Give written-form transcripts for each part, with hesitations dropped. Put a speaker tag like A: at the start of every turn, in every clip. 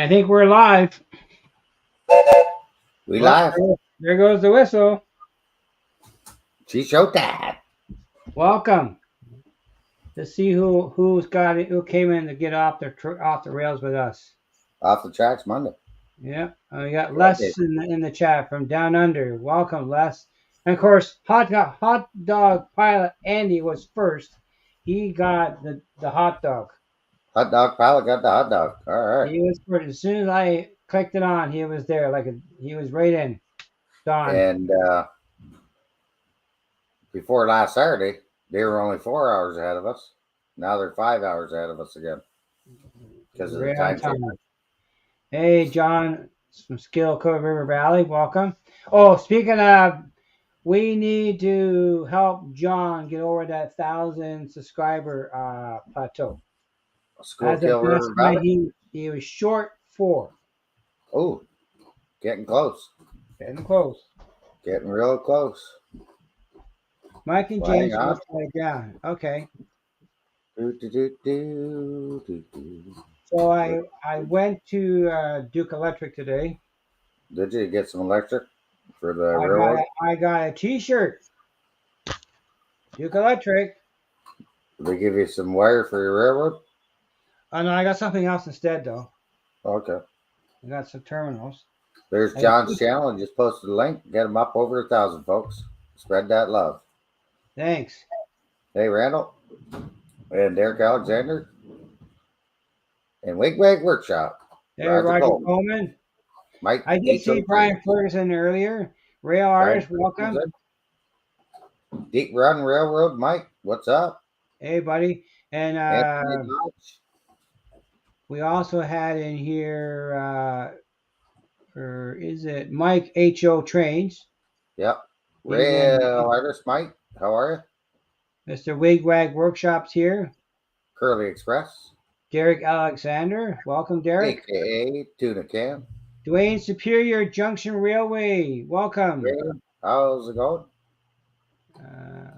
A: I think we're live.
B: We
A: Well,
B: live.
A: there goes the whistle.
B: She showed that.
A: Welcome to see who came in to get off the rails with us.
B: Off the tracks Monday.
A: Yeah, we got
B: Yeah,
A: Les in the chat from down under. Welcome, Les. And of course, hot dog pilot Andy was first. He got the hot dog.
B: Hot dog pilot got the hot dog. All right.
A: He was first. As soon as I clicked it on, he was there. He was right in. Don.
B: And before last Saturday, they were only 4 hours ahead of us. Now they're 5 hours ahead of us again because of the
A: Right on
B: time change.
A: time. Hey, John from Skill Cove River Valley. Welcome. Oh, speaking of, we need to help John get over that 1,000 subscriber plateau. As of
B: Schuylkill
A: last
B: River
A: night,
B: Valley.
A: he was short 4.
B: Oh, getting close.
A: Getting close.
B: Getting real close.
A: Mike and
B: Well,
A: James
B: hang on.
A: must play down. Okay.
B: Do.
A: So I went to Duke Electric today.
B: Did you get some electric for the railroad?
A: I got a T-shirt. Duke Electric.
B: Did they give you some wire for your railroad?
A: Oh no, I got something else instead though.
B: Okay.
A: I got some terminals.
B: There's John's channel. I just posted a link. Get him up over 1,000, folks. Spread that love.
A: Thanks.
B: Hey, Randall and Derek Alexander and Wig Workshop.
A: Hey, Roger Coleman.
B: Mike.
A: I did see Brian Ferguson earlier. Rail Artist, welcome.
B: Deep Run Railroad, Mike. What's up?
A: Hey, buddy. And we also had in here, or is it Mike H.O. Trains?
B: Yep. Rail Artist, Mike. How are
A: you? Mr. Wigwag Workshops here.
B: Curly Express.
A: Derek Alexander. Welcome, Derek.
B: AKA Tuna Can.
A: Dwayne Superior Junction Railway. Welcome.
B: How's it going?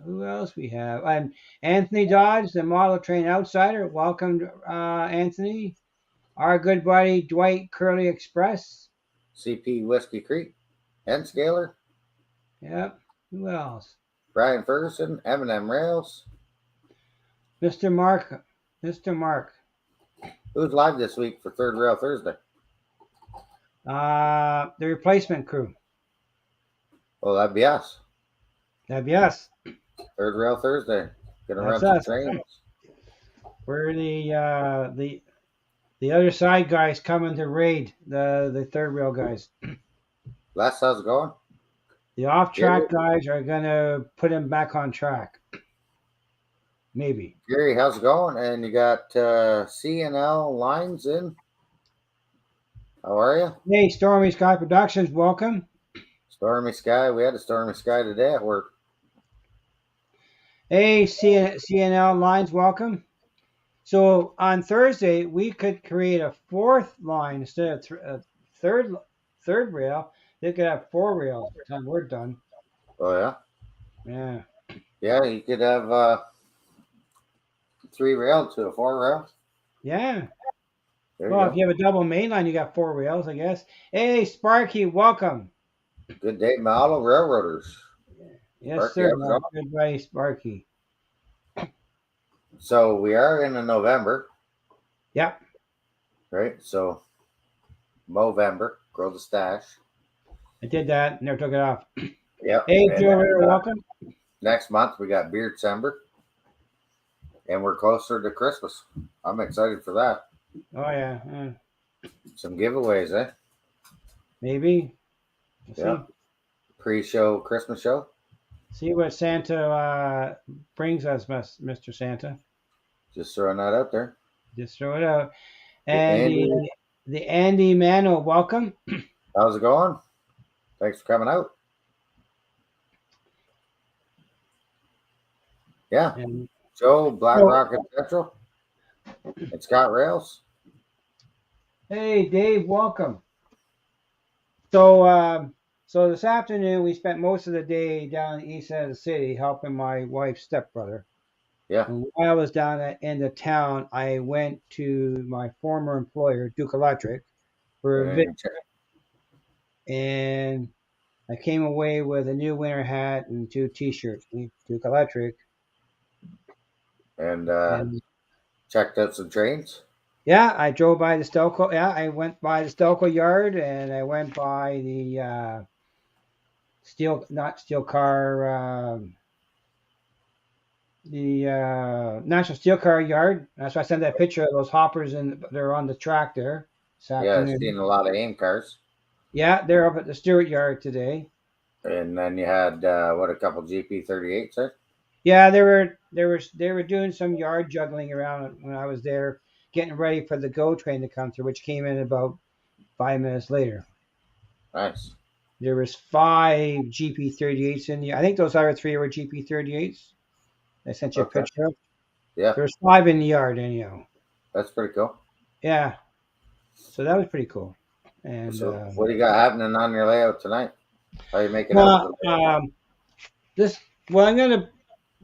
A: Who else we have? And Anthony Dodge, the Model Train Outsider. Welcome, Anthony. Our good buddy Dwight Curly Express.
B: CP Whiskey Creek. N Scaler.
A: Yep. Who else?
B: Brian Ferguson. M&M Rails.
A: Mr. Mark. Mr. Mark.
B: Who's live this week for Third Rail Thursday?
A: The replacement crew.
B: Oh, that'd be us.
A: That'd be us.
B: Third Rail Thursday. Gonna run some trains.
A: We're the other side guys coming to raid the third rail guys.
B: Les, how's it going?
A: The off track guys are gonna put him back on track. Maybe.
B: Gary, how's it going? And you got CNL Lines in. How are you?
A: Hey, Stormy Sky Productions, welcome.
B: Stormy Sky. We had a stormy sky today at work.
A: Hey, CNL Lines, welcome. So on Thursday, we could create a 4th line instead of third rail. They could have 4 rails by the time we're done.
B: Oh, yeah?
A: Yeah.
B: Yeah, you could have 3 rail to a 4 rail.
A: Yeah. Well, if you have a double main line, you got 4 rails, I guess. Hey, Sparky, welcome.
B: Good day, Mahalo Railroaders.
A: Yes, Sparky, sir. Good buddy, Sparky.
B: So we are in November.
A: Yep.
B: Right. So Movember, grow the stash.
A: I did that. Never took it off.
B: Yep.
A: Hey, Joe Ritter, welcome.
B: Next month we got Beer December, and we're closer to Christmas. I'm excited for that.
A: Oh yeah.
B: Some giveaways, eh?
A: Maybe.
B: Yeah. Pre-show Christmas show.
A: See what Santa brings us, Mr. Santa.
B: Just throwing that out there.
A: Just throw it out. And the Andy Mano, welcome.
B: How's it going? Thanks for coming out. Yeah.
A: And
B: Joe, Black Rock and Central. And Scott Rails.
A: Hey, Dave, welcome. So this afternoon we spent most of the day down the east side of the city helping my wife's stepbrother.
B: Yeah.
A: And while I was down in the town, I went to my former employer, Duke Electric, for a bit,
B: And,
A: and I came away with a new winter hat and 2 T-shirts, Duke Electric,
B: and
A: and
B: checked out some trains.
A: yeah, I drove by the Stelco. Yeah, I went by the Stelco yard, and I went by the not steel car, the National Steel Car yard. That's why I sent that picture of those hoppers, and they're on the track there this
B: Yeah,
A: afternoon.
B: seen a lot of AIM cars.
A: Yeah, they're up at the Stewart yard today.
B: And then you had a couple GP38s there.
A: Yeah, they were doing some yard juggling around when I was there, getting ready for the GO train to come through, which came in about 5 minutes later.
B: Nice.
A: There was 5 GP38s in the. I think those other 3 were GP38s. I sent you a
B: Okay.
A: picture of.
B: Yeah,
A: There was 5 in the yard anyhow.
B: that's pretty cool.
A: Yeah, so that was pretty cool. And
B: So, what do you got happening on your layout tonight? How you making out?
A: well, this well, I'm gonna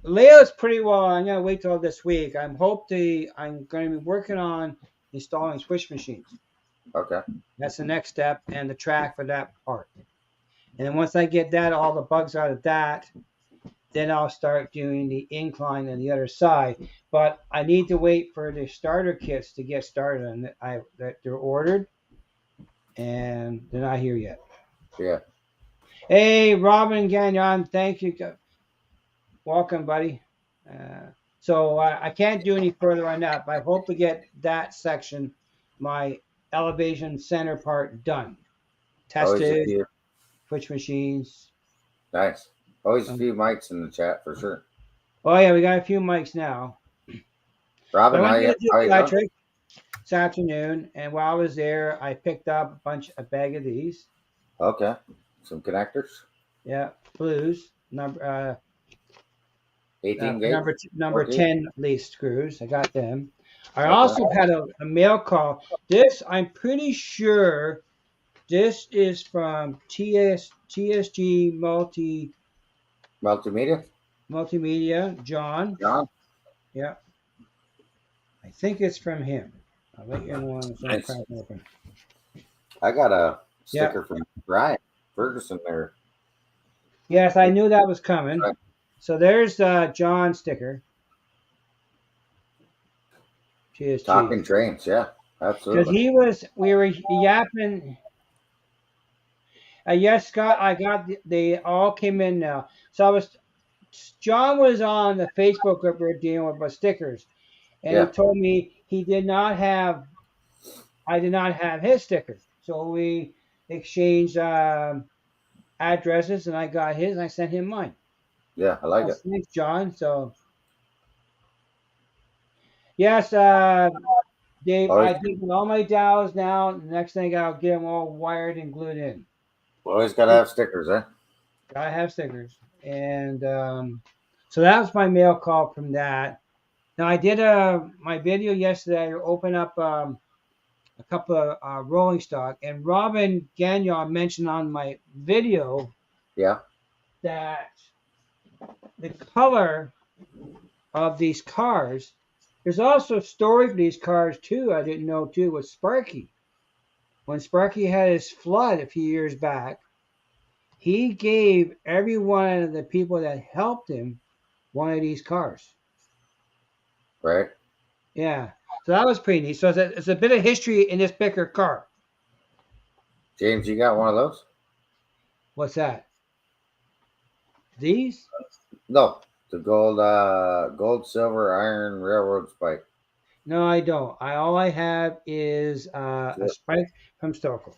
A: layout's pretty well. I'm gonna wait till this week. I'm gonna be working on installing switch machines.
B: Okay.
A: That's the next step, and the track for that part. And then once I get that, all the bugs out of that, then I'll start doing the incline on the other side. But I need to wait for the starter kits to get started, and that they're ordered, and they're not here yet.
B: Yeah.
A: Hey, Robin Gagnon, thank you. Welcome, buddy. So I can't do any further on that, but I hope to get that section, my elevation center part done.
B: Always a
A: Tested,
B: few.
A: switch machines.
B: Nice. Always a few mics in the chat for sure.
A: Oh yeah, we got a few mics now.
B: Robin,
A: I
B: how
A: went
B: you
A: to the electric this afternoon, and while I was there, I picked up a bag of these.
B: Okay. Some connectors.
A: Yeah, blues number
B: 18 gauge.
A: number
B: 14?
A: 10 least screws. I got them. I also had a mail call. This, I'm pretty sure, this is from TSG Multimedia. John.
B: John.
A: Yeah. I think it's from him. I'll let you know when it's
B: Nice.
A: crack open.
B: I got a sticker from Brian Ferguson there.
A: Yes, I knew that was coming.
B: Right.
A: So there's John's sticker. Cheers,
B: Talking trains, yeah, absolutely.
A: Because we were yapping. Yes, Scott, I got they all came in now. So John was on the Facebook group we were dealing with about stickers, and he told me I did not have his sticker. So we exchanged addresses, and I got his, and I sent him mine.
B: Yeah, I like it.
A: Thanks, John. So, yes, Dave, I did with all my dowels now. The next thing, I'll get them all wired and glued in.
B: Always got to have stickers, eh?
A: Gotta have stickers. And so that was my mail call from that. Now, I did my video yesterday. I opened up a couple of rolling stock. And Robin Gagnon mentioned on my video that the color of these cars, there's also a story for these cars too, I didn't know too, was Sparky. When Sparky had his flood a few years back, he gave every one of the people that helped him one of these cars.
B: Right.
A: Yeah. So that was pretty neat. So it's a bit of history in this Bicker car.
B: James, you got one of those?
A: What's that? These?
B: No, the gold, silver, iron railroad spike.
A: No, I don't. All I have is a spike from Stokel.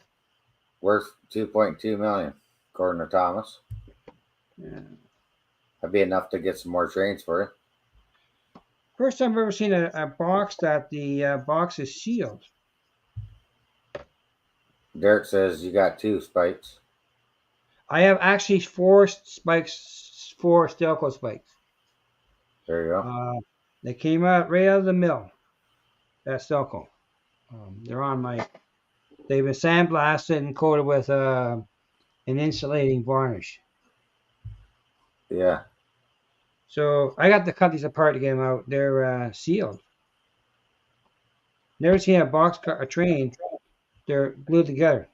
B: Worth $2.2 million, according to Thomas.
A: Yeah.
B: That'd be enough to get some more trains for you.
A: First time I've ever seen a box that the box is sealed.
B: Derek says you got 2 spikes.
A: I have actually 4 spikes, 4 Stelco spikes.
B: There you go.
A: They came out right out of the mill. That's Stelco. They're on they've been sandblasted and coated with an insulating varnish.
B: Yeah.
A: So I got to cut these apart to get them out. They're sealed. Never seen a train They're glued together.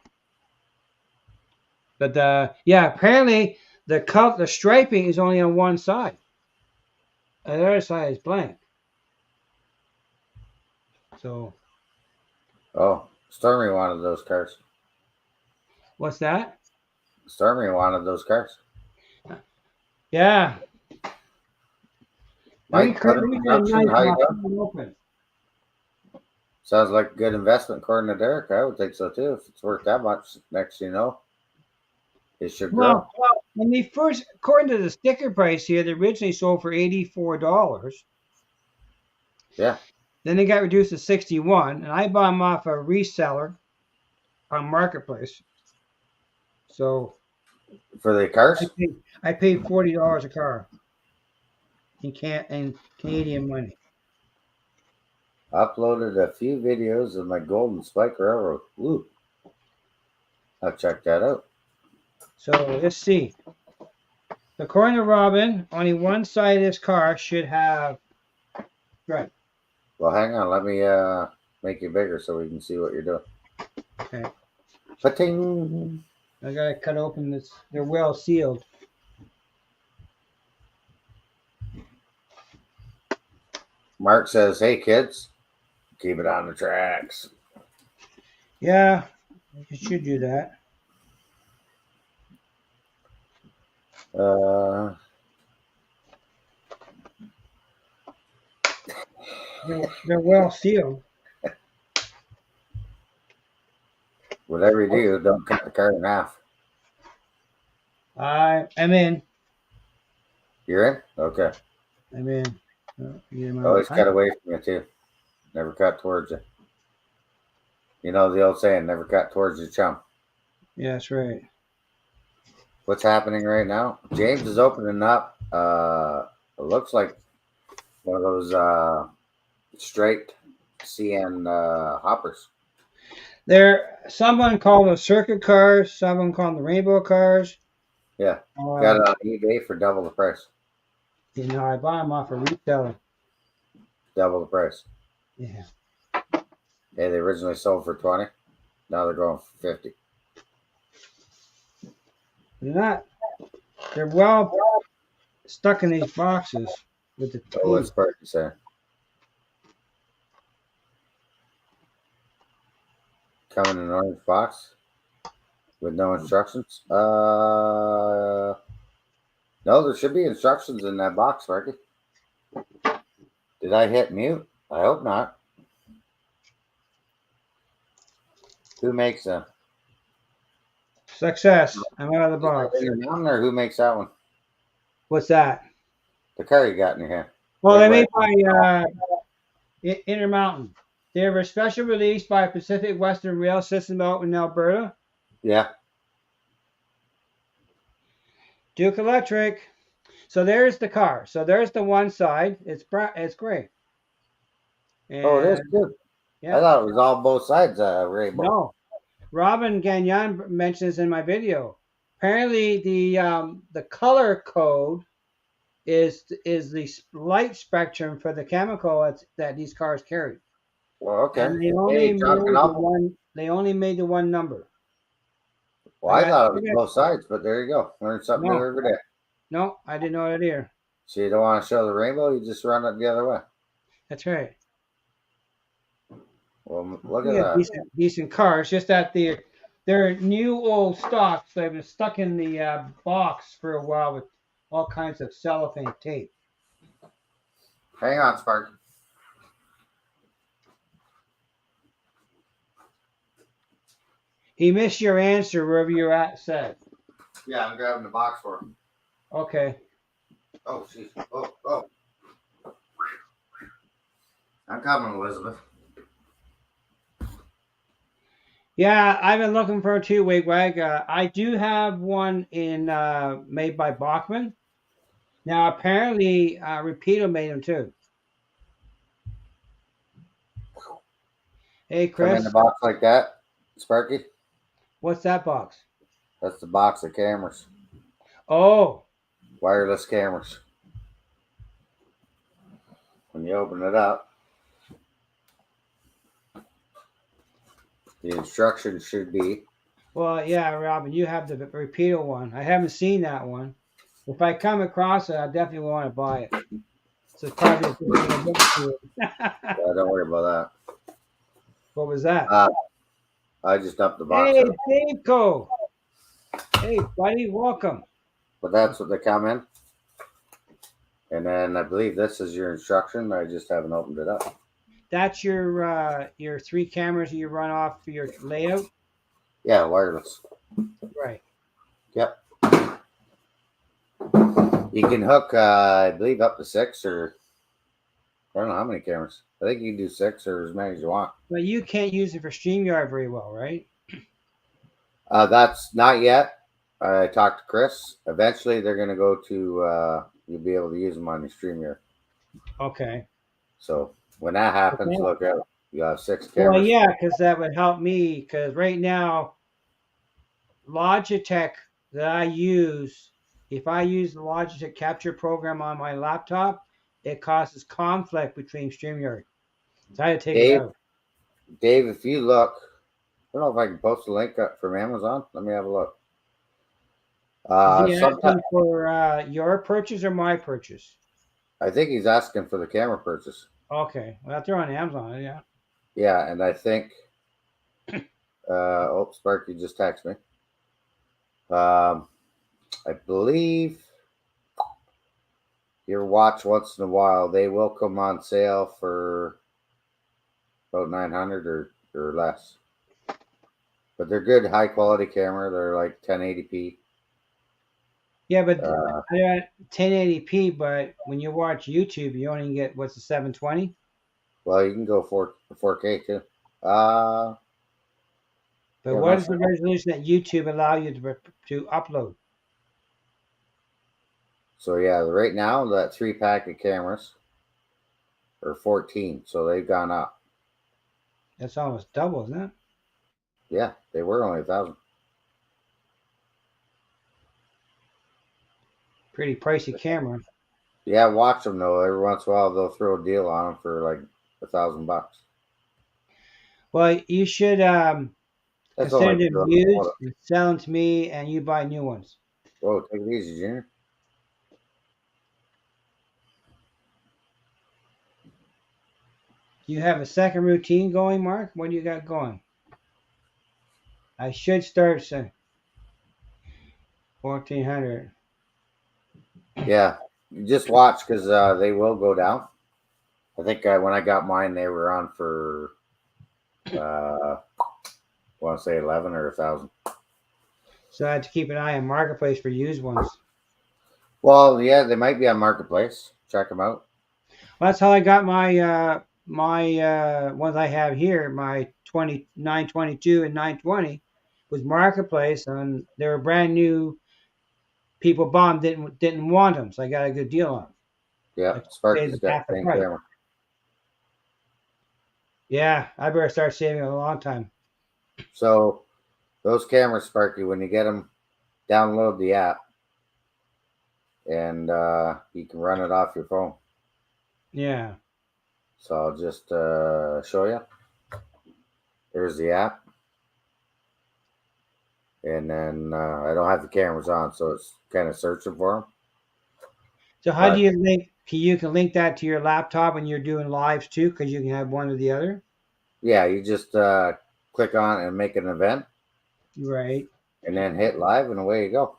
A: But yeah, apparently the striping is only on one side. The other side is blank. So
B: Oh, Stormy wanted those cars.
A: what's that?
B: Stormy wanted those cars.
A: Yeah. Let
B: Mike, Cutter
A: me get a
B: Production,
A: knife
B: how
A: and
B: you
A: I'll cut
B: doing?
A: it open.
B: Sounds like a good investment according to Derek. I would think so too. If it's worth that much, next you know, it should grow.
A: Well, when they first, according to the sticker price here, they originally sold for $84.
B: Yeah.
A: Then they got reduced to 61, and I bought them off a reseller on Marketplace. So
B: For the cars?
A: I paid $40 a car in Canadian money.
B: Uploaded a few videos of my Golden Spike Railroad. Ooh. I'll check that out.
A: So let's see. According to Robin, only one side of this car should have right.
B: Well, hang on. Let me make you bigger so we can see what you're doing.
A: Okay.
B: Pating.
A: I gotta cut open this. They're well sealed.
B: Mark says, "Hey kids, keep it on the tracks."
A: Yeah, you should do that.
B: Uh,
A: They're well sealed.
B: whatever you do, don't cut the car in half.
A: I'm in.
B: You're in? Okay.
A: I'm in.
B: Always cut away from you too. Never cut towards you. You know the old saying, never cut towards your chum.
A: Yeah, that's right.
B: What's happening right now? James is opening up. It looks like one of those straight CN hoppers.
A: Someone called them circuit cars. Someone called them the rainbow cars.
B: Yeah. Got it on eBay for double the price.
A: You know, I bought them off a retailer.
B: Double the price.
A: Yeah.
B: Yeah, they originally sold for 20. Now they're going for 50.
A: They're well stuck in these boxes with the tape.
B: Oh, what's Sparky saying? Coming in an orange box with no instructions. No, there should be instructions in that box, Sparky. Did I hit mute? I hope not. Who makes them?
A: Success. I'm out of the box.
B: Or who makes that one?
A: What's that?
B: The car you got in your hand.
A: Well, they made by Intermountain. They were a special release by Pacific Western Rail System out in Alberta.
B: Yeah.
A: Duke Electric. So there's the car. So there's the one side. It's gray. And,
B: oh, it is good. Yeah. I thought it was all both sides rainbow.
A: No. Robin Gagnon mentioned this in my video. Apparently, the color code is the light spectrum for the chemical that these cars carry.
B: Well, okay.
A: And they only made the one number.
B: Well, I thought it was both sides, but there you go. Learn something new every day.
A: No, I didn't know that either.
B: So you don't want to show the rainbow, you just run it the other way.
A: That's right.
B: Well, look at that.
A: Decent cars, just that they're new old stocks. They've been stuck in the box for a while with all kinds of cellophane tape.
B: Hang on, Sparky.
A: He missed your answer wherever you're at, said.
B: Yeah, I'm grabbing the box for him.
A: Okay.
B: Oh, jeez. Oh. I'm coming, Elizabeth.
A: Yeah, I've been looking for a two-wig-wag. I do have one made by Bachmann. Now, apparently, Rapido made them too. Hey, Chris.
B: Come in the box like that, Sparky.
A: What's that box?
B: That's the box of cameras.
A: Oh.
B: Wireless cameras. When you open it up, The instructions should be.
A: Well, yeah, Robin, you have the repeater one. I haven't seen that one. If I come across it, I definitely want to buy it. So it's probably a good thing I didn't see it.
B: Don't worry about
A: What was
B: that.
A: that?
B: I just dumped the box
A: Hey,
B: out.
A: Daveco. Hey, buddy, welcome.
B: But that's what they come in. And then I believe this is your instruction. I just haven't opened it up.
A: That's your 3 cameras that you run off for your layout?
B: Yeah, wireless.
A: Right.
B: Yep. You can hook, I believe, up to 6 or I don't know how many cameras. I think you can do 6 or as many as you want.
A: But you can't use it for StreamYard very well, right?
B: That's not yet. I talked to Chris. Eventually, they're going to go to, you'll be able to use them on your StreamYard.
A: Okay.
B: So when that happens,
A: Okay.
B: look out. You have 6 cameras.
A: Well, yeah, because that would help me. Because right now, Logitech that I use, if I use the Logitech capture program on my laptop, it causes conflict between StreamYard. So I had to take it out.
B: Dave, if you look, I don't know if I can post a link up from Amazon. Let me have a look.
A: Is he asking for your purchase or my purchase?
B: I think he's asking for the camera purchase.
A: Okay, well, they're on Amazon, yeah.
B: Yeah, and I think. Oh, Sparky just texted me. I believe your watch once in a while they will come on sale for about 900 or less. But they're good, high quality camera. They're like 1080p.
A: Yeah, but they're at 1080p. But when you watch YouTube, you only get what's the 720.
B: Well, you can go 4K too.
A: But yeah, what is the resolution that YouTube allow you to upload?
B: So yeah, right now that 3-pack of cameras are 14, so they've gone up.
A: That's almost double, isn't it?
B: Yeah, they were only 1,000.
A: Pretty pricey camera.
B: Yeah, watch them though. Every once in a while, they'll throw a deal on them for like $1,000.
A: Well, you should consider them used and sell them to me, and you buy new ones.
B: Whoa, take it easy, Junior.
A: Do you have a second routine going, Mark? What do you got going? I should start soon. 1,400.
B: Yeah, you just watch because they will go down. I think when I got mine, they were on for I want to say 11 or 1,000.
A: So I have to keep an eye on Marketplace for used ones.
B: Well, yeah, they might be on Marketplace. Check them out.
A: Well, that's how I got my ones I have here. My 922 and 920 was Marketplace, and they were brand new. People bought them, didn't want them, so I got a good deal on them.
B: Yeah, Sparky's got the same camera.
A: Yeah, I better start saving a long time.
B: So those cameras, Sparky, when you get them, download the app, and you can run it off your phone.
A: Yeah.
B: So I'll just show you. There's the app. And then I don't have the cameras on, so it's kind of searching for them.
A: So how do you link? You can link that to your laptop when you're doing lives too, because you can have one or the other.
B: Yeah, you just click on and make an event.
A: Right.
B: And then hit live, and away you go.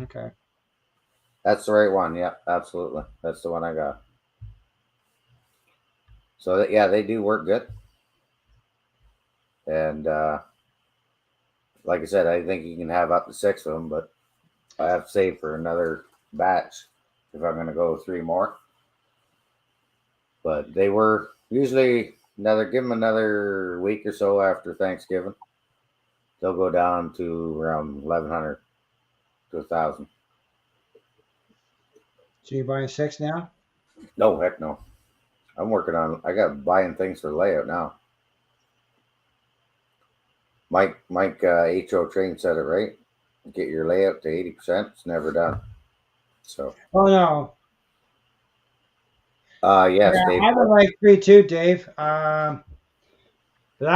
A: Okay.
B: That's the right one. Yeah, absolutely. That's the one I got. So yeah, they do work good. And like I said, I think you can have up to 6 of them, but I have to save for another batch if I'm going to go 3 more. But they were usually give them another week or so after Thanksgiving. They'll go down to around 1,100 to 1,000.
A: So you're buying 6 now?
B: No, heck no. I'm working on. I got buying things for layout now. Mike HO Train said it right. Get your layout to 80%. It's never done. So.
A: Oh no.
B: Yes,
A: yeah,
B: Dave.
A: I would like 3 too, Dave. But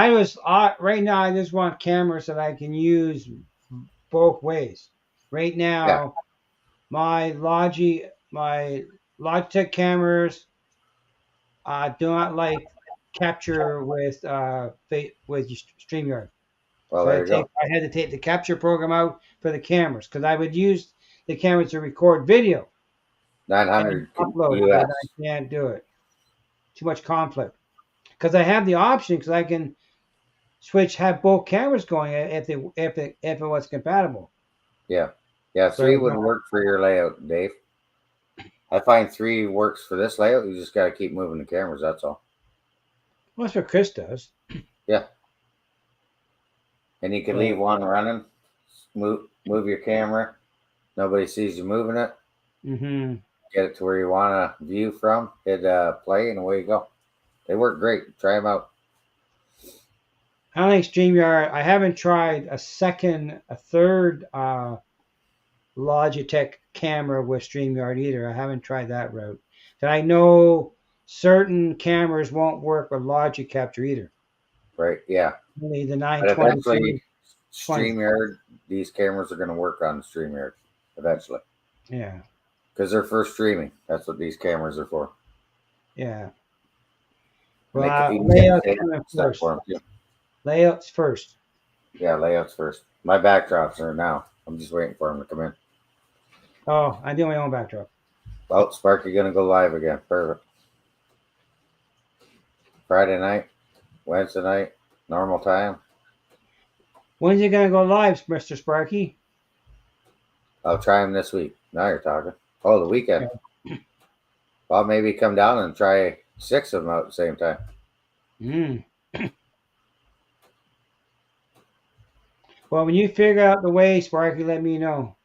A: right now. I just want cameras that I can use both ways. Right
B: Yeah.
A: now, my Logitech cameras do not like capture with StreamYard.
B: Well,
A: So
B: there you go.
A: I had to take the capture program out for the cameras because I would use the cameras to record video and
B: 900
A: upload it, but
B: US.
A: I can't do it. Too much conflict. Because I have the option because I can have both cameras going if it was compatible.
B: Yeah. Yeah.
A: But
B: 3 would work for your layout, Dave. I find 3 works for this layout. You just got to keep moving the cameras. That's all.
A: well, that's what Chris does.
B: Yeah. And you can leave one running, move your camera. Nobody sees you moving it.
A: Mm-hmm.
B: Get it to where you want to view from. Hit play, and away you go. They work great. Try them out.
A: I don't think StreamYard. I haven't tried a third Logitech camera with StreamYard either. I haven't tried that route. And I know certain cameras won't work with Logic Capture either.
B: Right? Yeah.
A: Only the
B: But
A: 920.
B: eventually, StreamYard, these cameras are going to work on StreamYard eventually.
A: Yeah.
B: Because they're for streaming. That's what these cameras are for.
A: Yeah.
B: And
A: Well, layouts first.
B: Yeah, layouts first. My backdrops are now. I'm just waiting for them to come in.
A: Oh, I do my own backdrop.
B: Oh, Sparky going to go live again. Perfect. Friday night, Wednesday night, normal time.
A: When's it gonna go live, Mr. Sparky?
B: I'll try them this week. Now you're talking. Oh, the weekend. Well, maybe come down and try 6 of them out at the same time.
A: Well, when you figure out the way, Sparky, let me know.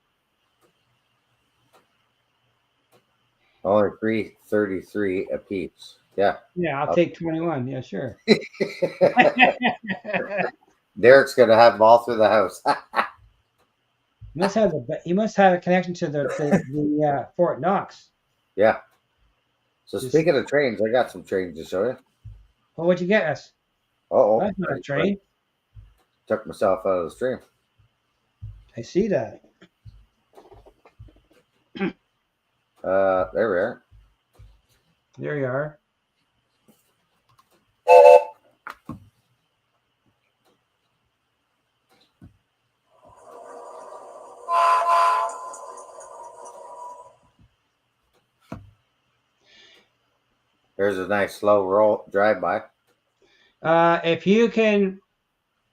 B: Only 333 a piece. Yeah.
A: Yeah, I'll take 21. Yeah, sure.
B: Derek's gonna have them all through the house.
A: He must have a connection to the Fort Knox.
B: Yeah. So speaking of trains, I got some trains to show you.
A: Well, what'd you get us?
B: Oh,
A: that's not a train.
B: Took myself out of the stream.
A: I see that.
B: There we are.
A: There you are.
B: There's a nice slow drive by.
A: If you can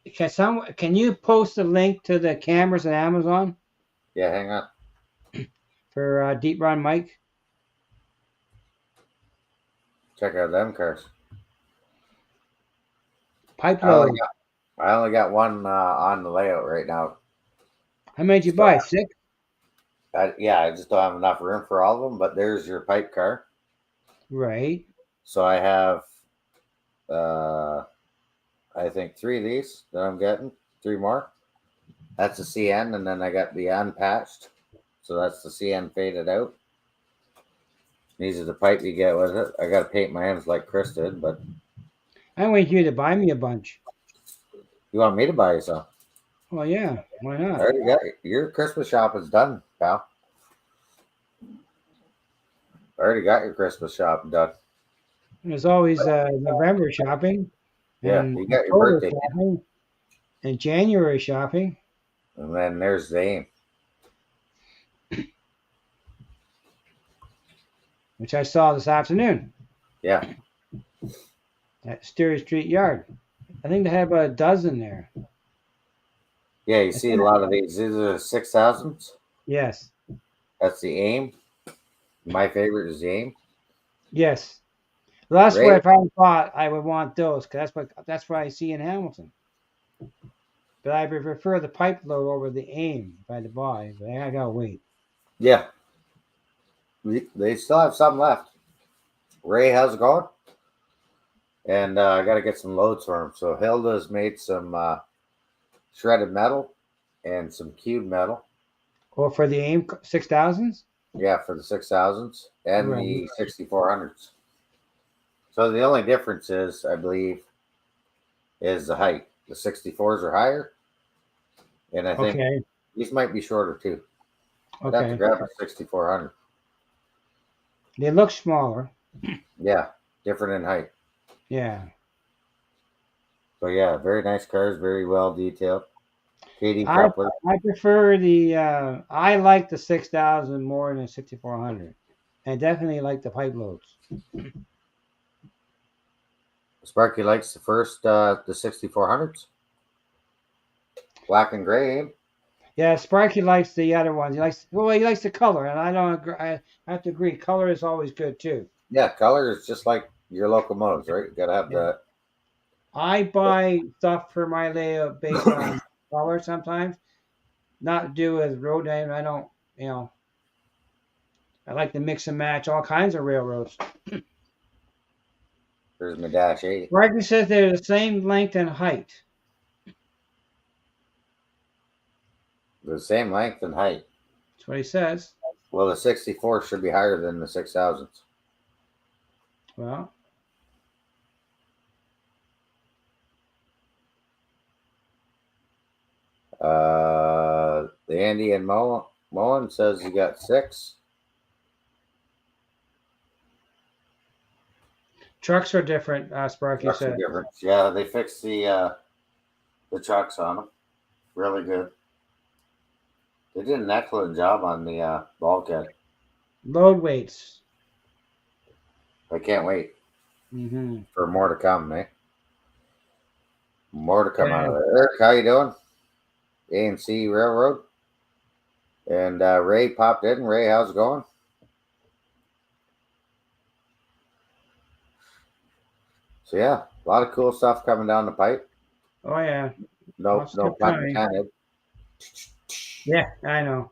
A: you post a link to the cameras at Amazon?
B: Yeah, hang on.
A: For Deep Run Mike.
B: Check out them cars.
A: Pipe load.
B: I only got one on the layout right now.
A: How many did you buy? 6?
B: Yeah, I just don't have enough room for all of them, but there's your pipe car.
A: Right.
B: So I have, I think 3 of these that I'm getting, 3 more. That's the CN, and then I got the unpatched. So that's the CN faded out. These are the pipe you get with it. I got to paint my ends like Chris did, but.
A: I want you to buy me a bunch.
B: You want me to buy you some?
A: Well, yeah. Why not?
B: I already got your Christmas shopping's done, pal. I already got your Christmas shopping done.
A: There's always November shopping.
B: Yeah, you got your birthday
A: shopping, and January shopping.
B: And then there's the aim.
A: Which I saw this afternoon.
B: Yeah.
A: At Sterry Street Yard. I think they have a dozen there.
B: Yeah, you see a lot of these. These are 6,000s.
A: Yes.
B: That's the aim. My favorite is the aim.
A: Yes. Well, that's what if I thought I would want those, because that's what I see in Hamilton. But I prefer the pipe load over the aim if I had to buy, but I gotta wait.
B: Yeah. They still have some left. Ray, how's it going? And I got to get some loads for him. So Hilda's made some shredded metal and some cube metal.
A: Or for the AIM 6000s?
B: Yeah, for the 6000s and the 6400s. So the only difference is, I believe, is the height. The 64s are higher, and I think
A: Okay.
B: these might be shorter too. I'd have to
A: Okay.
B: grab a 6400.
A: They look smaller.
B: Yeah, different in height.
A: Yeah.
B: So yeah, very nice cars, very well detailed. KD
A: I
B: coupler.
A: I prefer the I like the 6000 more than 6400. And definitely like the pipe loads.
B: Sparky likes the first, the 6400s. Black and gray. Eh?
A: Yeah, Sparky likes the other ones. He likes the color, and I don't agree. I have to agree. Color is always good too.
B: Yeah, color is just like your locomotives, right? You gotta have
A: Yeah.
B: the.
A: I buy stuff for my layout based on color sometimes, not to do with road name. I don't, you know, I like to mix and match all kinds of railroads.
B: There's my dash 80.
A: Sparky says they're the same length and height.
B: The same length and height.
A: That's what he says.
B: Well, the 64 should be higher than the 6000s.
A: Well,
B: The Andy and Mullen says you got 6.
A: trucks are different. Sparky
B: Trucks are
A: said.
B: different. Yeah, they fixed the trucks on them. Really good. They did an excellent job on the bulkhead.
A: Load weights.
B: I can't wait
A: Mm-hmm.
B: for more to come, eh? More to come out
A: Yeah.
B: of there. Eric, how you doing? A&C Railroad. And Ray popped in. Ray, how's it going? So yeah, a lot of cool stuff coming down the pipe.
A: Oh yeah.
B: No,
A: Lots
B: no
A: of
B: pun
A: time.
B: intended.
A: Yeah, I know.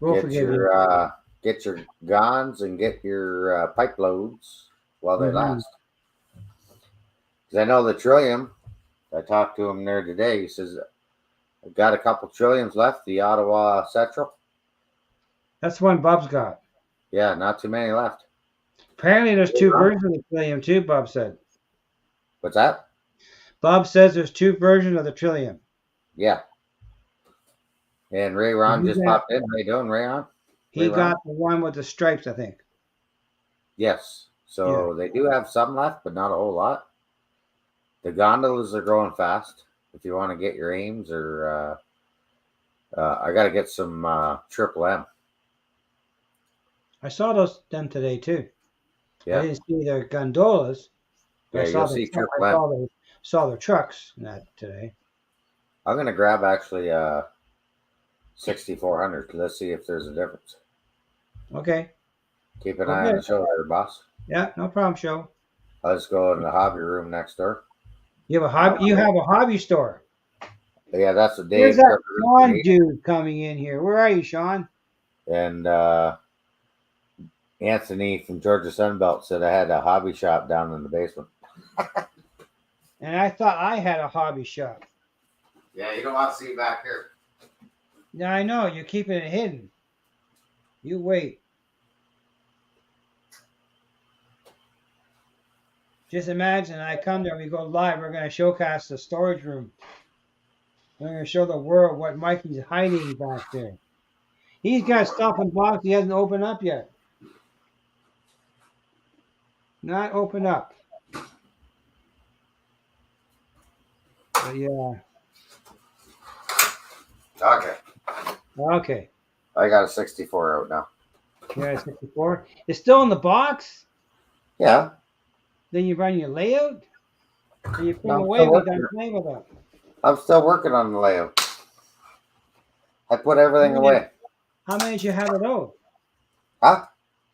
A: We'll
B: Get
A: forgive you.
B: your get your guns and get your pipe loads while they
A: Mhm.
B: last. Because I know the Trillium. I talked to him there today. He says I've got a couple Trilliums left. The Ottawa Central.
A: That's the one Bub's got.
B: Yeah, not too many left.
A: Apparently, there's two versions of the Trillium too. Bob said.
B: What's that?
A: Bob says there's two versions of the Trillium.
B: Yeah. And Ray Ron
A: He
B: just
A: got,
B: popped in. How you doing, Ray Ron?
A: he got the one with the stripes, I think.
B: Yes. So they do have some left, but not a whole lot. The gondolas are growing fast. If you want to get your Ames or I got to get some Triple M.
A: I saw them today too.
B: Yeah.
A: I didn't see their gondolas.
B: Yeah,
A: I
B: you'll see Triple M.
A: saw their trucks in that today.
B: I'm gonna grab actually 6400. Let's see if there's a difference.
A: Okay.
B: Keep an eye on the show there, boss.
A: Yeah, no problem, Joe.
B: I'll just go in the hobby room next door.
A: You have a hobby. You have a hobby store.
B: Yeah, that's what
A: Where's
B: Dave.
A: that Sean dude coming in here? Where are you, Sean?
B: And Anthony from Georgia Sunbelt said I had a hobby shop down in the basement.
A: And I thought I had a hobby shop.
B: Yeah, you don't want to see back here.
A: Yeah, I know. You're keeping it hidden. You wait. Just imagine I come there, we go live, we're going to showcase the storage room. We're going to show the world what Mikey's hiding back there. He's got stuff in boxes he hasn't opened up yet. Not open up. But yeah.
B: Okay.
A: Okay.
B: I got a 64 out now.
A: Yeah, 64. It's still in the box?
B: Yeah.
A: Then you run your layout? And you put them
B: I'm
A: away
B: still
A: with
B: working.
A: that playing with them.
B: I'm still working on the layout. I put everything away.
A: How many did you have of those?
B: Huh?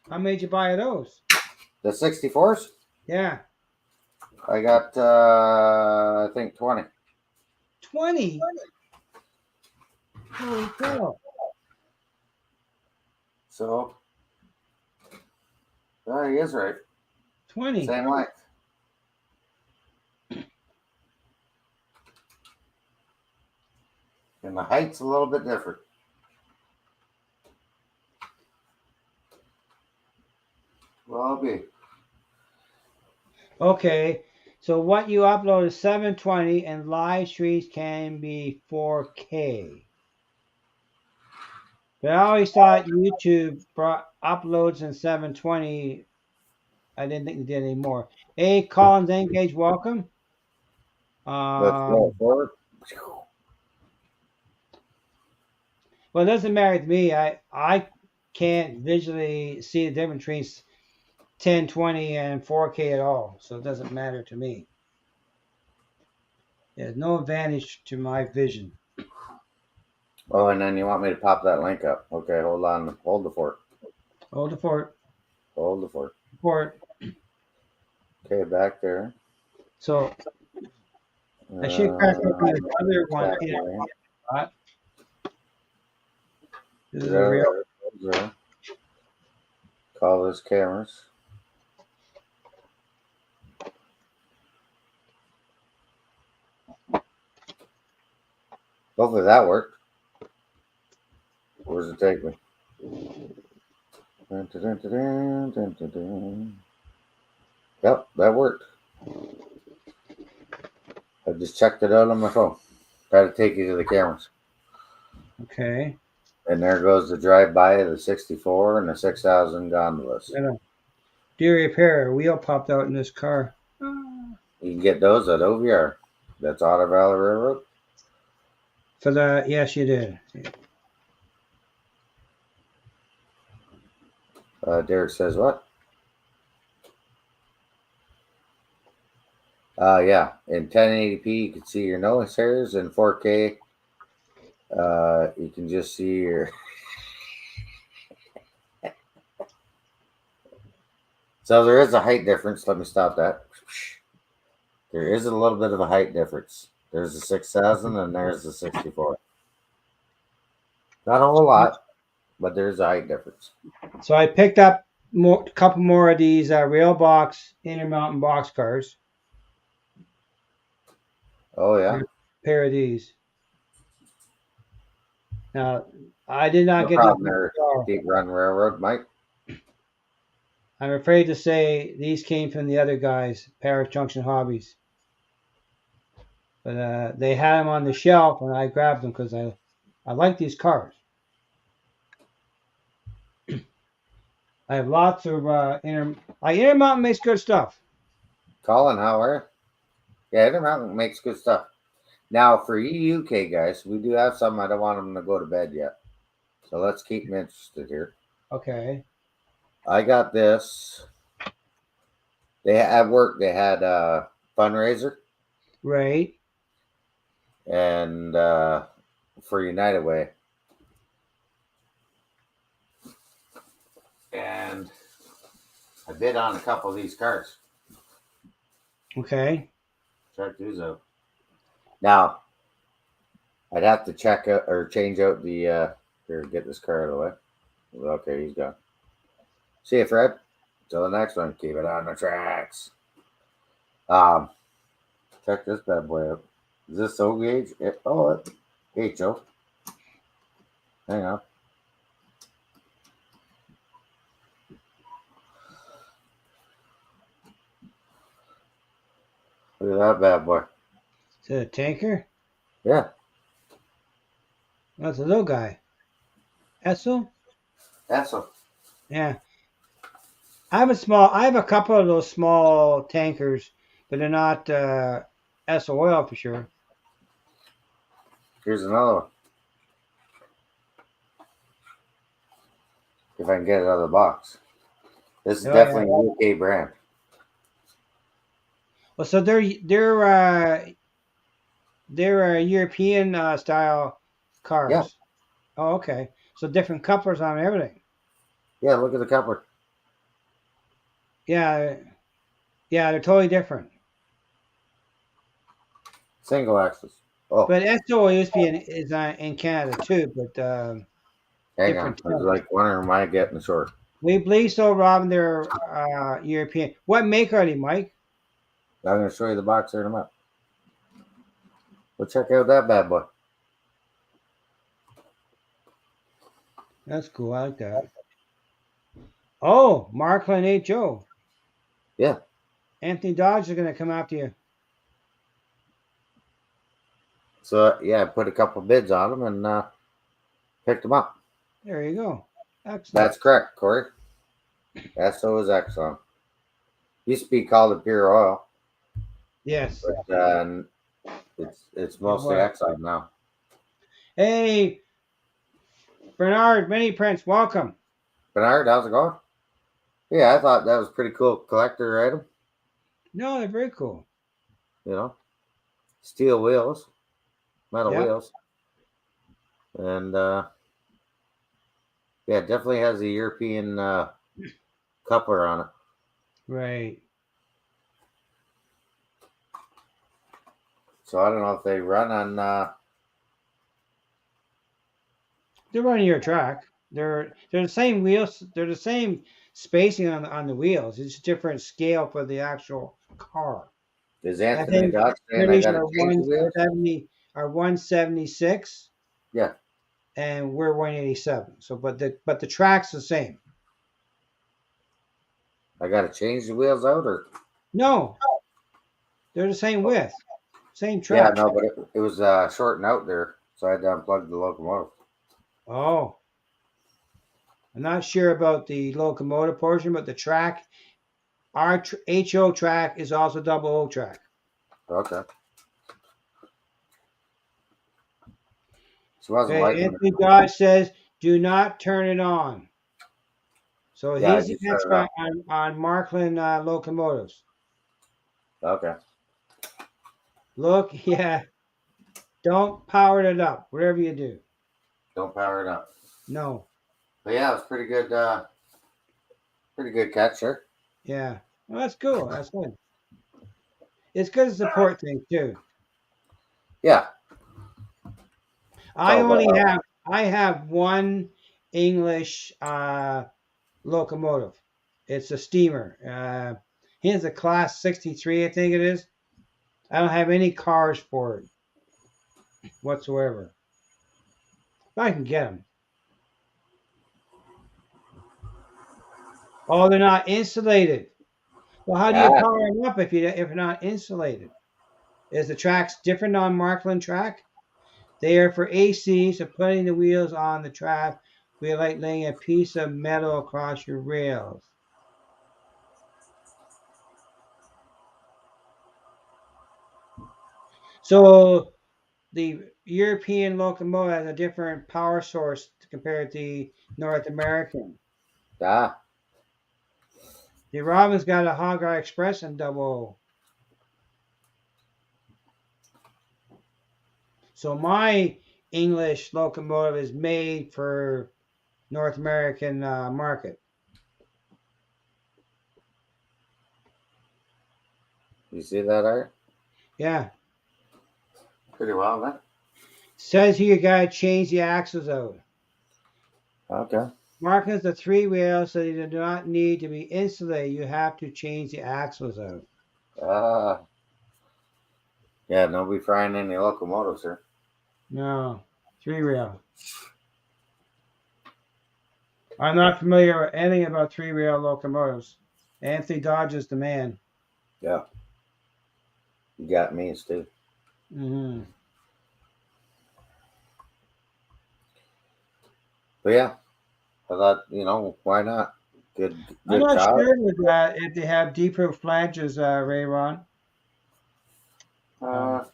A: How many did you buy of those?
B: The 64s?
A: Yeah.
B: I got, I think 20.
A: 20? Holy cow.
B: So, he is right.
A: 20.
B: Same length. And the height's a little bit different. Well, I'll be.
A: Okay. So what you upload is 720 and live streams can be 4K. But I always thought YouTube brought uploads in 720. I didn't think they did anymore. Hey, Collins Engage, welcome.
B: Let's go forward.
A: Well, it doesn't matter to me. I can't visually see the difference between 1020 and 4K at all, so it doesn't matter to me. There's no advantage to my vision.
B: Oh, and then you want me to pop that link up. Okay, hold on. Hold the fort.
A: Hold the fort.
B: Hold the fort.
A: Fort.
B: Okay, back there.
A: So I should crack open the other one here. This is a real.
B: There. Call this cameras. Hopefully that worked. Where does it take me? Yep, that worked. I just checked it out on my phone. Try to take you to the cameras.
A: Okay.
B: And there goes the drive-by of the 64 and the 6,000 gondolas.
A: Dear repair, wheel popped out in this car.
B: You can get those at OVR. That's Otter Valley Railroad.
A: For the yes, you did.
B: Derek says what? Yeah, in 1080p you can see your nose hairs. In 4K, you can just see your. So there is a height difference. Let me stop that. There is a little bit of a height difference. There's a 6,000 and there's the 64. Not a whole lot, but there's a height difference.
A: So I picked up a couple more of these Railbox Intermountain box cars.
B: Oh yeah,
A: a pair of these. Now I did not get
B: there. Keep Run Railroad, Mike.
A: I'm afraid to say these came from the other guys, Paris Junction Hobbies. But they had them on the shelf, and I grabbed them because I like these cars. I have lots of Intermountain makes good stuff.
B: Colin, how are you? Yeah, Intermountain makes good stuff. Now, for you UK guys, we do have some. I don't want them to go to bed yet. So let's keep them interested here.
A: Okay.
B: I got this. They at work, they had a fundraiser.
A: Right.
B: And for United Way. And I bid on a couple of these cars.
A: Okay.
B: Check these out. Now, I'd have to check out or change out the here, get this car out of the way. Okay, he's gone. See you, Fred. Till the next one. Keep it on the tracks. Check this bad boy out. Is this so gauge? Oh, hey, Joe. Hang on. Look at that bad boy.
A: Is it a tanker?
B: Yeah.
A: That's a little guy. Esso?
B: Esso.
A: Yeah. I have a couple of those small tankers, but they're not Esso oil for sure.
B: Here's another one. If I can get it out of the box. This is definitely a UK brand.
A: Well, so they're European style cars.
B: Yeah.
A: Oh, okay. So different couplers on everything.
B: Yeah, look at the coupler.
A: Yeah, they're totally different.
B: Single axis. Oh,
A: but Esso used to be in Canada too, but
B: hang on. I was like wondering why I get in the short.
A: We believe so, Robin. They're European. What make are they, Mike?
B: I'm going to show you the box here in a minute. Well, check out that bad boy.
A: That's cool. I like that. Oh, Markland HO.
B: Yeah.
A: Anthony Dodge is going to come after you.
B: So yeah, I put a couple bids on them and picked them up.
A: There you go. Excellent.
B: That's correct, Corey. So is Exxon. Used to be called Imperial Oil,
A: Yes.
B: but it's mostly
A: was.
B: Exxon now.
A: Hey, Bernard, Mini Prince, welcome.
B: Bernard, how's it going? Yeah, I thought that was a pretty cool collector item.
A: No, they're very cool.
B: You know, steel wheels, metal
A: Yep.
B: wheels, and yeah, it definitely has a European coupler on it.
A: Right.
B: So I don't know if they run on.
A: They're running your track. They're the same wheels. They're the same spacing on the wheels. It's a different scale for the actual car.
B: Is
A: I
B: Anthony
A: think
B: Dodge saying I
A: British
B: got to
A: are
B: change the wheels?
A: 176.
B: Yeah,
A: And we're 187. So, but the track's the same.
B: I got to change the wheels out, or
A: No, they're the same width, same
B: yeah,
A: track.
B: no, but it was shorting out there, so I had to unplug the locomotive.
A: Oh, I'm not sure about the locomotive portion, but the track, our HO track is also double O track.
B: Okay. So I wasn't
A: Okay,
B: liking
A: Anthony
B: it.
A: Dodge says, do not turn it on. So
B: Yeah, I
A: he's the
B: just turned it
A: expert
B: on.
A: on Markland locomotives.
B: Okay.
A: Look, yeah, don't power it up, whatever you do.
B: Don't power it up.
A: No.
B: But yeah, it was pretty good. Pretty good catch there.
A: Yeah. Well, that's cool. That's good. It's good to support things too.
B: Yeah.
A: I
B: So,
A: have one English locomotive. It's a steamer. Here's a class 63, I think it is. I don't have any cars for it whatsoever. But I can get them. Oh, they're not insulated. Well, how do you
B: yeah,
A: power them up if you're not insulated? Is the tracks different on Markland track? They are for AC, so putting the wheels on the track will be like laying a piece of metal across your rails. So the European locomotive has a different power source compared to the North American.
B: yeah.
A: The Robin's got a Hoggar Express and double. So my English locomotive is made for North American market.
B: You see that, Art?
A: Yeah.
B: Pretty well, man.
A: Says here you gotta change the axles out.
B: Okay.
A: Marking's a three wheel, so you do not need to be insulated. You have to change the axles out.
B: Yeah, nobody frying any locomotives here.
A: No, three wheel. I'm not familiar with anything about three wheel locomotives. Anthony Dodge is the man.
B: Yeah. You got me, Steve.
A: Mm-hmm.
B: But yeah, I thought, why not?
A: I'm
B: Good
A: not
B: car.
A: sure with that if they have deeper flanges, Ray Ron.
B: Uh,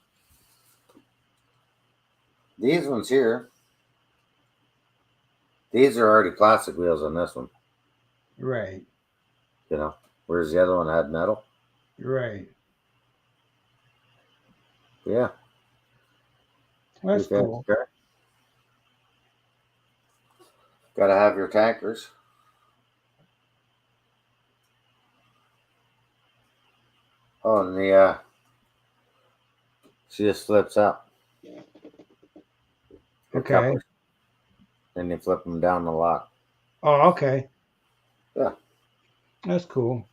B: these ones here, these are already plastic wheels on this one.
A: Right.
B: Whereas the other one had metal.
A: Right.
B: Yeah.
A: That's cool.
B: Got to have your tankers. Oh, and she just flips out.
A: Okay.
B: Then you flip them down the lock.
A: Oh, okay.
B: Yeah.
A: That's cool.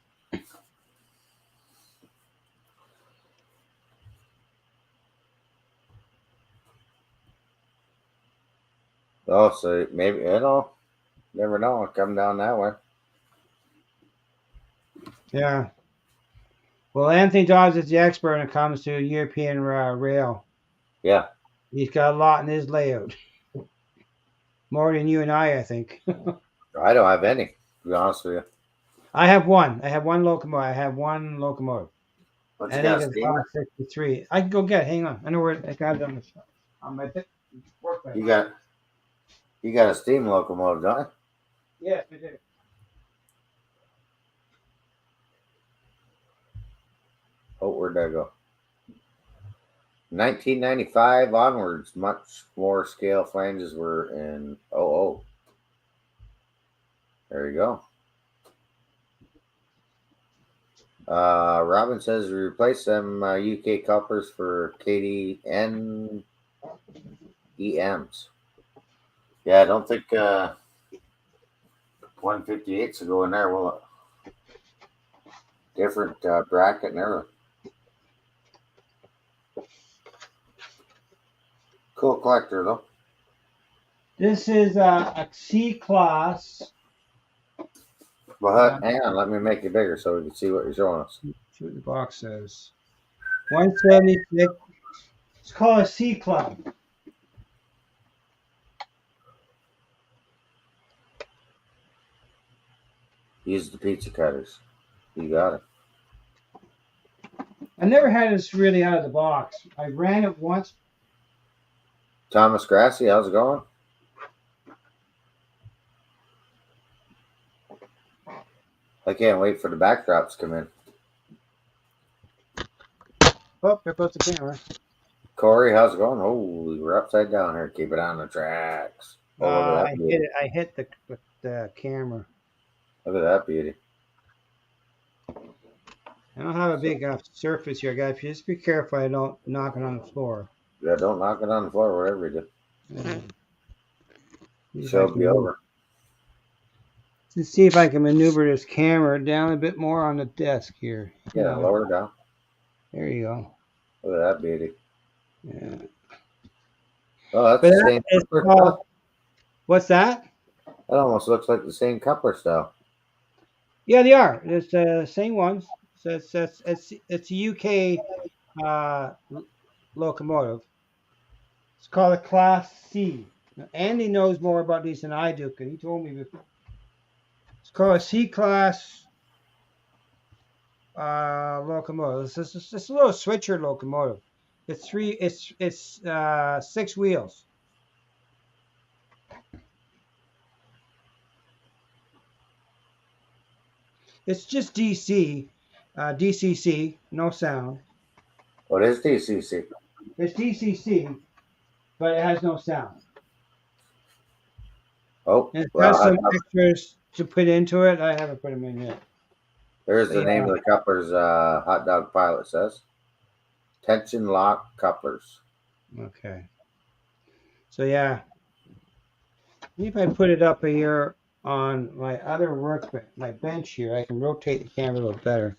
B: Oh, so maybe, never know. Come down that way.
A: Yeah. Well, Anthony Dodge is the expert when it comes to European rail.
B: Yeah.
A: He's got a lot in his layout. More than you and I think.
B: I don't have any, to be honest with you.
A: I have one. I have one locomotive. I have one locomotive.
B: What
A: I
B: you
A: think
B: got,
A: it's
B: steamer?
A: 63. I can go get it. Hang on. I know where I got it on the shop. On my workbench.
B: You got a steam locomotive, don't you?
A: Yes, I do.
B: Oh, where'd that go? 1995 onwards, much more scale flanges were in 00. There you go. Robin says replace them UK couplers for KDN EMs. Yeah, I don't think 158s will go in there, will it? Different bracket and everything. Cool collector, though.
A: This is a C class.
B: Well, hang on. Let me make it bigger so we can see what you're showing us.
A: See what the box says. 176. It's called a C club.
B: Use the pizza cutters. You got it.
A: I never had this really out of the box. I ran it once.
B: Thomas Grassi, how's it going? I can't wait for the backdrops to come in.
A: Oh, there goes the camera.
B: Corey, how's it going? Holy, we're upside down here. Keep it on the tracks. Oh, look at that beauty.
A: I hit the camera.
B: Look at that beauty.
A: I don't have a big surface here, guys. Just be careful I don't knock it on the floor.
B: Yeah, don't knock it on the floor, whatever you do. Show be over.
A: Let's see if I can maneuver this camera down a bit more on the desk here.
B: Yeah, lower it down.
A: There you go.
B: Look at that beauty.
A: Yeah.
B: Oh, that's the same coupler style.
A: What's that?
B: That almost looks like the same coupler style.
A: Yeah, they are. It's the same ones. So it's a UK locomotive. It's called a Class C. Now, Andy knows more about these than I do because he told me before. It's called a C class locomotive. It's a little switcher locomotive. It's 6 wheels. It's just DC, DCC, no sound.
B: What is DCC?
A: It's DCC, but it has no sound.
B: Oh,
A: and it has some extras to put into it. I haven't put them in yet.
B: There's the name of the couplers. Hot Dog Pilot says tension lock couplers.
A: Okay. So yeah, if I put it up here on my other workbench, my bench here, I can rotate the camera a little better.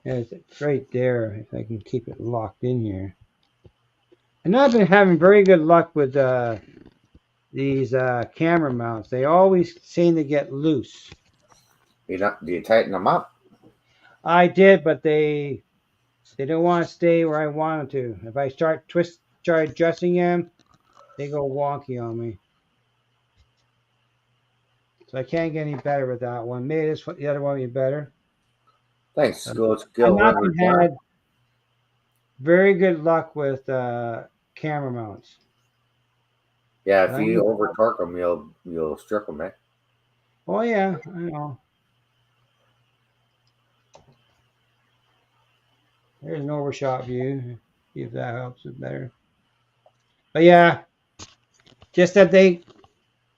A: Yeah, it's right there. If I can keep it locked in here. And I've been having very good luck with these camera mounts. They always seem to get loose.
B: Do you tighten them up?
A: I did, but they don't want to stay where I want them to. If I start adjusting them, they go wonky on me. So I can't get any better with that one. Maybe the other one will be better.
B: Thanks.
A: I've had very good luck with camera mounts.
B: Yeah, if you over torque them, you'll strip them, eh?
A: Oh yeah, I know. There's an overshot view. See if that helps it better. But yeah, just that they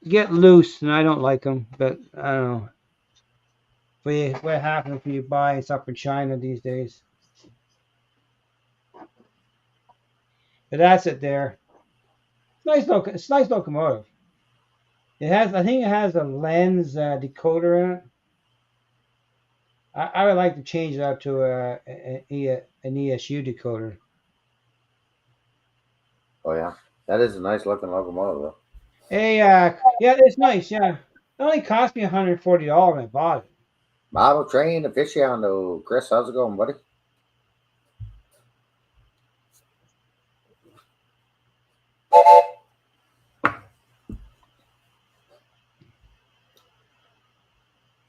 A: get loose, and I don't like them. But I don't know. What happens if you buy stuff from China these days? But that's it there. It's nice locomotive. I think it has a lens decoder in it. I would like to change it up to an ESU decoder.
B: Oh yeah, that is a nice looking locomotive though.
A: Hey, yeah, it's nice. Yeah, it only cost me $140 when I bought it.
B: Model train aficionado. Chris, how's it going, buddy?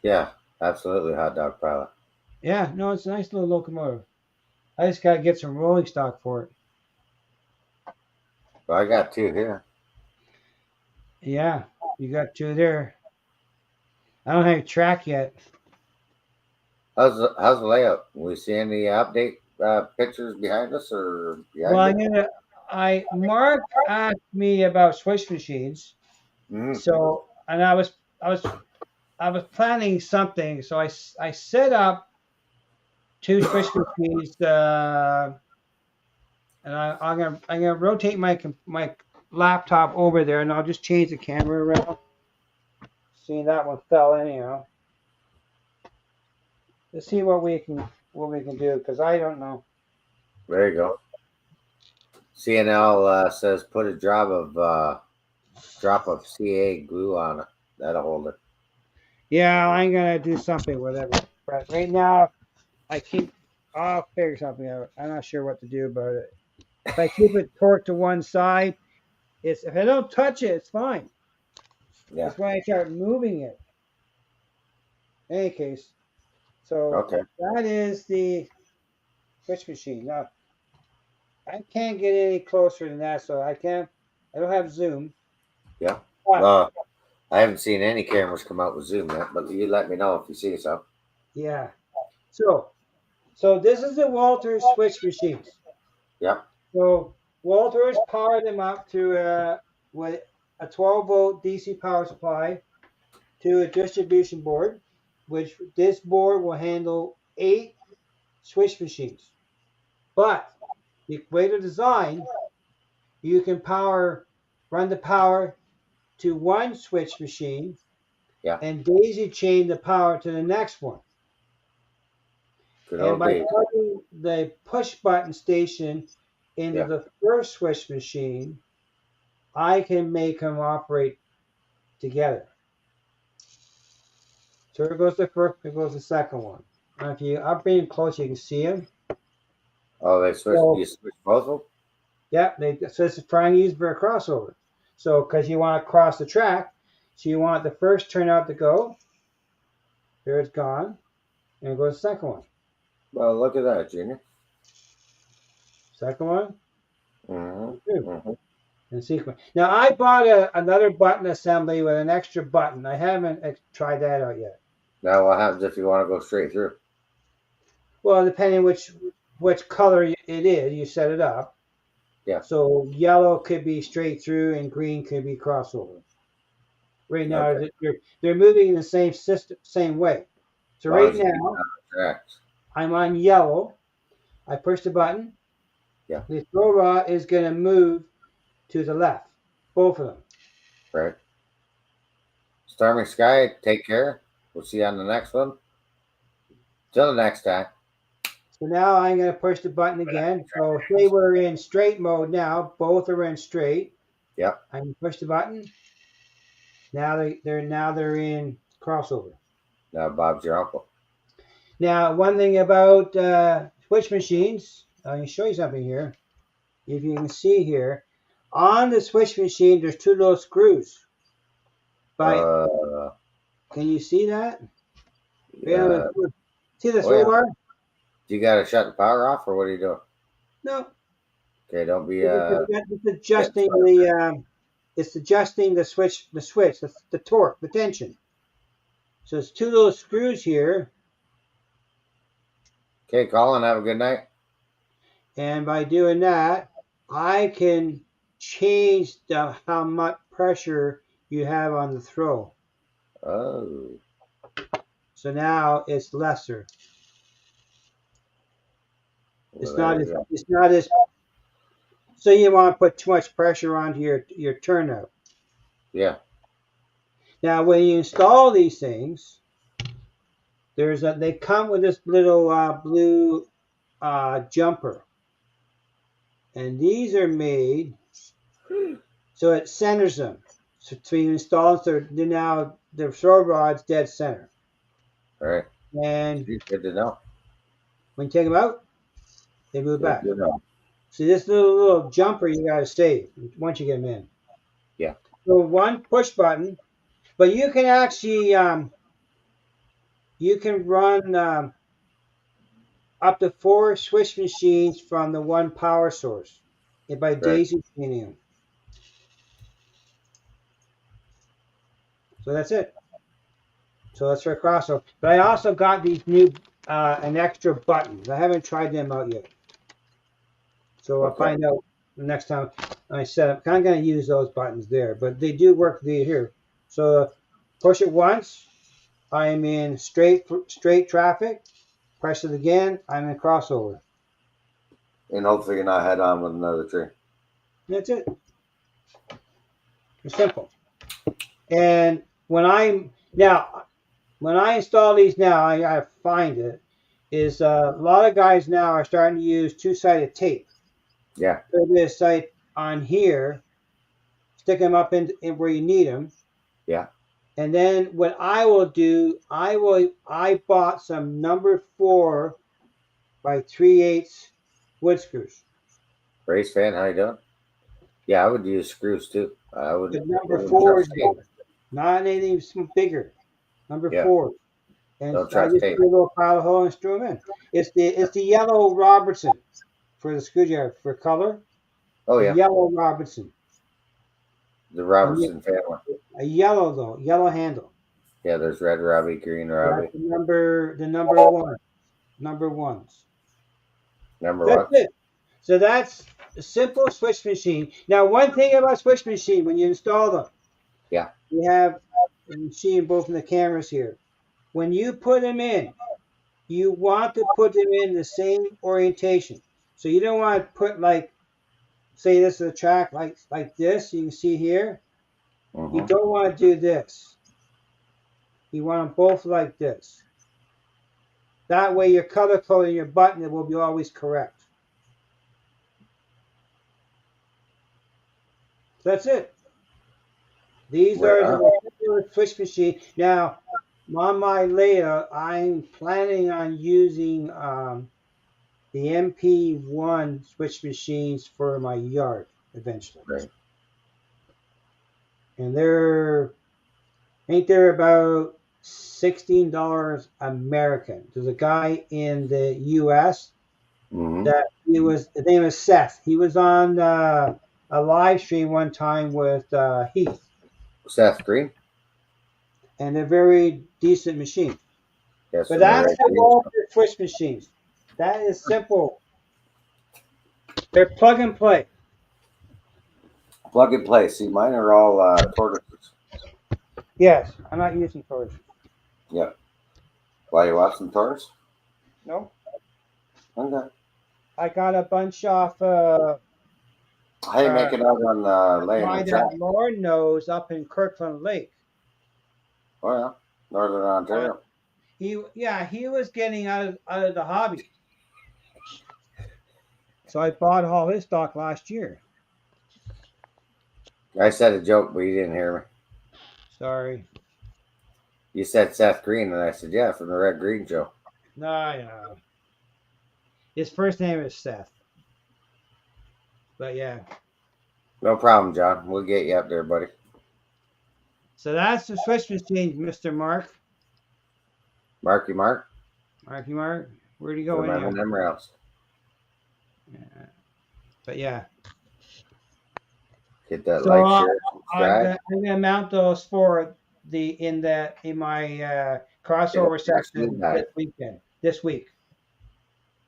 B: Yeah, absolutely hot dog pilot.
A: Yeah, no, it's a nice little locomotive. I just gotta get some rolling stock for it.
B: Well, I got two here.
A: Yeah, you got two there. I don't have a track yet.
B: How's the layout? We see any update pictures behind us or
A: Well,
B: behind you?
A: Mark asked me about switch machines.
B: Mm,
A: So, and I was planning something. So I set up two switch machines, and I'm gonna rotate my laptop over there, and I'll just change the camera around. See, that one fell anyhow. Let's see what we can do, because I don't know.
B: there you go. CNL says put a drop of CA glue on it. That'll hold it.
A: Yeah, I'm gonna do something with it. But right now, I keep. I'll figure something out. I'm not sure what to do about it. If I keep it torqued to one side, it's if I don't touch it, it's fine.
B: Yeah.
A: It's when I start moving it. In any case, so
B: Okay.
A: that is the switch machine. Now I can't get any closer than that, so I can't. I don't have zoom.
B: Yeah.
A: But
B: Well, I haven't seen any cameras come out with zoom yet, but you let me know if you see some.
A: yeah, so this is the Walters switch machines.
B: Yep.
A: So Walters powered them up to with a 12-volt DC power supply to a distribution board, which this board will handle 8 switch machines. But the way to design, you can run the power to one switch machine
B: Yeah.
A: and daisy chain the power to the next one.
B: Good
A: And
B: old
A: by
B: days.
A: plugging the push button station into
B: Yeah.
A: the first switch machine, I can make them operate together. So here goes the first, here goes the second one. Now if you up in close, you can see them.
B: Oh, they switched.
A: So
B: You switched both of them.
A: yeah, so it's trying to use for a crossover. So because you want to cross the track, so you want the first turnout to go. There it's gone, and it goes the second one.
B: Well, look at that, Junior.
A: Second one,
B: Mm-hmm.
A: two,
B: Mm-hmm.
A: in sequence. Now I bought another button assembly with an extra button. I haven't tried that out yet.
B: Now, what happens if you want to go straight through?
A: Well, depending which color it is, you set it up.
B: Yeah.
A: So yellow could be straight through, and green could be crossover. Right now,
B: Okay.
A: they're moving in the same system, same way. So
B: As long
A: right
B: as you keep it
A: now,
B: on the tracks.
A: I'm on yellow. I push the button.
B: Yeah.
A: The throw rod is going to move to the left, both of them.
B: Right. Stormy Sky, take care. We'll see you on the next one. Till the next time.
A: So now I'm going to push the button again. So say we're in straight mode now. Both are in straight.
B: Yep.
A: I'm going to push the button. Now they're in crossover.
B: Now Bob's your uncle.
A: Now, one thing about switch machines, I can show you something here. If you can see here, on the switch machine, there's two little screws.
B: Uh,
A: Can you see that?
B: uh,
A: See the
B: oh
A: throw
B: yeah.
A: bar?
B: You gotta shut the power off, or what are you doing?
A: No.
B: Okay, don't be
A: It's adjusting it's adjusting the switch, the torque, the tension. So it's two little screws here,
B: Okay, Colin, have a good night.
A: and by doing that, I can change how much pressure you have on the throw.
B: Oh,
A: So now it's lesser.
B: well, there you go.
A: It's not as so you want to put too much pressure onto your turnout.
B: Yeah.
A: Now when you install these things, they come with this little blue jumper, and these are made so it centers them. So you install them, so now the throw rod's dead center.
B: All right.
A: And
B: Good to know.
A: when you take them out, they move
B: Good
A: back.
B: to know.
A: See this little jumper you got to save once you get them in.
B: Yeah.
A: So one push button, but you can actually you can run up to 4 switch machines from the one power source by
B: Right.
A: daisy chaining them. So that's it. So that's for crossover. But I also got these new an extra buttons. I haven't tried them out yet. So I'll
B: Okay.
A: find out the next time I set up. I'm going to use those buttons there, but they do work here. So push it once, I'm in straight traffic. Press it again, I'm in crossover.
B: And hopefully you're not head on with another tree.
A: That's it. It's simple. And when I install these now, I find it is a lot of guys now are starting to use two-sided tape.
B: Yeah.
A: Put this side on here, stick them up in where you need them.
B: Yeah.
A: And then what I will do, I bought some number 4 by 3/8 wood screws.
B: Race fan, how you doing? Yeah, I would use screws too. I would.
A: The number
B: wouldn't
A: 4
B: trust
A: is
B: tape.
A: not anything bigger. Number
B: Yeah.
A: 4. And
B: Don't
A: I
B: trust
A: just
B: tape.
A: put a little pile of hole and screw them in. It's the yellow Robertson for the screwdriver for color.
B: Oh yeah.
A: Yellow Robertson.
B: The Robertson family.
A: A yellow though, yellow handle.
B: Yeah, there's red Robbie, green Robbie.
A: That's the number 1. Number ones.
B: Number
A: That's
B: one.
A: it. So that's a simple switch machine. Now, one thing about switch machine, when you install them,
B: Yeah.
A: you have, and you see them both in the cameras here. When you put them in, you want to put them in the same orientation. So you don't want to put like, say this is a track like this. You can see here.
B: Mm-hmm.
A: You don't want to do this. You want them both like this. That way, your color coding your button will be always correct. That's it. These are the switch machine. Now, on my layout, I'm planning on using the MP1 switch machines for my yard eventually.
B: Right.
A: And they're about $16 American. There's a guy in the US that his name is Seth. He was on a live stream one time with Heath.
B: Seth Green.
A: And they're very decent machines.
B: Yes,
A: but that's the Walter switch machines. That is simple. They're plug and play.
B: Plug and play. See, mine are all tortoises.
A: Yes, I'm not using tortoises.
B: Yeah. Why you watching tortoise?
A: No.
B: Okay.
A: I got a bunch off.
B: How you make it out on laying the track?
A: That Lauren knows up in Kirkland Lake.
B: Oh yeah, Northern Ontario.
A: He was getting out of the hobby. So I bought all his stock last year.
B: I said a joke, but you didn't hear me.
A: Sorry.
B: You said Seth Green, and I said, yeah, from the Red Green Show.
A: No. His first name is Seth. But yeah.
B: No problem, John. We'll get you up there, buddy.
A: So that's the switch machine, Mr. Mark.
B: Marky Mark.
A: Marky Mark. Where'd he go in
B: Remember
A: here?
B: them rounds.
A: Yeah. But yeah.
B: Hit that like, share, subscribe.
A: I'm gonna mount those for in my crossover section this week.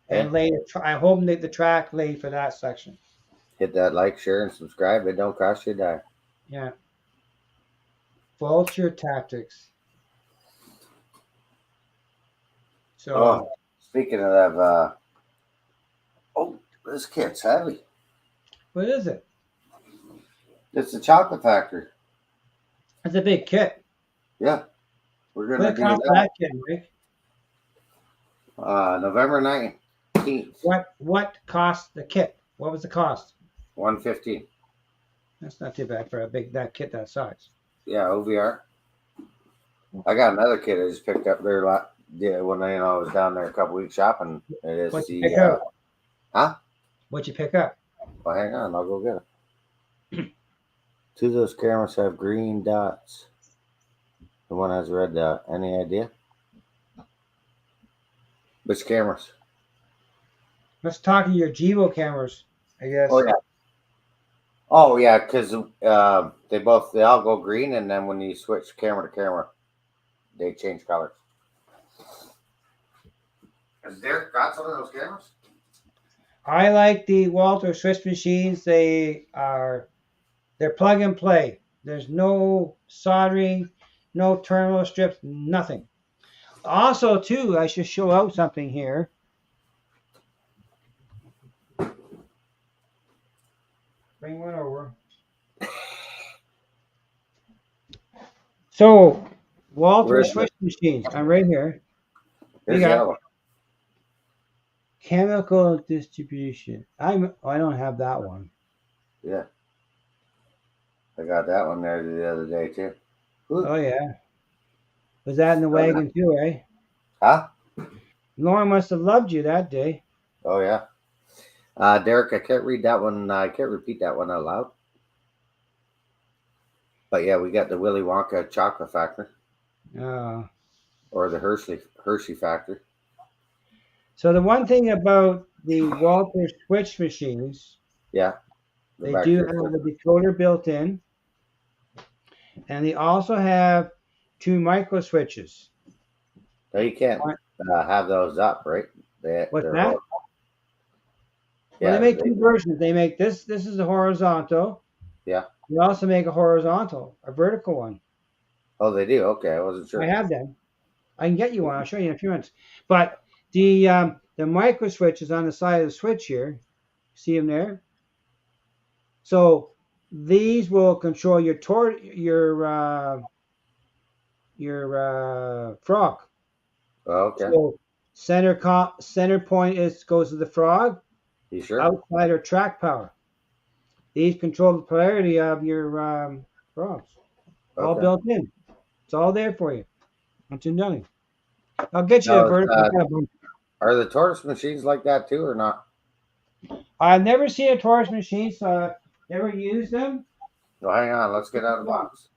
A: And later, I hope the track laid for that section.
B: Hit that like, share, and subscribe. It don't cost you a dime.
A: Yeah. Vulture Tactics. So.
B: Speaking of that, this kit's heavy.
A: What is it?
B: It's the chocolate factory.
A: It's a big kit.
B: Yeah. We're gonna do
A: that kit, Rick?
B: November 19th.
A: What cost the kit? What was the cost?
B: $115.
A: That's not too bad for that kit that size.
B: Yeah, OVR. I got another kit I just picked up there when I was down there a couple weeks shopping. It is
A: What'd you pick up?
B: Huh?
A: What'd you pick up?
B: Well, hang on, I'll go get it. Two of those cameras have green dots. The one has a red dot. Any idea? Which cameras?
A: Let's talk to your Jivo cameras, I guess.
B: Oh yeah. Oh yeah, because they all go green, and then when you switch camera to camera, they change colors. Has Derek got some of those cameras?
A: I like the Walter Swiss machines. They're plug and play. There's no soldering, no terminal strips, nothing. Also, too, I should show out something here. Bring one over. So, Walter Swiss machines. I'm right here.
B: Here's the other one.
A: Chemical distribution. I don't have that one.
B: Yeah. I got that one there the other day too. Ooh.
A: Oh yeah. Was that in the wagon too, eh?
B: Huh?
A: Lauren must have loved you that day.
B: Oh yeah. Derek, I can't read that one. I can't repeat that one out loud. But yeah, we got the Willy Wonka chocolate factory. Or the Hershey factory.
A: So the one thing about the Walter Switch machines,
B: yeah,
A: they do have a decoder built in, and they also have 2 micro switches.
B: No, you can't have those up, right?
A: What's that? Well, they make 2 versions. They make this. This is a horizontal.
B: Yeah.
A: They also make a vertical one.
B: Oh, they do. Okay, I wasn't sure.
A: I have them. I can get you one. I'll show you in a few minutes. But the micro switch is on the side of the switch here. See them there? So these will control your frog.
B: Okay.
A: So center point goes to the frog.
B: You sure?
A: Outside or track power. These control the polarity of your frogs. Okay. All built in. It's all there for you. Not too nothing. I'll get you a vertical.
B: Are the tortoise machines like that too, or not?
A: I've never seen a tortoise machine, so never used them.
B: Well, hang on. Let's get out of the box.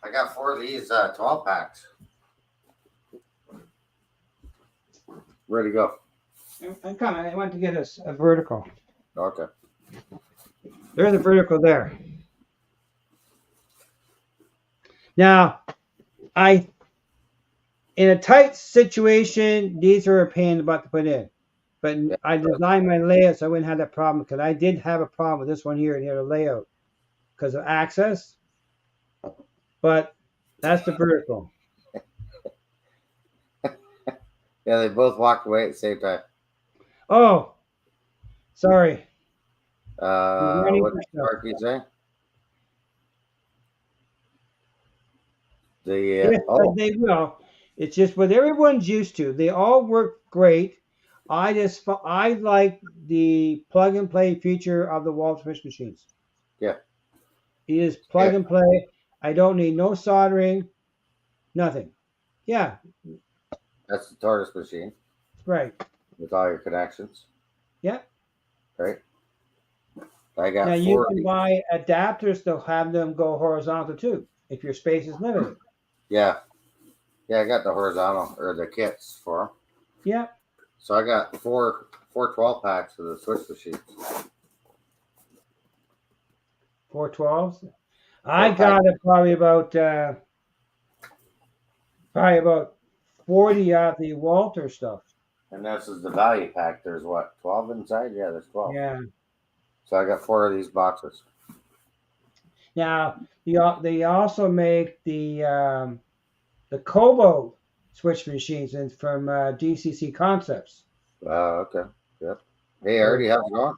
B: I got 4 of these 12 packs. Ready to go.
A: I'm coming. I want to get us a vertical.
B: Okay.
A: There's a vertical there. Now, in a tight situation, these are a pain in the butt to put in. But yeah, I designed my layout so I wouldn't have that problem, because I did have a problem with this one here near the layout because of access. But that's the vertical.
B: Yeah, they both walked away at the same time.
A: Oh, sorry.
B: What did Sparky say?
A: Yes, they will. It's just what everyone's used to. They all work great. I like the plug and play feature of the Walter Swiss machines.
B: Yeah.
A: It is plug and play. I don't need no soldering, nothing. Yeah.
B: That's the tortoise machine.
A: Right.
B: With all your connections.
A: Yeah.
B: Right. I got
A: now you can buy adapters to have them go horizontal too, if your space is limited.
B: Yeah. Yeah, I got the horizontal or the kits for them.
A: Yeah.
B: So I got four 12 packs of the Swiss machines.
A: 4 12s? I got it probably about 40 of the Walter stuff.
B: And this is the value pack. There's what, 12 inside? Yeah, there's 12.
A: Yeah.
B: So I got 4 of these boxes.
A: Now they also make the Kobo switch machines from DCC Concepts.
B: Okay. Yep. Hey, Artie, how's it going?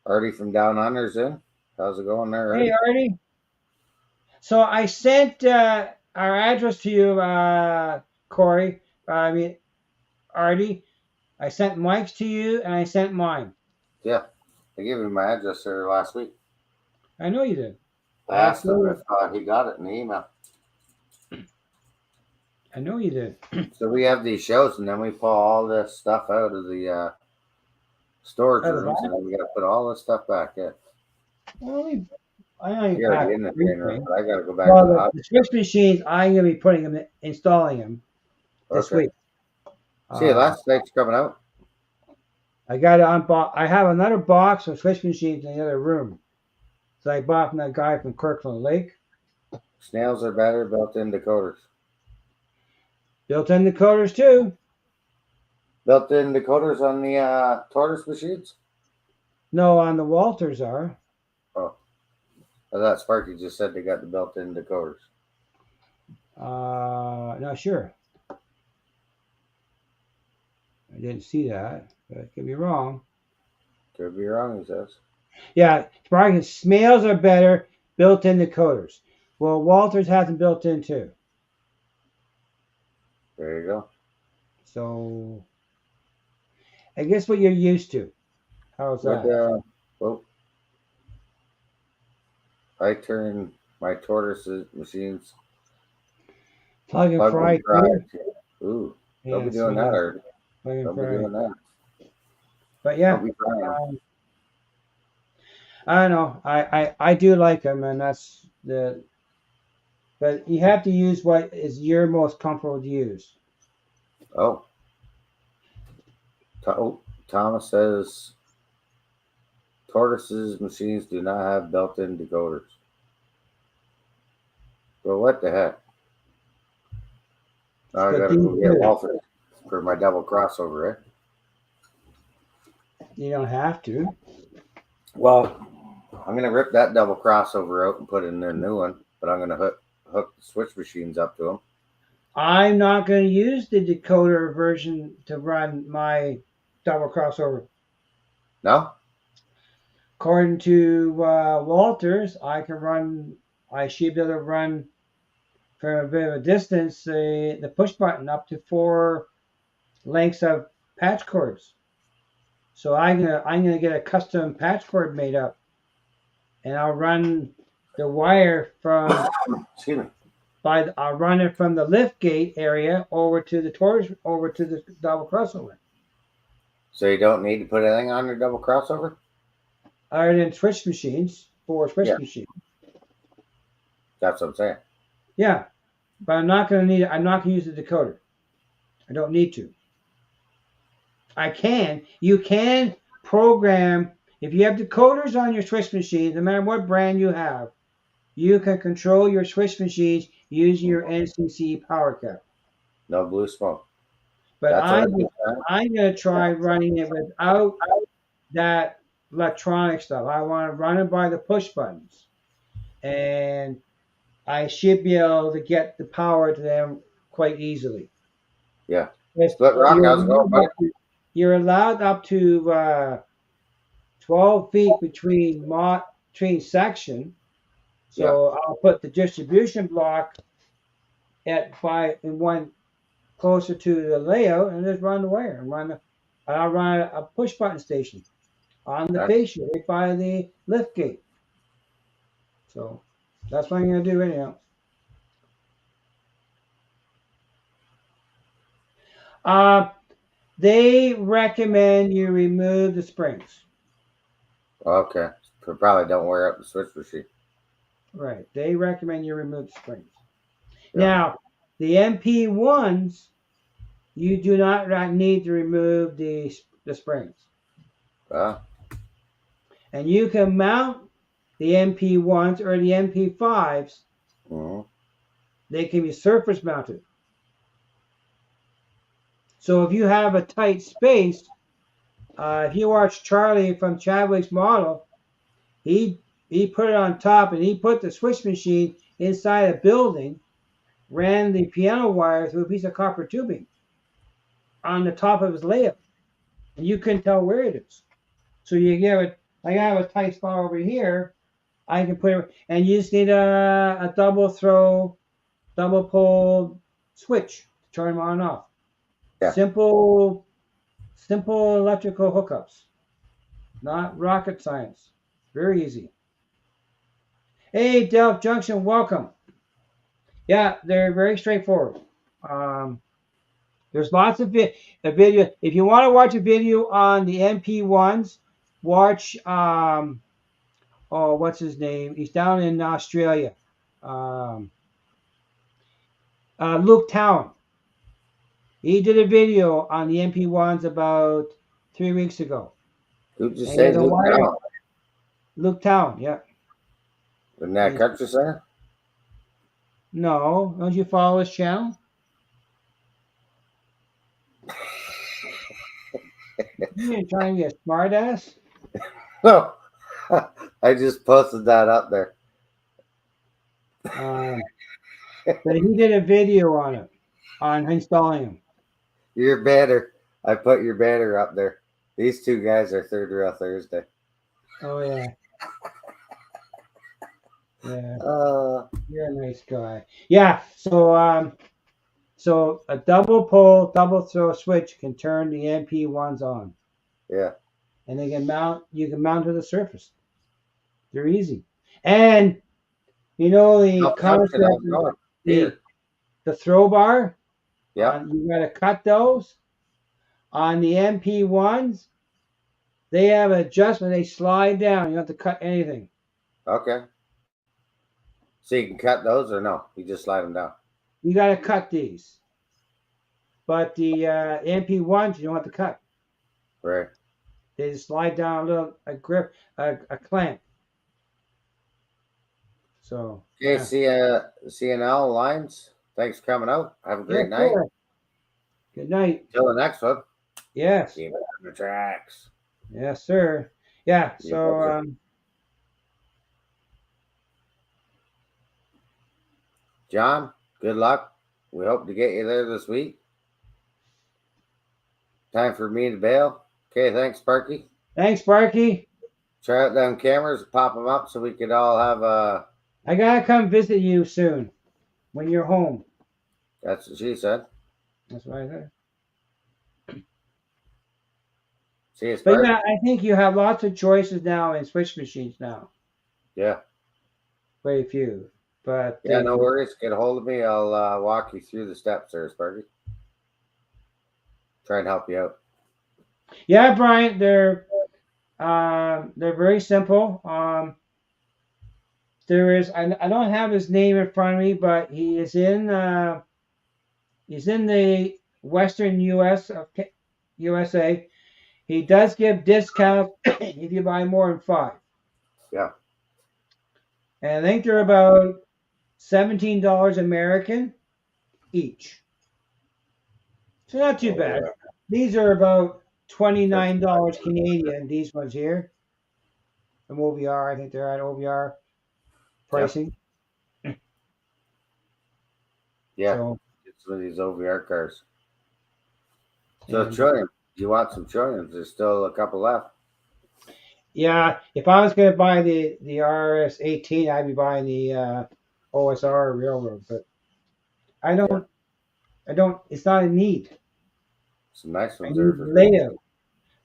B: Artie from Down Under's in. How's it going there, Artie?
A: Hey, Artie. So I sent our address to you, Corey. Artie. I sent Mike's to you, and I sent mine.
B: Yeah. I gave him my address there last week.
A: I know you did.
B: I asked him if he got it in the email.
A: I know you did.
B: So we have these shows, and then we pull all this stuff out of the storage
A: Oh, the
B: rooms,
A: box?
B: and then we got to put all this stuff back in.
A: Well, I only
B: You're already
A: packed
B: in the train room,
A: everything.
B: but I got to go back to
A: Well,
B: the
A: the Switch machines, I'm gonna be putting them, installing them this
B: Okay.
A: week.
B: See, last night's coming out.
A: I got to unbox. I have another box of Switch machines in the other room. So I bought from that guy from Kirkland Lake.
B: Snails are better, built-in decoders.
A: Built-in decoders too.
B: Built-in decoders on the tortoise machines?
A: No, on the Walters are.
B: Oh. I thought Sparky just said they got the built-in decoders.
A: Not sure. I didn't see that, but I could be wrong.
B: Could be wrong, he says.
A: Yeah, Sparky, snails are better, built-in decoders. Well, Walters has them built in too.
B: There you go.
A: So, I guess what you're used to. How's that?
B: Well, I turn my tortoise machines
A: Plug and fry.
B: Ooh,
A: Yeah,
B: don't be doing that, Art.
A: plug and
B: Don't be
A: fry.
B: doing that.
A: But yeah,
B: Don't be frying.
A: I know. I do like them, and that's the. But you have to use what is your most comfortable to use.
B: Oh. Thomas says tortoises machines do not have built-in decoders. Well, what the heck? Now I
A: But
B: gotta go
A: these
B: get
A: do.
B: Walter for my double crossover, eh?
A: You don't have to.
B: Well, I'm gonna rip that double crossover out and put in a new one, but I'm gonna hook the switch machines up to them.
A: I'm not going to use the decoder version to run my double crossover.
B: No?
A: According to Walters, I should be able to run from a bit of a distance the push button up to 4 lengths of patch cords. So I'm gonna get a custom patch cord made up, and I'll run the wire from.
B: Excuse me.
A: I'll run it from the lift gate area over to the double crossover.
B: So you don't need to put anything on your double crossover?
A: Other than switch machines, 4 switch machines.
B: That's what I'm saying.
A: Yeah, but I'm not going to use the decoder. I don't need to. You can program, if you have decoders on your switch machine, no matter what brand you have, you can control your switch machines using your NCC power cap.
B: No blue smoke.
A: But I'm going to try running it without that electronic stuff. I want to run it by the push buttons. And I should be able to get the power to them quite easily.
B: Yeah. Split Rock, how's it going, buddy?
A: You're allowed up to 12 feet between section. So I'll put the distribution block at 5 and 1 closer to the layout, and just run the wire. I'll run a push button station on the fascia right by the lift gate. So that's what I'm going to do anyhow. They recommend you remove the springs.
B: Okay. Probably don't wear up the switch machine.
A: Right. They recommend you remove the springs. Yeah. Now, the MP1s, you do not need to remove the springs. And you can mount the MP1s or the MP5s.
B: Mm-hmm.
A: They can be surface mounted. So if you have a tight space, if you watch Charlie from Chadwick's model, he put it on top, and he put the switch machine inside a building, ran the piano wire through a piece of copper tubing on the top of his layout, and you couldn't tell where it is. So you give it. I have a tight spot over here. I can put it, and you just need a double pole switch to turn them on and off. Yeah. Simple electrical hookups, not rocket science. Very easy. Hey, Delft Junction, welcome. Yeah, they're very straightforward. There's lots of a video. If you want to watch a video on the MP1s, watch what's his name? He's down in Australia. Luke Town. He did a video on the MP1s about 3 weeks ago.
B: Who'd you
A: And
B: say
A: he has a
B: Luke
A: wire-
B: Town?
A: Luke Town, yeah.
B: In that country center?
A: No, don't you follow his channel? You're trying to get a smart ass?
B: No. I just posted that up there.
A: But he did a video on it, on installing them.
B: Your banner. I put your banner up there. These two guys are Third Rail Thursday.
A: Oh yeah. Yeah, you're a nice guy. Yeah, so so a double pull, double throw switch can turn the MP1s on,
B: yeah.
A: and they can mount. You can mount to the surface. They're easy, and you know the
B: No,
A: concept,
B: no, here.
A: the throw bar.
B: Yeah.
A: You got to cut those on the MP1s. They have an adjustment. They slide down. You don't have to cut anything.
B: Okay. So you can cut those or no? You just slide them down.
A: You got to cut these, but the MP1s you don't have to cut.
B: Right.
A: They just slide down a grip, a clamp. So
B: Okay, CNL Lines. Thanks for coming out. Have a great night.
A: Sure. Good night.
B: Till the next one.
A: Yes.
B: Keep it on the tracks.
A: Yes, sir. Yeah. So
B: John, good luck. We hope to get you there this week. Time for me to bail. Okay, thanks, Sparky.
A: Thanks, Sparky.
B: Try out them cameras, pop them up so we could all have a.
A: I gotta come visit you soon when you're home.
B: That's what she said.
A: That's what I said.
B: See you,
A: But
B: Sparky.
A: yeah, I think you have lots of choices now in switch machines now.
B: Yeah.
A: Very few. But
B: Yeah, no worries. Get a hold of me. I'll walk you through the steps there, Sparky. Try and help you out.
A: Yeah, Brian, they're very simple. There is I don't have his name in front of me, but he's in the Western USA. He does give discounts if you buy more than 5.
B: Yeah.
A: And I think they're about $17 American each. So not too bad.
B: Yeah.
A: These are about $29 Canadian, these ones here. From OVR, I think they're at OVR pricing.
B: Yeah.
A: So,
B: It's some of these OVR cars. So
A: and-
B: Trillium, do you want some Trilliums? There's still a couple left.
A: yeah, if I was going to buy the RS18, I'd be buying the OSR Railroad, but I don't. It's not a need.
B: Some nice
A: I
B: ones
A: need
B: there. for-
A: layout.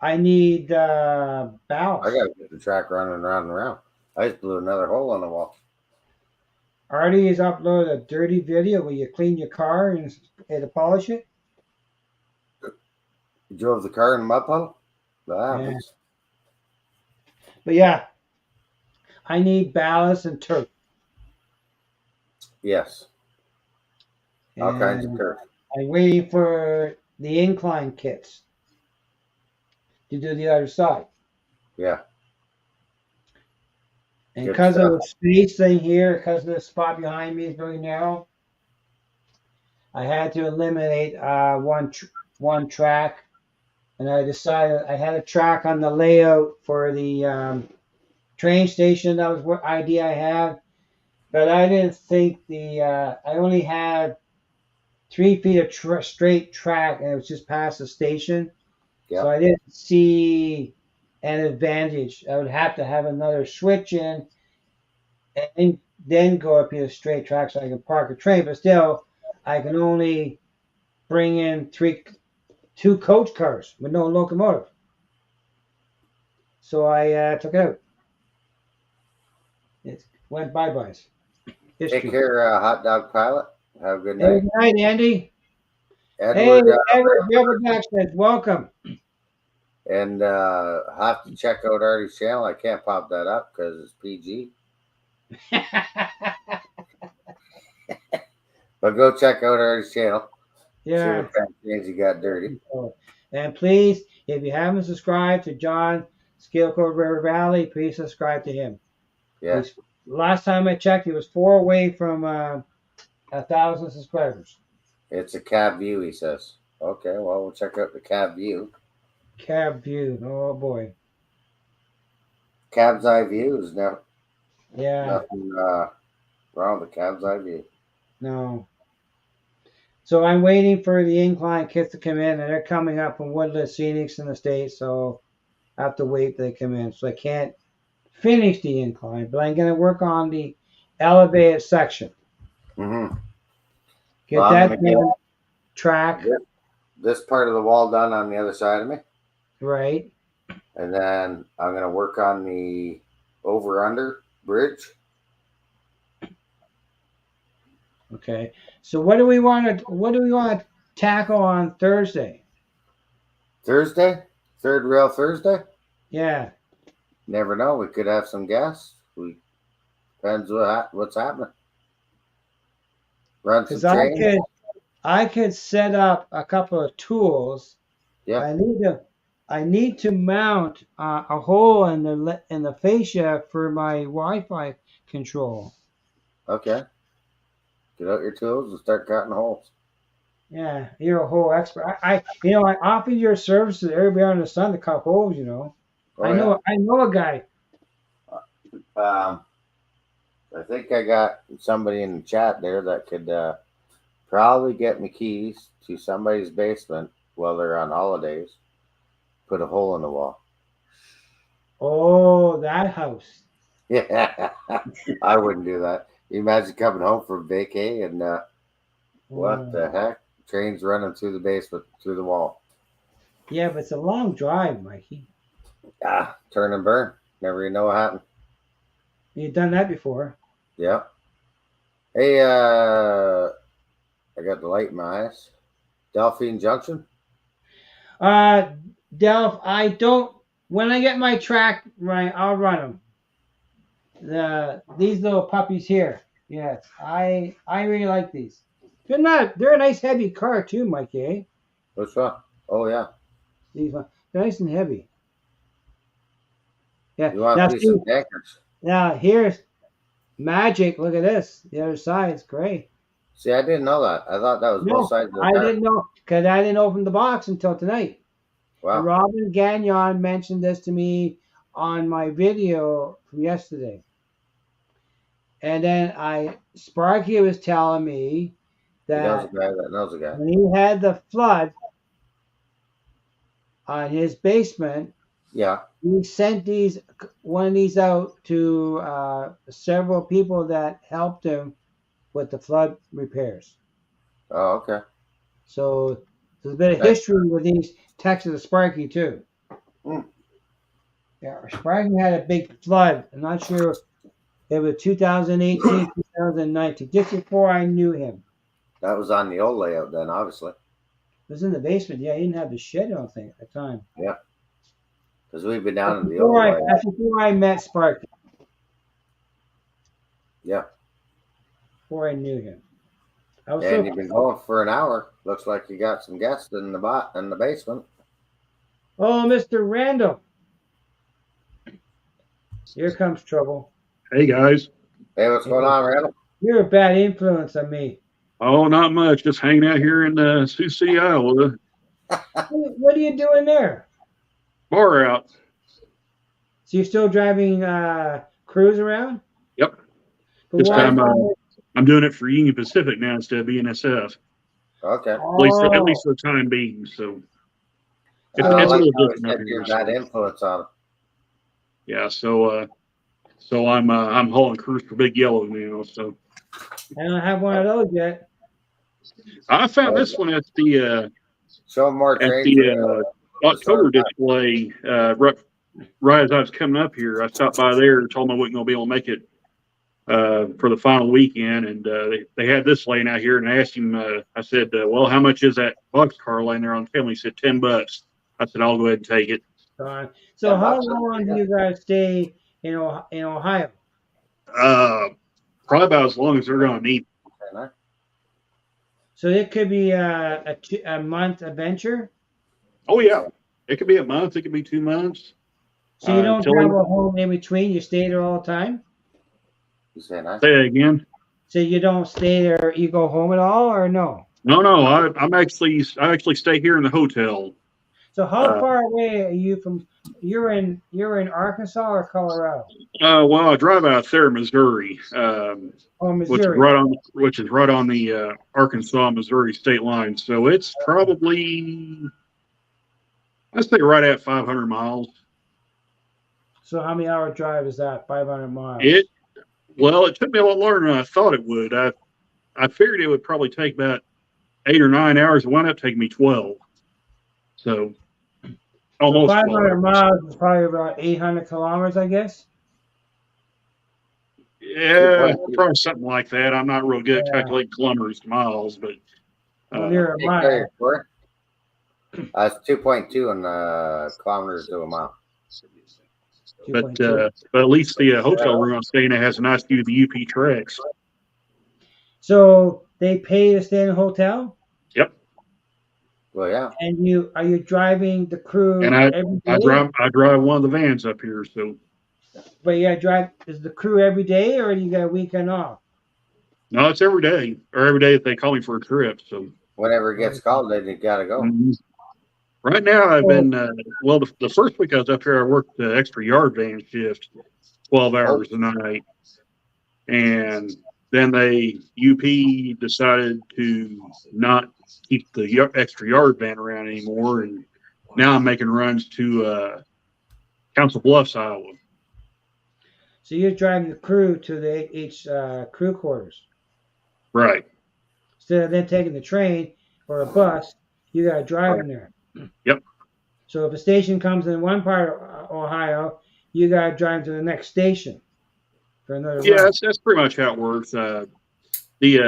A: I need ballast.
B: I gotta get the track running round and round. I just blew another hole on the wall.
A: Artie has uploaded a dirty video where you clean your car and polish it.
B: You drove the car in a mud puddle? That happens.
A: But yeah, I need ballast and turf.
B: Yes. All kinds of
A: And
B: curves.
A: I'm waiting for the incline kits to do the other side.
B: Yeah.
A: And
B: Good
A: because of
B: stuff.
A: the space thing here, because of the spot behind me is very narrow, I had to eliminate one track. And I decided I had a track on the layout for the train station. That was what idea I had. But I didn't think I only had 3 feet of straight track, and it was just past the station.
B: Yeah.
A: So I didn't see an advantage. I would have to have another switch in and then go up here straight track so I can park a train. But still, I can only bring in 2 coach cars with no locomotive. So I took it out. It went bye-byes.
B: Take care, Hot Dog Pilot. Have a good night.
A: Good night, Andy. Hey,
B: Edward,
A: Edward says welcome.
B: and have to check out Artie's channel. I can't pop that up because it's PG. But go check out Artie's channel. See
A: Yeah.
B: what kind of things he got dirty.
A: And please, if you haven't subscribed to John Skill Code River Valley, please subscribe to him.
B: Yeah.
A: Last time I checked, he was 4 away from 1,000 subscribers.
B: It's a cab view, he says. Okay, well, we'll check out the cab view.
A: Cab view. Oh boy.
B: Cab's eye view is nothing wrong with the cab's eye view.
A: No. So I'm waiting for the incline kits to come in, and they're coming up from Woodland Scenics in the States, so I have to wait till they come in. So I can't finish the incline, but I'm going to work on the elevated section.
B: Mm-hmm.
A: Get that done. Track.
B: This part of the wall done on the other side of me.
A: Right.
B: And then I'm going to work on the over-under bridge.
A: Okay. So what do we want to tackle on Thursday?
B: Thursday? Third rail Thursday?
A: Yeah.
B: Never know. We could have some guests. Depends what's happening. Run some trains.
A: I could set up a couple of tools.
B: Yeah.
A: I need to mount a hole in the fascia for my Wi-Fi control.
B: Okay. Get out your tools and start cutting holes.
A: Yeah, you're a hole expert. I offer your services to everybody under the sun to cut holes. Oh, I know a guy.
B: I think I got somebody in the chat there that could probably get me keys to somebody's basement while they're on holidays. Put a hole in the wall.
A: Oh, that house.
B: Yeah, I wouldn't do that. You imagine coming home from vacay and what the heck? Trains running through the basement, through the wall.
A: Yeah, but it's a long drive, Mikey.
B: Turn and burn. Never even know what happened.
A: You've done that before.
B: Yeah. Hey, I got the light in my eyes. Delphine Junction?
A: Delph, I don't. When I get my track right, I'll run them. These little puppies here. Yes, I really like these. They're a nice heavy car too, Mikey. Eh?
B: Which one? Oh yeah.
A: These ones. They're nice and heavy. Yeah.
B: You want to see some tankers?
A: Now here's magic. Look at this. The other side's gray.
B: See, I didn't know that. I thought that was both sides of the car.
A: I didn't know because I didn't open the box until tonight.
B: Wow.
A: And Robin Gagnon mentioned this to me on my video from yesterday. And then Sparky was telling me that
B: He knows a guy.
A: when he had the flood on his basement,
B: yeah,
A: he sent one of these out to several people that helped him with the flood repairs.
B: Oh, okay.
A: So there's a bit of history with these texts of Sparky too. Yeah, Sparky had a big flood. I'm not sure. It was 2018, 2019, just before I knew him.
B: That was on the old layout then, obviously.
A: It was in the basement. Yeah, he didn't have the shed, I don't think, at the time.
B: Yeah. Because we've been down in the old layout.
A: That's before I met Sparky.
B: Yeah.
A: Before I knew him.
B: And you've been going for an hour. Looks like you got some guests in the basement.
A: Oh, Mr. Randall. Here comes trouble.
C: Hey, guys.
B: Hey, what's going on, Randall?
A: You're a bad influence on me.
C: Oh, not much. Just hanging out here in Sioux City, Iowa.
A: What are you doing there?
C: Bar out.
A: So you're still driving crews around?
C: Yep. This time I'm doing it for Union Pacific now instead of BNSF.
B: Okay.
C: At least for the time being. So
B: it's a little different up here. Bad influence on them.
C: Yeah. So I'm hauling crews for Big Yellow now. So
A: I don't have one of those yet.
C: I found this one at the October display. Right as I was coming up here, I stopped by there and told them I wasn't going to be able to make it for the final weekend, and they had this laying out here, and I asked him. I said, "Well, how much is that boxcar laying there on the table?" He said, $10. I said, "I'll go ahead and take it."
A: So how long do you guys stay in Ohio?
C: Probably about as long as they're going to need.
A: So it could be a month adventure.
C: Oh yeah, it could be a month. It could be 2 months.
A: So you don't travel home in between. You stay there all the time.
C: Say that again.
A: So you don't stay there. You go home at all, or no?
C: No. I actually stay here in the hotel.
A: So how far away are you from? You're in Arkansas or Colorado?
C: Well, I drive out there, Missouri.
A: Missouri.
C: Which is right on the Arkansas-Missouri state line. So it's probably, I'd say, right at 500 miles.
A: So how many hour drive is that? 500 miles.
C: It took me a lot longer than I thought it would. I figured it would probably take about 8 or 9 hours. It wound up taking me 12. So almost
A: 500 miles is probably about 800 kilometers, I guess.
C: Yeah, probably something like that. I'm not real good at calculating kilometers to miles, but
A: near a mile.
B: It's 2.2 in kilometers to a mile.
C: But at least the hotel room I'm staying at has a nice view of the UP tracks.
A: So they pay to stay in a hotel?
C: Yep.
B: Well, yeah.
A: And are you driving the crew
C: and
A: every day?
C: I drive one of the vans up here, so.
A: But is the crew every day, or do you got a weekend off?
C: No, it's every day, or every day if they call me for a trip. So
B: whenever it gets called, they gotta go.
C: Mm-hmm. Right now, I've been the first week I was up here, I worked the extra yard van shift, 12 hours a night, and then UP decided to not keep the extra yard van around anymore, and now I'm making runs to Council Bluffs, Iowa.
A: So you're driving the crew to each crew quarters,
C: right?
A: Instead of then taking the train or a bus, you got to drive them there.
C: Yep.
A: So if a station comes in one part of Ohio, you got to drive to the next station for another.
C: Yeah, that's pretty much how it works. The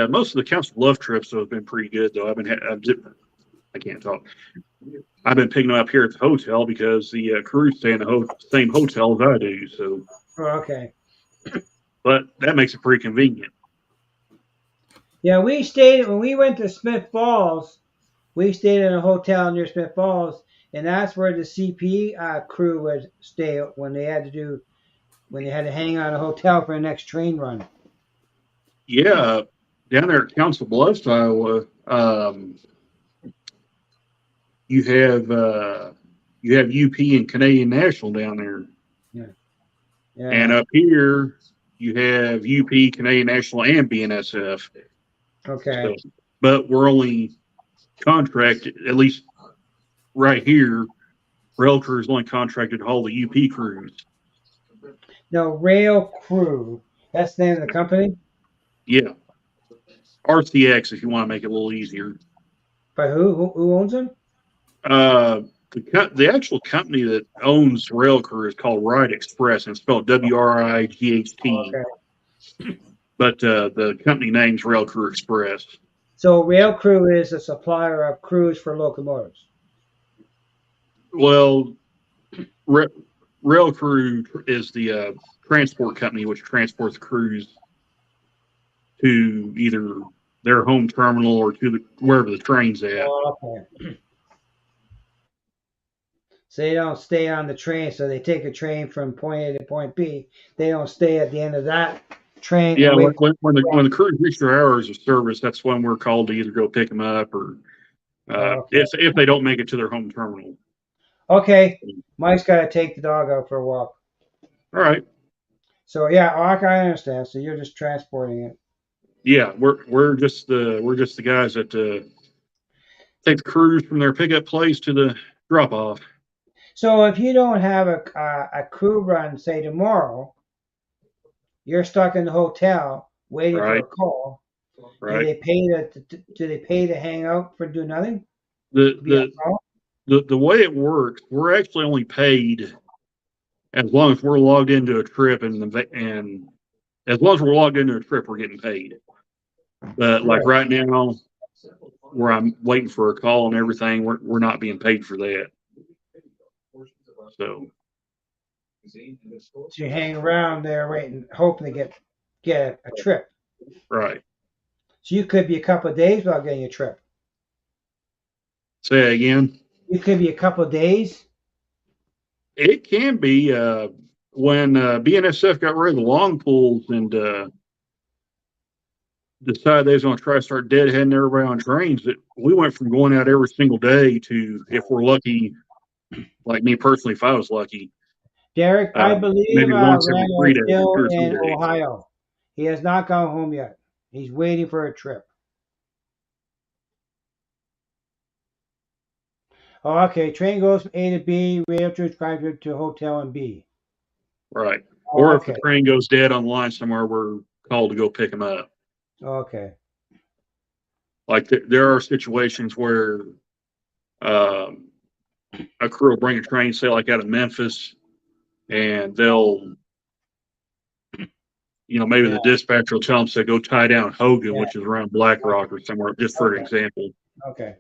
C: most of the Council Bluff trips have been pretty good, though. I can't talk. I've been picking them up here at the hotel because the crews stay in the same hotel as I do. So.
A: Oh, okay.
C: But that makes it pretty convenient.
A: Yeah, when we went to Smith Falls. We stayed in a hotel near Smith Falls, and that's where the CP crew would stay when they had to hang out in a hotel for the next train run.
C: Yeah, down there at Council Bluffs, Iowa, you have UP and Canadian National down there.
A: Yeah.
C: And up here, you have UP, Canadian National, and BNSF.
A: Okay.
C: So, but we're only contracted, at least right here, Rail Crew is only contracted to haul the UP crews.
A: No, Rail Crew. That's the name of the company?
C: Yeah. RCX, if you want to make it a little easier.
A: But who owns them?
C: The actual company that owns Rail Crew is called Ride Express, and it's spelled WRIGHT.
A: Okay.
C: But the company name's Rail Crew Express.
A: So Rail Crew is a supplier of crews for locomotives.
C: Well, Rail Crew is the transport company which transports crews to either their home terminal or to wherever the train's at.
A: Oh, okay. So they don't stay on the train. So they take a train from point A to point B. They don't stay at the end of that train.
C: Yeah, when the crews reach their hours of service, that's when we're called to either go pick them up or if they don't make it to their home terminal.
A: Okay, Mike's got to take the dog out for a walk.
C: All right.
A: So yeah, I understand. So you're just transporting it.
C: Yeah, we're just the guys that take the crews from their pickup place to the drop off.
A: So if you don't have a crew run, say tomorrow, you're stuck in the hotel waiting for a call.
C: Right.
A: Do they pay to hang out for do nothing?
C: The way it works, we're actually only paid as long as we're logged into a trip and as long as we're logged into a trip, we're getting paid. But like right now, where I'm waiting for a call and everything, we're not being paid for that. So
A: you hang around there waiting, hoping to get a trip.
C: right.
A: So you could be a couple of days without getting a trip.
C: Say that again.
A: You could be a couple of days.
C: It can be when BNSF got rid of the long pools and decided they was going to try to start deadheading everybody on trains. That we went from going out every single day to, if we're lucky, like me personally, if I was lucky,
A: Derek, I believe
C: maybe once every
A: Randall
C: 3
A: is
C: days,
A: still
C: 2 or 3
A: in
C: days.
A: Ohio. He has not gone home yet. He's waiting for a trip. Oh, okay. Train goes from A to B. Radio transcribed to hotel in B.
C: Right.
A: Oh,
C: Or if
A: okay.
C: the train goes dead on the line somewhere, we're called to go pick them up.
A: Okay.
C: Like there are situations where a crew will bring a train, say like out of Memphis, and they'll, maybe the dispatcher will tell them to go tie down Hogan, which is around Black Rock or somewhere, just for an example.
A: Okay.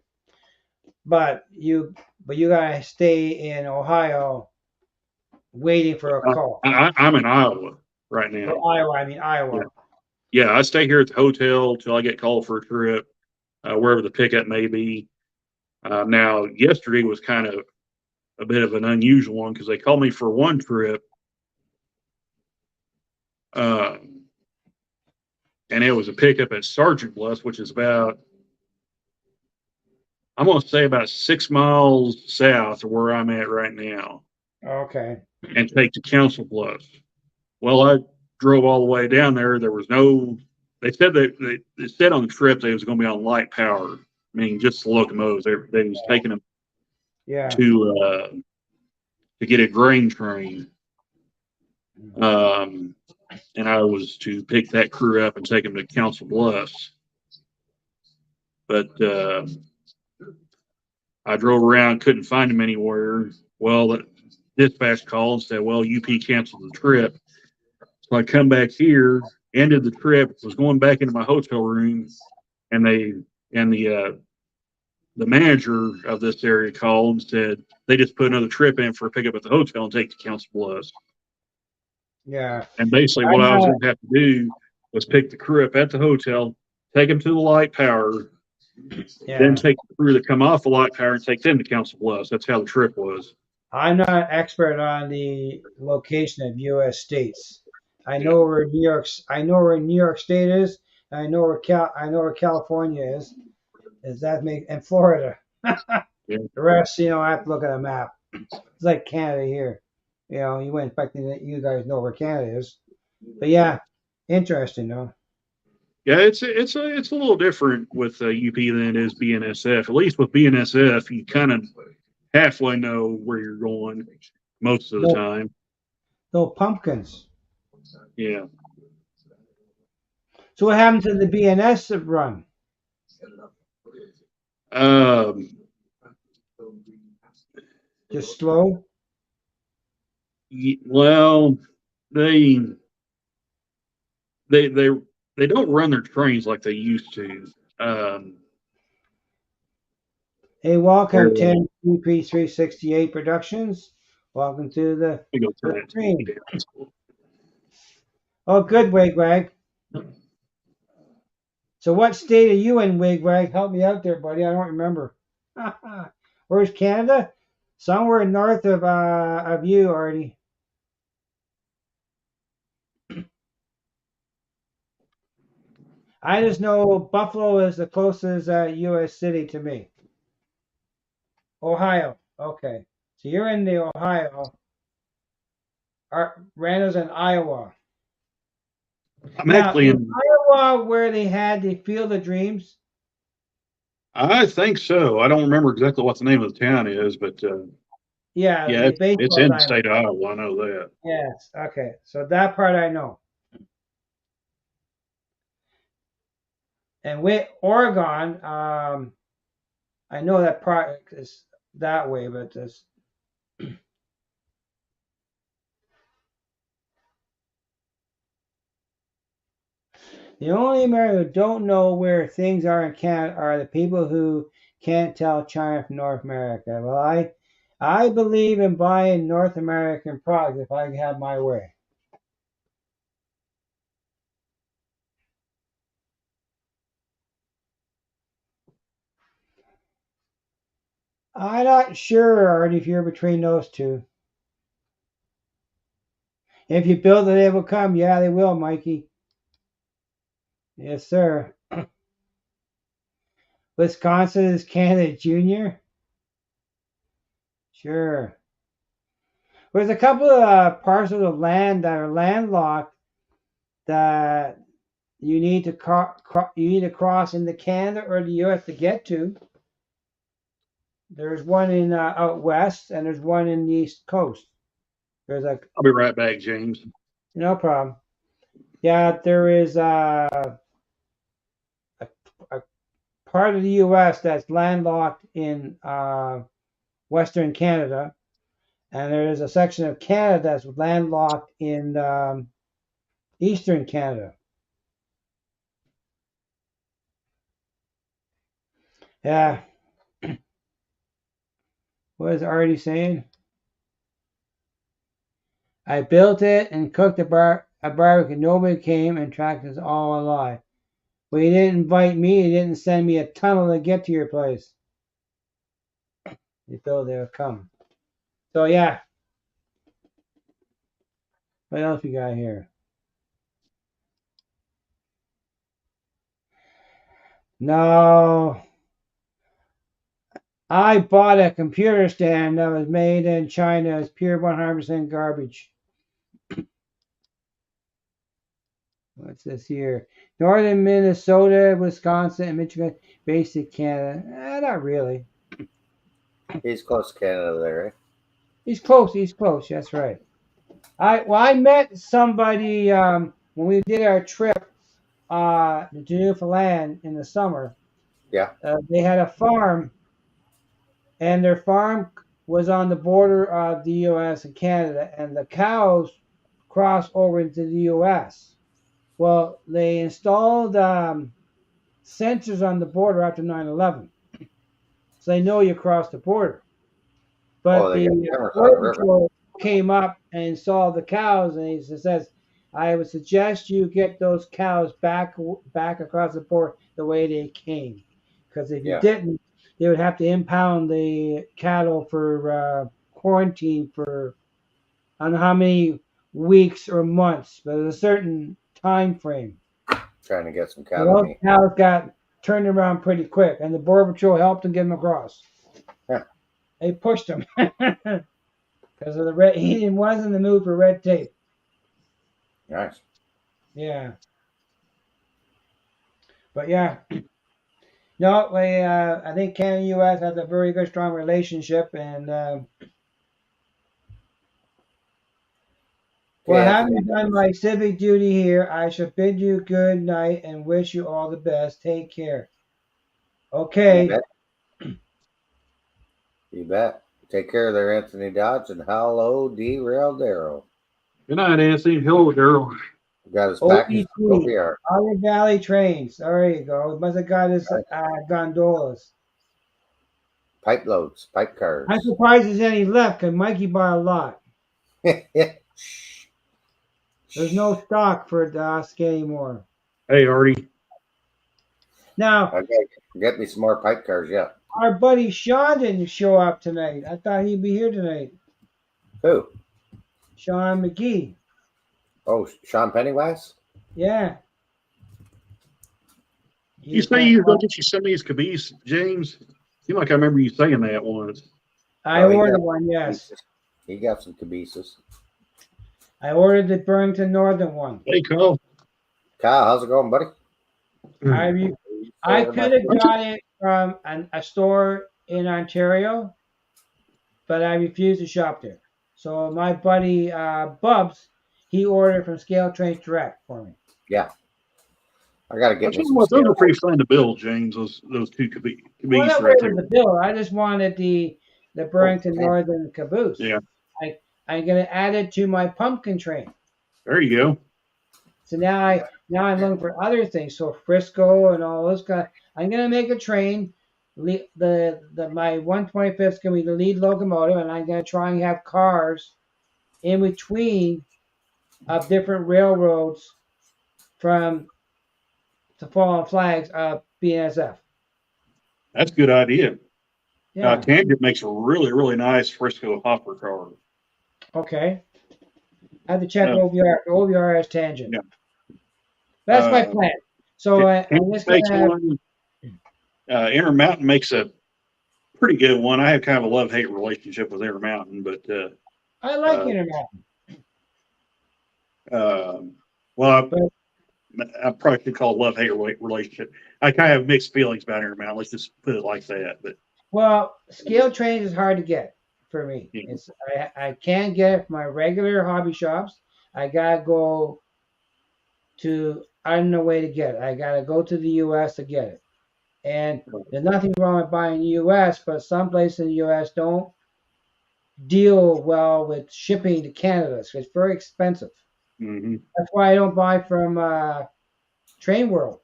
A: But you gotta stay in Ohio, waiting for a call.
C: I'm in Iowa right now.
A: Iowa.
C: Yeah, I stay here at the hotel till I get called for a trip, wherever the pickup may be. Now, yesterday was kind of a bit of an unusual one because they called me for one trip, and it was a pickup at Sergeant Bluff, which is about, I'm going to say about 6 miles south of where I'm at right now.
A: Okay.
C: And take to Council Bluffs. Well, I drove all the way down there. There was no. They said they said on the trip they was going to be on light power, meaning just the locomotives. They was taking them to get a grain train, and I was to pick that crew up and take them to Council Bluffs. But I drove around, couldn't find them anywhere. Well, the dispatch called and said, "Well, UP canceled the trip." So I come back here, ended the trip, was going back into my hotel room, and the manager of this area called and said they just put another trip in for a pickup at the hotel and take to Council Bluffs.
A: Yeah.
C: And basically what I was going to have to do was pick the crew up at the hotel, take them to the light power, then take the crew that come off the light power and take them to Council Bluffs. That's how the trip was.
A: I'm not an expert on the location of U.S. states. I know where New York State is. And I know where California is. And Florida. The rest, I have to look at a map. It's like Canada here. You wouldn't expect that you guys know where Canada is. But yeah, interesting though.
C: Yeah, it's a little different with UP than it is BNSF. At least with BNSF, you kind of halfway know where you're going most of the time.
A: No pumpkins.
C: Yeah.
A: So what happened to the BNSF run? Just slow?
C: Well, they don't run their trains like they used to.
A: Hey, welcome to UP368 Productions. Welcome to the stream. Oh, good, Wigwag. So what state are you in, Wigwag? Help me out there, buddy. I don't remember. Where's Canada? Somewhere north of you, Artie. I just know Buffalo is the closest U.S. city to me. Ohio. Okay. So you're in the Ohio. Randall's in Iowa.
C: I'm actually in
A: Iowa where they had the Field of Dreams.
C: I think so. I don't remember exactly what the name of the town is, but it's in the state of Iowa. I know that.
A: Yes. Okay. So that part I know. And with Oregon, I know that part is that way, but this. All The only Americans who don't know where things are in Canada are the people who can't tell China from North America. Well, I believe in buying North American products if I can have my way. I'm not sure, Art, if you're between those two. If you build it, they will come. Yeah, they will, Mikey. Yes, sir. Wisconsin is Canada Junior? Sure. There's a couple of parcels of land that are landlocked that you need to cross into Canada or the U.S. to get to. There's one in out west, and there's one in the East Coast. There's a.
C: I'll be right back, James.
A: No problem. Yeah, there is a part of the U.S. that's landlocked in Western Canada, and there is a section of Canada that's landlocked in Eastern Canada. Yeah. What is Artie saying? I built it and cooked a barbecue. Nobody came and tracked us all alive. Well, you didn't invite me. You didn't send me a tunnel to get to your place. You thought they would come. So, yeah. What else we got here? No. I bought a computer stand that was made in China. It's pure 100% garbage. What's this here? Northern Minnesota, Wisconsin, and Michigan, basic Canada. Not really.
B: He's close to Canada there, right?
A: He's close. That's right. I met somebody when we did our trip to Newfoundland in the summer.
B: Yeah.
A: They had a farm, and their farm was on the border of the U.S. and Canada, and the cows crossed over into the U.S. Well, they installed sensors on the border after 9/11, so they know you crossed the border. But the Border Patrol came up and saw the cows, and he says, "I would suggest you get those cows back across the border the way they came, because if you didn't, they would have to impound the cattle for quarantine for I don't know how many weeks or months, but there's a certain time frame."
B: Trying to get some cattle.
A: Those cows got turned around pretty quick, and the Border Patrol helped them get them across.
B: Yeah.
A: They pushed him because of the red. He wasn't in the mood for red tape.
B: Nice.
A: Yeah. But yeah. No, I think Canada and U.S. has a very good, strong relationship, and well, having done my civic duty here, I shall bid you good night and wish you all the best. Take care. Okay.
B: You bet. Take care there, Anthony Dodge, and hello, Derailed Darrow.
C: Good night, Anthony. Hello, Daryl.
B: Got his package from OPR.
A: Olive Valley Trains. There you go. Must have got his gondolas.
B: Pipe loads, pipe cars.
A: I'm surprised there's any left because Mikey bought a lot. There's no stock for the Osk anymore.
C: Hey, Artie.
A: Now,
B: okay, get me some more pipe cars, yeah.
A: Our buddy Sean didn't show up tonight. I thought he'd be here tonight.
B: Who?
A: Sean McGee.
B: Oh, Sean Pennywise?
A: Yeah.
C: You say you go get you some of these caboose, James? Seemed like I remember you saying that once.
A: I ordered one, yes.
B: He got some cabooses.
A: I ordered the Burlington Northern one.
C: Hey, Kyle.
B: Kyle, how's it going, buddy?
A: I could have got it from a store in Ontario, but I refused to shop there. So my buddy Bubs, he ordered from Scale Trains Direct for me.
B: Yeah. I got to get me some.
C: Those are pretty fun to build, James, those two caboose
A: well, that
C: right
A: was the bill. I just wanted the Burlington Northern caboose.
C: Yeah.
A: I'm going to add it to my pumpkin train.
C: There you go.
A: So now I'm looking for other things. So Frisco and all those guys. I'm gonna make a train. My 125th is gonna be the lead locomotive, and I'm gonna try and have cars in between of different railroads from the fallen flags of BNSF.
C: That's a good idea.
A: Yeah.
C: Tangent makes a really, really nice Frisco hopper car.
A: Okay. I have to check
C: Yeah.
A: OVR has Tangent.
C: Yeah.
A: That's my plan. So I'm
C: Tangent
A: just
C: makes
A: gonna have,
C: one. Intermountain makes a pretty good one. I have kind of a love-hate relationship with Intermountain, but
A: I like Intermountain.
C: well, I probably could call it love-hate relationship. I kind of have mixed feelings about Intermountain. Let's just put it like that. But
A: Well, scale trains is hard to get for me.
C: Yeah.
A: I can't get it from my regular hobby shops. I gotta go to I don't know way to get it. I gotta go to the U.S. to get it. And there's nothing wrong with buying in the U.S., but some places in the U.S. don't deal well with shipping to Canada. So it's very expensive.
C: mhm.
A: That's why I don't buy from Train World.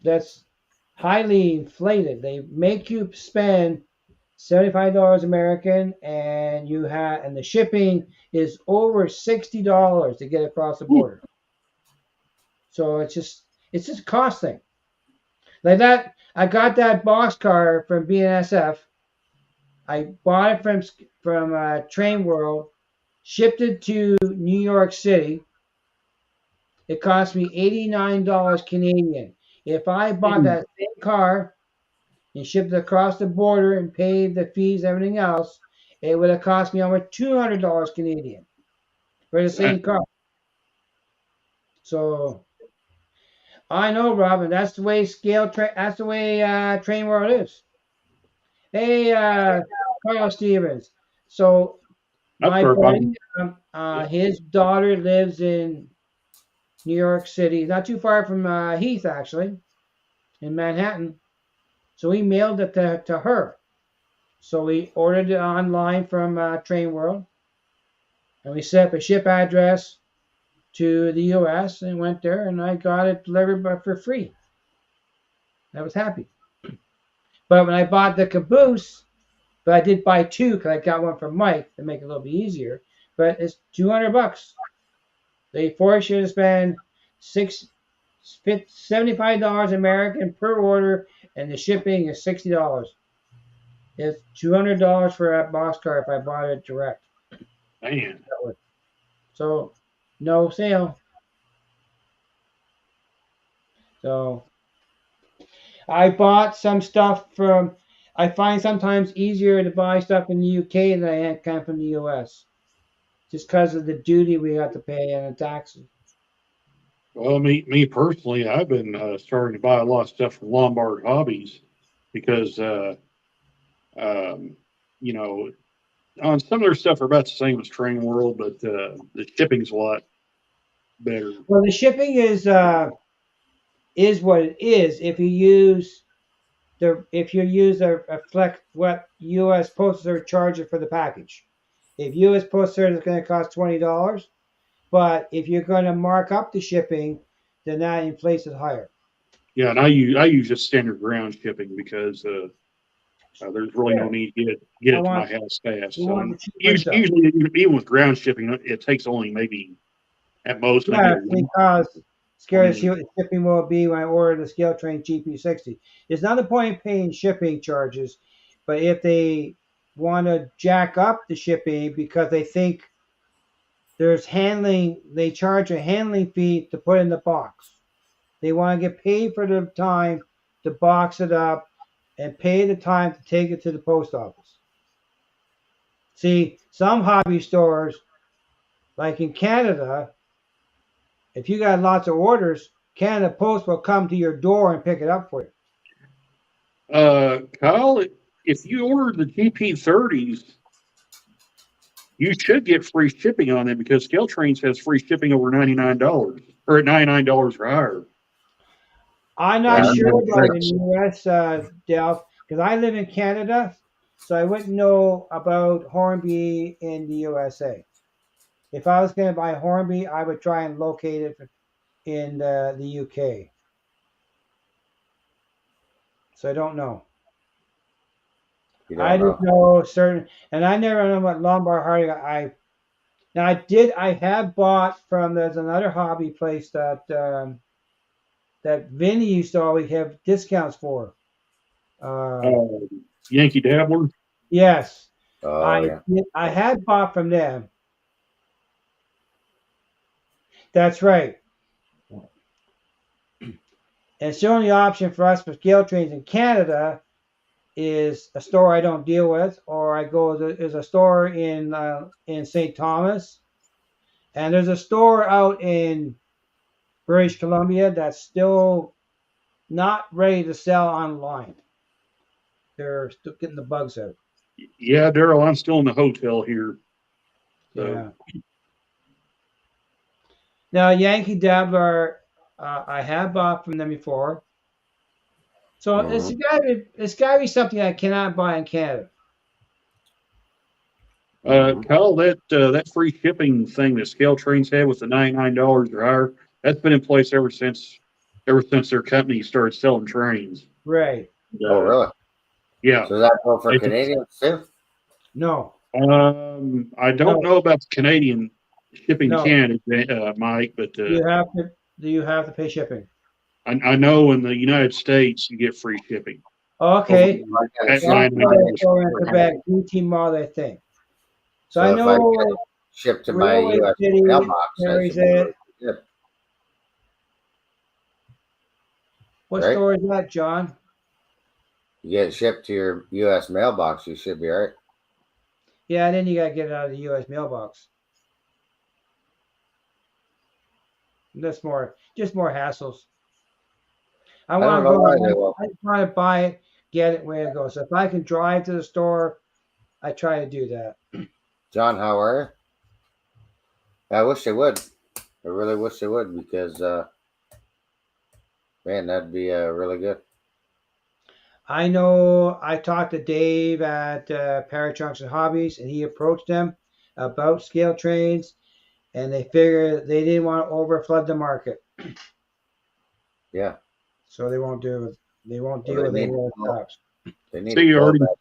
A: That's highly inflated. They make you spend $75 American, and the shipping is over $60 to get across the border. So it's just costing. Like that, I got that boxcar from BNSF. I bought it from Train World, shipped it to New York City. It cost me $89 Canadian. If I bought that same car and shipped it across the border and paid the fees, everything else, it would have cost me almost $200 Canadian for the same car. So I know, Robin. That's the way That's the way Train World is. Hey, Carl Stevens. So my buddy, his daughter lives in New York City, not too far from Heath, actually, in Manhattan. So he mailed it to her. So we ordered it online from Train World, and we set up a ship address to the U.S. and went there, and I got it delivered for free. I was happy. But when I bought the caboose, but I did buy two because I got one from Mike to make it a little bit easier. But it's $200. They force you to spend $75 American per order, and the shipping is $60. It's $200 for that boxcar if I bought it direct.
C: Man.
A: So no sale. So I bought some stuff from. I find sometimes easier to buy stuff in the UK than I can from the US, just because of the duty we have to pay and the taxes.
C: Well, me personally, I've been starting to buy a lot of stuff from Lombard Hobbies because, you know, on some of their stuff are about the same as Train World, but the shipping's a lot better.
A: Well, the shipping is what it is if you use a flex what U.S. Postal Service charges for the package. If U.S. Postal Service is going to cost $20, but if you're going to mark up the shipping, then that inflates it higher.
C: Yeah, and I use just standard ground shipping because there's really no need to get it to my house fast. So usually, even with ground shipping, it takes only maybe at most.
A: Yeah, because scared to see what the shipping will be when I order the scale train GP60. There's not a point in paying shipping charges, but if they want to jack up the shipping because they think there's handling, they charge a handling fee to put in the box. They want to get paid for the time to box it up and pay the time to take it to the post office. See, some hobby stores, like in Canada, if you got lots of orders, Canada Post will come to your door and pick it up for
C: you. Kyle, if you order the GP30s, you should get free shipping on them because Scale Trains has free shipping over $99 or at $99 or higher.
A: I'm not sure about in the U.S., Delph, because I live in Canada, so I wouldn't know about Hornby in the USA. If I was going to buy Hornby, I would try and locate it in the UK. So I don't know.
B: You don't
A: I
B: know.
A: just know certain, and I never know what Lombard Harding. I have bought from. There's another hobby place that that Vinny used to always have discounts for.
C: Yankee Dabbler.
A: Yes,
B: Oh yeah.
A: I had bought from them. That's right. And it's the only option for us for scale trains in Canada is a store I don't deal with, or I go there's a store in St. Thomas, and there's a store out in British Columbia that's still not ready to sell online. They're still getting the bugs out.
C: Yeah, Daryl, I'm still in the hotel here. So.
A: Yeah. Now, Yankee Dabbler, I have bought from them before. So it's got to be something I cannot buy in Canada.
C: Kyle, that free shipping thing that Scale Trains had with the $99 or higher, that's been in place ever since their company started selling trains.
A: Right.
B: Oh really?
C: Yeah.
B: So that go for Canadians too?
A: No.
C: I don't know about the Canadian shipping
A: No.
C: Canada, Mike, but
A: you have to pay shipping.
C: I know in the United States you get free shipping.
A: Okay.
C: At
A: Quebec, BT Mall, I think. So I know
B: if I get it shipped to my US mailbox, I should be able to ship.
A: What
B: Right?
A: store is that, John?
B: You get it shipped to your US mailbox, you should be all right.
A: Yeah, then you gotta get it out of the US mailbox. That's just more hassles. I want to buy it, get it where it goes. So if I can drive to the store, I try to do that.
B: John, how are you? I wish they would. I really wish they would because, man, that'd be really good.
A: I know I talked to Dave at Parachunks and Hobbies, and he approached them about scale trains, and they figured they didn't want to overflood the market.
B: Yeah.
A: So they won't deal with any more crops.
B: They need to pull that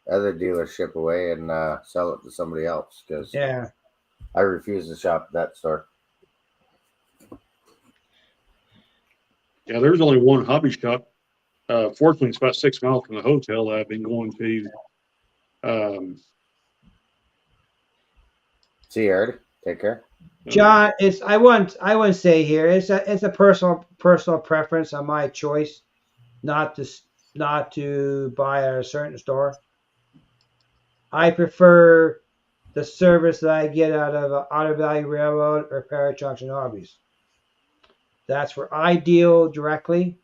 B: other dealership away and sell it to somebody else because I refuse to shop at that store.
C: Yeah, there's only one hobby shop. Fortunately, it's about 6 miles from the hotel that I've been going to.
B: See you, Erd. Take care.
A: John, I wouldn't say here it's a personal preference on my choice not to buy at a certain store. I prefer the service that I get out of Otter Valley Railroad or Parachunks and Hobbies. That's where I deal directly.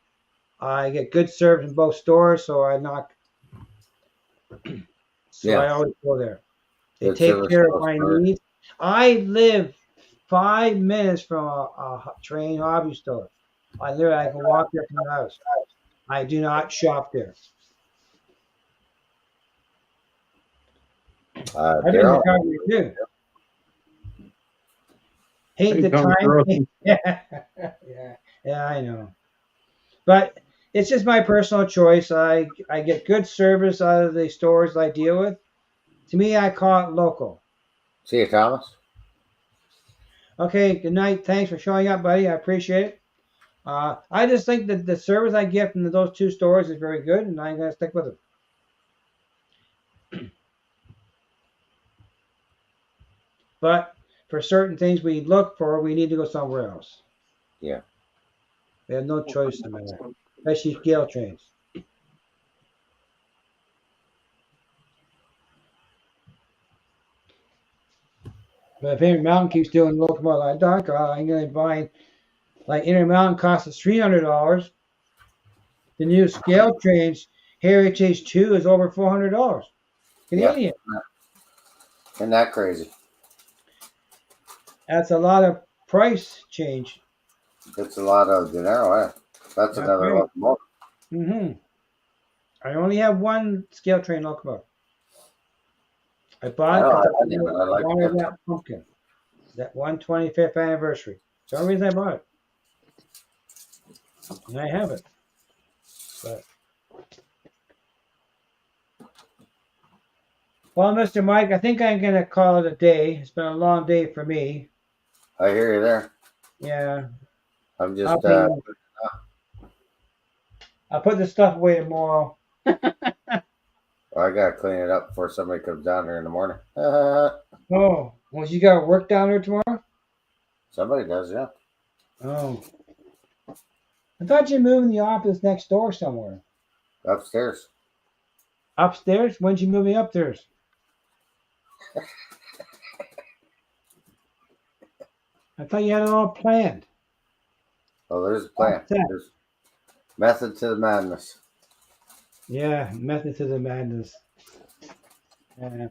A: I get good service in both stores, so I always go there. They take care of my needs. I live 5 minutes from a train hobby store. I can walk there from the house. I do not shop there. I've been in recovery too. Hate the time. Yeah, I know. But it's just my personal choice. I get good service out of the stores I deal with. To me, I call it local.
B: See you, Thomas.
A: Okay, good night. Thanks for showing up, buddy. I appreciate it. I just think that the service I get from those two stores is very good, and I'm going to stick with it. But for certain things we look for, we need to go somewhere else.
B: Yeah.
A: We have no choice in that, especially scale trains. But if Intermountain keeps doing locomotive like Doc, I'm going to buy, like Intermountain costs us $300. The new scale trains, Heritage 2 is over $400 Canadian.
B: Yeah. Isn't that crazy?
A: That's a lot of price change.
B: It's a lot of dinero, eh? That's another locomotive.
A: Mm-hmm. I only have one scale train locomotive. I bought it
B: I
A: because
B: didn't. I
A: I
B: like
A: wanted
B: it.
A: that pumpkin. That 125th anniversary. That's the only reason I bought it. And I have it. But well, Mr. Mike, I think I'm gonna call it a day. It's been a long day for me.
B: I hear you there.
A: Yeah.
B: I'm
A: I'll
B: just
A: put the stuff away tomorrow.
B: I gotta clean it up before somebody comes down here in the morning.
A: Oh, well, you got work down there tomorrow?
B: Somebody does, yeah.
A: Oh. I thought you moved in the office next door somewhere.
B: Upstairs.
A: Upstairs? When'd you move me upstairs? I thought you had it all planned.
B: Oh, there's a plan.
A: What's that?
B: There's method to the madness.
A: Yeah, method to the madness. Yeah.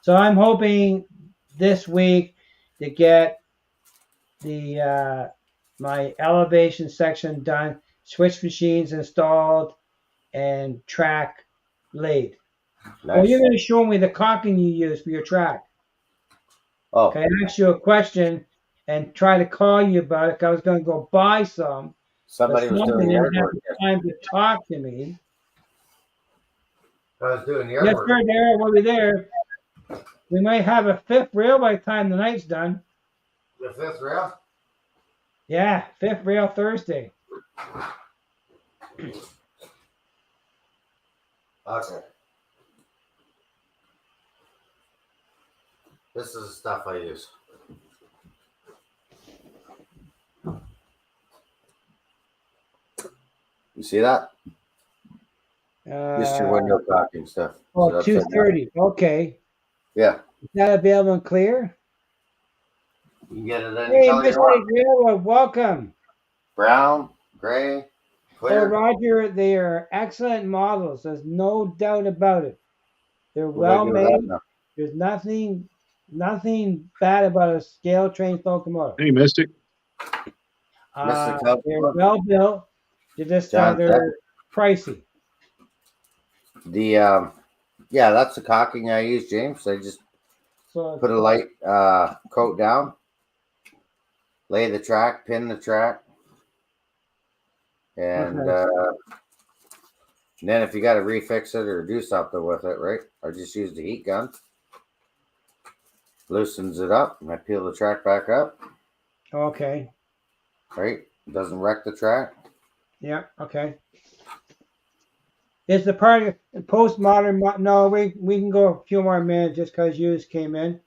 A: So I'm hoping this week to get the my elevation section done, switch machines installed, and track laid.
B: Nice.
A: Oh, you're going to show me the caulking you use for your track.
B: Oh,
A: Can I ask you a question and try to call you about it? 'Cause I was going to go buy some.
B: somebody
A: But
B: was doing
A: somebody
B: yard
A: didn't have
B: work.
A: the time to talk to me.
B: I was doing yard
A: Yes,
B: work.
A: sir, Darryl, we'll be there. We might have a fifth rail by the time the night's done.
B: The fifth rail?
A: Yeah, fifth rail Thursday.
B: Okay. This is the stuff I use. You see that? Just your window caulking stuff.
A: Oh,
B: So that's it.
A: 230. Okay.
B: Yeah.
A: Is that available and clear?
B: You can get it any
A: Hey,
B: color you
A: Mr.
B: want.
A: Railroad, welcome.
B: Brown, gray,
A: Oh,
B: clear.
A: Roger, they are excellent models. There's no doubt about it. They're
B: What do I
A: well
B: do with that
A: made.
B: now?
A: There's nothing bad about a scale train locomotive.
C: Hey, Mystic.
B: Mr. Cub,
A: They're
B: look.
A: well built. They're just
B: John,
A: they're pricey.
B: The yeah, that's the caulking I use, James. I just
A: So
B: put a light coat down, lay the track, pin the track, and then if you got to refix it or do something with it, right? I just use the heat gun, loosens it up, and I peel the track back up.
A: okay.
B: Right, doesn't wreck the track.
A: Yeah, okay. Is the part of postmodern? No, we can go a few more minutes just because you just came in.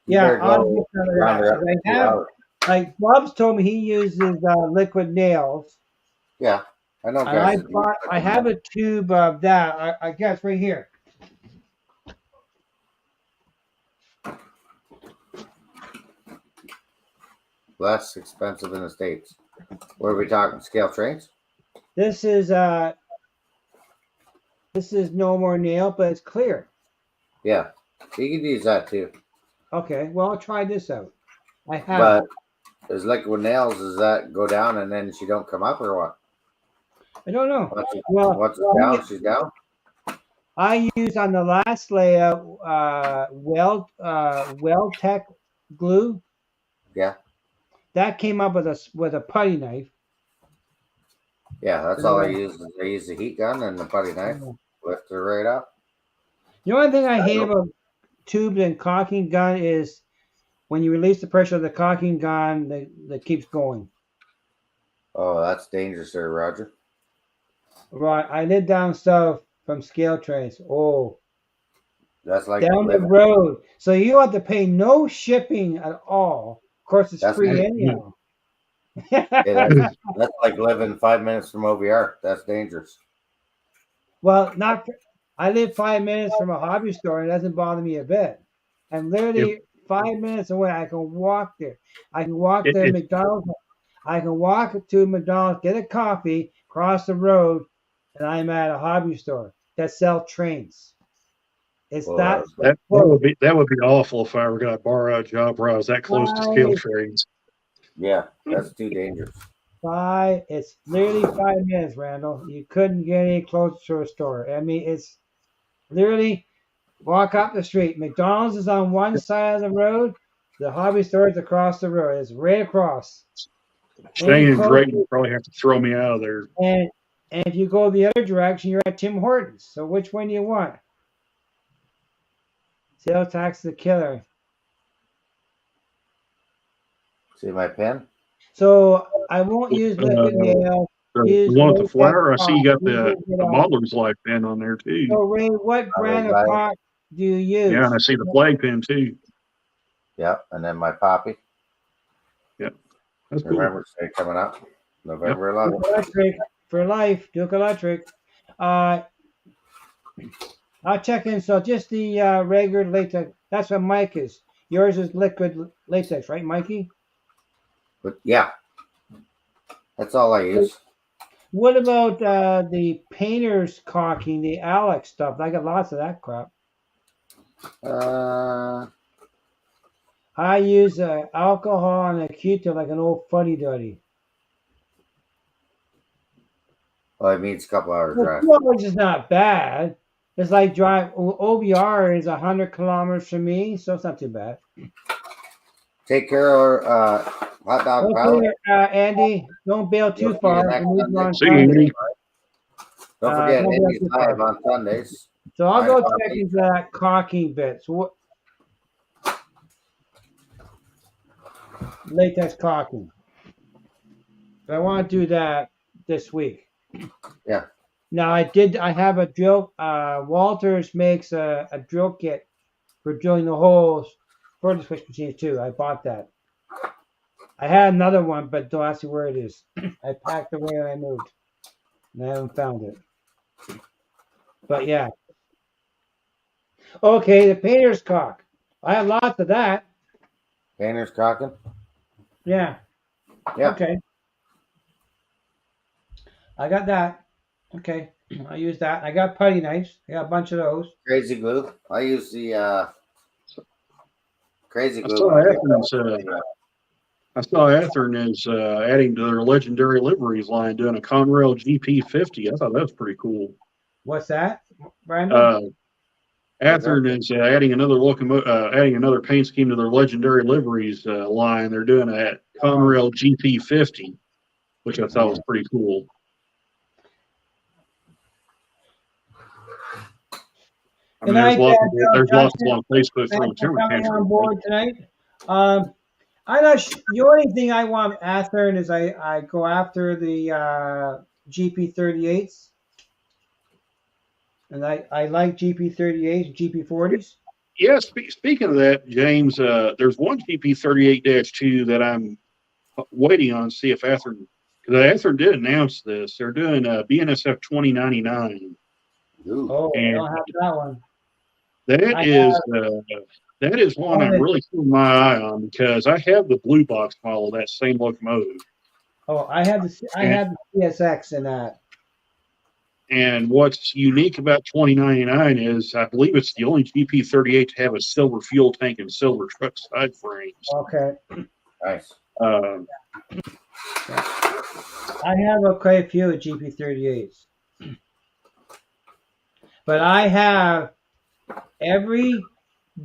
B: You
A: Yeah,
B: better
A: I'll
B: go
A: get some of
B: round her up
A: that.
B: to
A: I
B: 2
A: have,
B: hours.
A: like Bob's told me he uses liquid nails,
B: Yeah, I know
A: and
B: guys. that do
A: I have a tube of that. I guess right here.
B: less expensive in the States. What are we talking? Scale trains?
A: This is no more nail, but it's clear.
B: Yeah, you could use that too.
A: Okay, well I'll try this out. I have.
B: But there's liquid nails. Does that go down and then she don't come up or what?
A: I don't know.
B: Once it's down, she's down.
A: I use on the last layout Weldtech glue.
B: Yeah,
A: That came up with a putty knife.
B: yeah. That's all I use. Is I use the heat gun and the putty knife. Lift her right up.
A: The only thing I hate about tubes and caulking gun is when you release the pressure of the caulking gun, that keeps going.
B: Oh, that's dangerous there, Roger.
A: Right. I live down south from scale trains. Oh,
B: That's like
A: down the
B: living.
A: road. So you have to pay no shipping at all. Of course, it's
B: That's
A: free
B: nice.
A: anyhow.
B: Yeah, that's like living 5 minutes from OVR. That's dangerous.
A: Well, not. I live 5 minutes from a hobby store, and it doesn't bother me a bit. I'm literally 5 minutes away. I can walk there. I can walk to McDonald's. I can walk to McDonald's, get a coffee, cross the road, and I'm at a hobby store that sells trains. It's
B: Well,
A: that
C: That would be awful if I ever got to borrow a job where I was that close to scale trains.
B: Yeah, that's too dangerous.
A: It's literally 5 minutes, Randall. You couldn't get any closer to a store. I mean, it's literally Walk up the street. McDonald's is on one side of the road. The hobby store is across the road. It's right across.
C: Staying in Drayton probably have to throw me out of there.
A: And if you go the other direction, you're at Tim Hortons. So which one do you want? Sales tax is a killer.
B: See my pen?
A: So I won't use liquid nail.
C: The one with the flower, I see you got the Modeler's Life pen on there too.
A: So Ray, what brand of caulk do you use?
C: Yeah, and I see the flag pen too.
B: Yeah, and then my poppy.
C: Yep. That's cool.
B: Remember, Day coming up, November 11th.
A: Duke Electric for life, Duke Electric. I'll check in. So just the regular latex. That's what Mike is. Yours is liquid latex, right, Mikey?
B: But yeah, that's all I use.
A: What about the painter's caulking, the Alex stuff? I got lots of that crap. I use alcohol and a Q-tip like an old fuddy-duddy.
B: Well, it means a couple hours drive.
A: Which is not bad. It's like drive. OBR is 100 kilometers from me, so it's not too bad.
B: Take care of hot dog pilot.
A: Andy, don't bail too far.
C: See you, Andy.
B: Don't forget, Andy's live on Sundays.
A: So I'll go check into that caulking bit. So what? Latex caulking. But I want to do that this week.
B: Yeah.
A: Now I have a drill. Walters makes a drill kit for drilling the holes for the switch machines too. I bought that. I had another one, but don't ask me where it is. I packed away when I moved, and I haven't found it. But yeah. Okay, the painter's caulk. I have lots of that.
B: Painter's caulking?
A: Yeah.
B: Yeah.
A: Okay. I got that. Okay. I use that. I got putty knives. I got a bunch of those.
B: Crazy glue. I use the crazy glue.
C: I saw Athearn is adding to their legendary liveries line, doing a Conrail GP50. I thought that was pretty cool.
A: What's that, Brandon?
C: Athearn is adding another paint scheme to their legendary liveries line. They're doing a Conrail GP50, which I thought was pretty cool. I mean, there's lots on Facebook from
A: coming on board tonight. I'm not sure. The only thing I want Athearn is I go after the GP38s, and I like GP38s, GP40s.
C: Yeah, speaking of that, James, there's one GP38-2 that I'm waiting on to see if Athearn, because Athearn did announce this. They're doing a BNSF 2099.
A: Oh, I don't have that one.
C: That is one I'm really keeping my eye on because I have the blue box model of that same locomotive.
A: Oh, I have the CSX in that.
C: And what's unique about 2099 is I believe it's the only GP38 to have a silver fuel tank and silver truck side frames.
A: Okay.
B: Nice.
A: I have quite a few GP38s. But I have every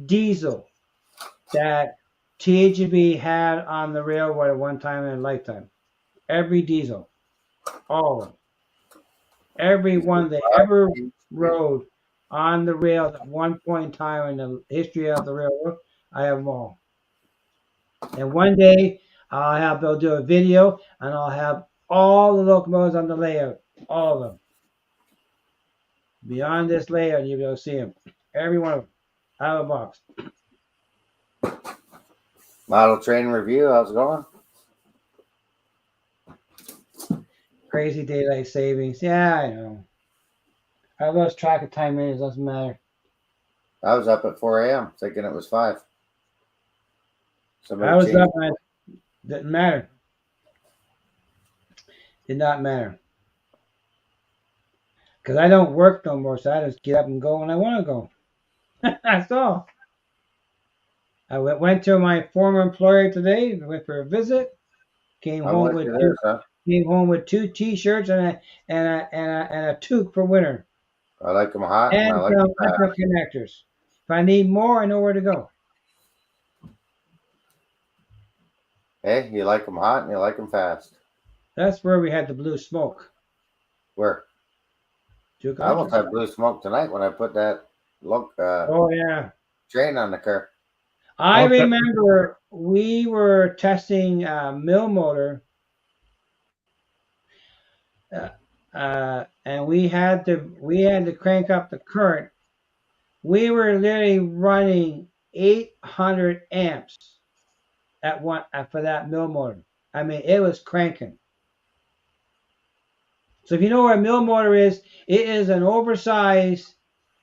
A: diesel that THB had on the railroad at one time in a lifetime. Every diesel. All of them. Every one they ever rode on the rail at one point in time in the history of the railroad, I have them all. And one day they'll do a video and I'll have all the locomotives on the layout. All of them. Beyond this layout, you'll be able to see them. Every one of them. Out of the box.
B: Model train review, how's it going?
A: Crazy daylight savings. Yeah, I know. I lost track of time minutes, doesn't matter.
B: I was up at 4 a.m. thinking it was 5.
A: I was up and it didn't matter. Did not matter. Because I don't work no more, so I just get up and go when I want to go. That's all. I went to my former employer today. Went for a visit. Came home with two T-shirts and a toque for winter.
B: I like them hot.
A: And
B: I like
A: some connectors. If I need more, I know where to go.
B: Hey, you like them hot and you like them fast.
A: That's where we had the blue smoke.
B: Where?
A: Duke
B: I almost
A: Archer.
B: had blue smoke tonight when I put that
A: Oh yeah.
B: chain on the car.
A: I
C: Okay.
A: remember we were testing a mill motor, and we had to crank up the current. We were literally running 800 amps at one for that mill motor. I mean, it was cranking. So if you know what a mill motor is, it is an oversized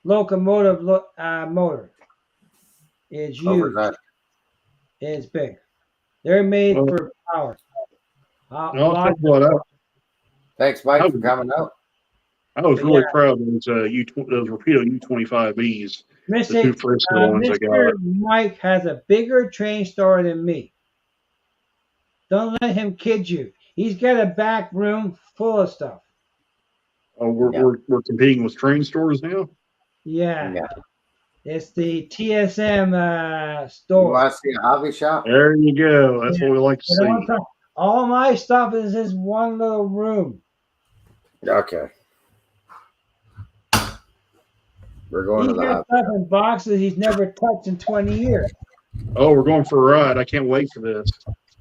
A: locomotive motor. It's huge.
B: Oversized.
A: It's big. They're made
C: Well,
A: for power.
C: I'll tell
A: Lots
C: you what,
B: Thanks, Mike, for coming out.
C: I was
A: But
C: really proud of those those Rapido U25Bs, the two
A: Mystic,
C: Frisco ones I
A: Mr.
C: got.
A: Mike has a bigger train store than me. Don't let him kid you. He's got a back room full of stuff.
C: Oh, we're,
B: Yeah.
C: we're competing with train stores now.
A: Yeah.
B: Yeah.
A: It's the TSM
B: You
A: store.
B: want to see a hobby shop?
C: There you go. That's what we like to
A: I don't
C: see.
A: want to- all my stuff is this one little room.
B: Okay. We're going
A: He's
B: to the
A: got
B: hobby
A: stuff
B: shop.
A: in boxes he's never touched in 20 years.
C: Oh, we're going for a ride. I can't wait for this.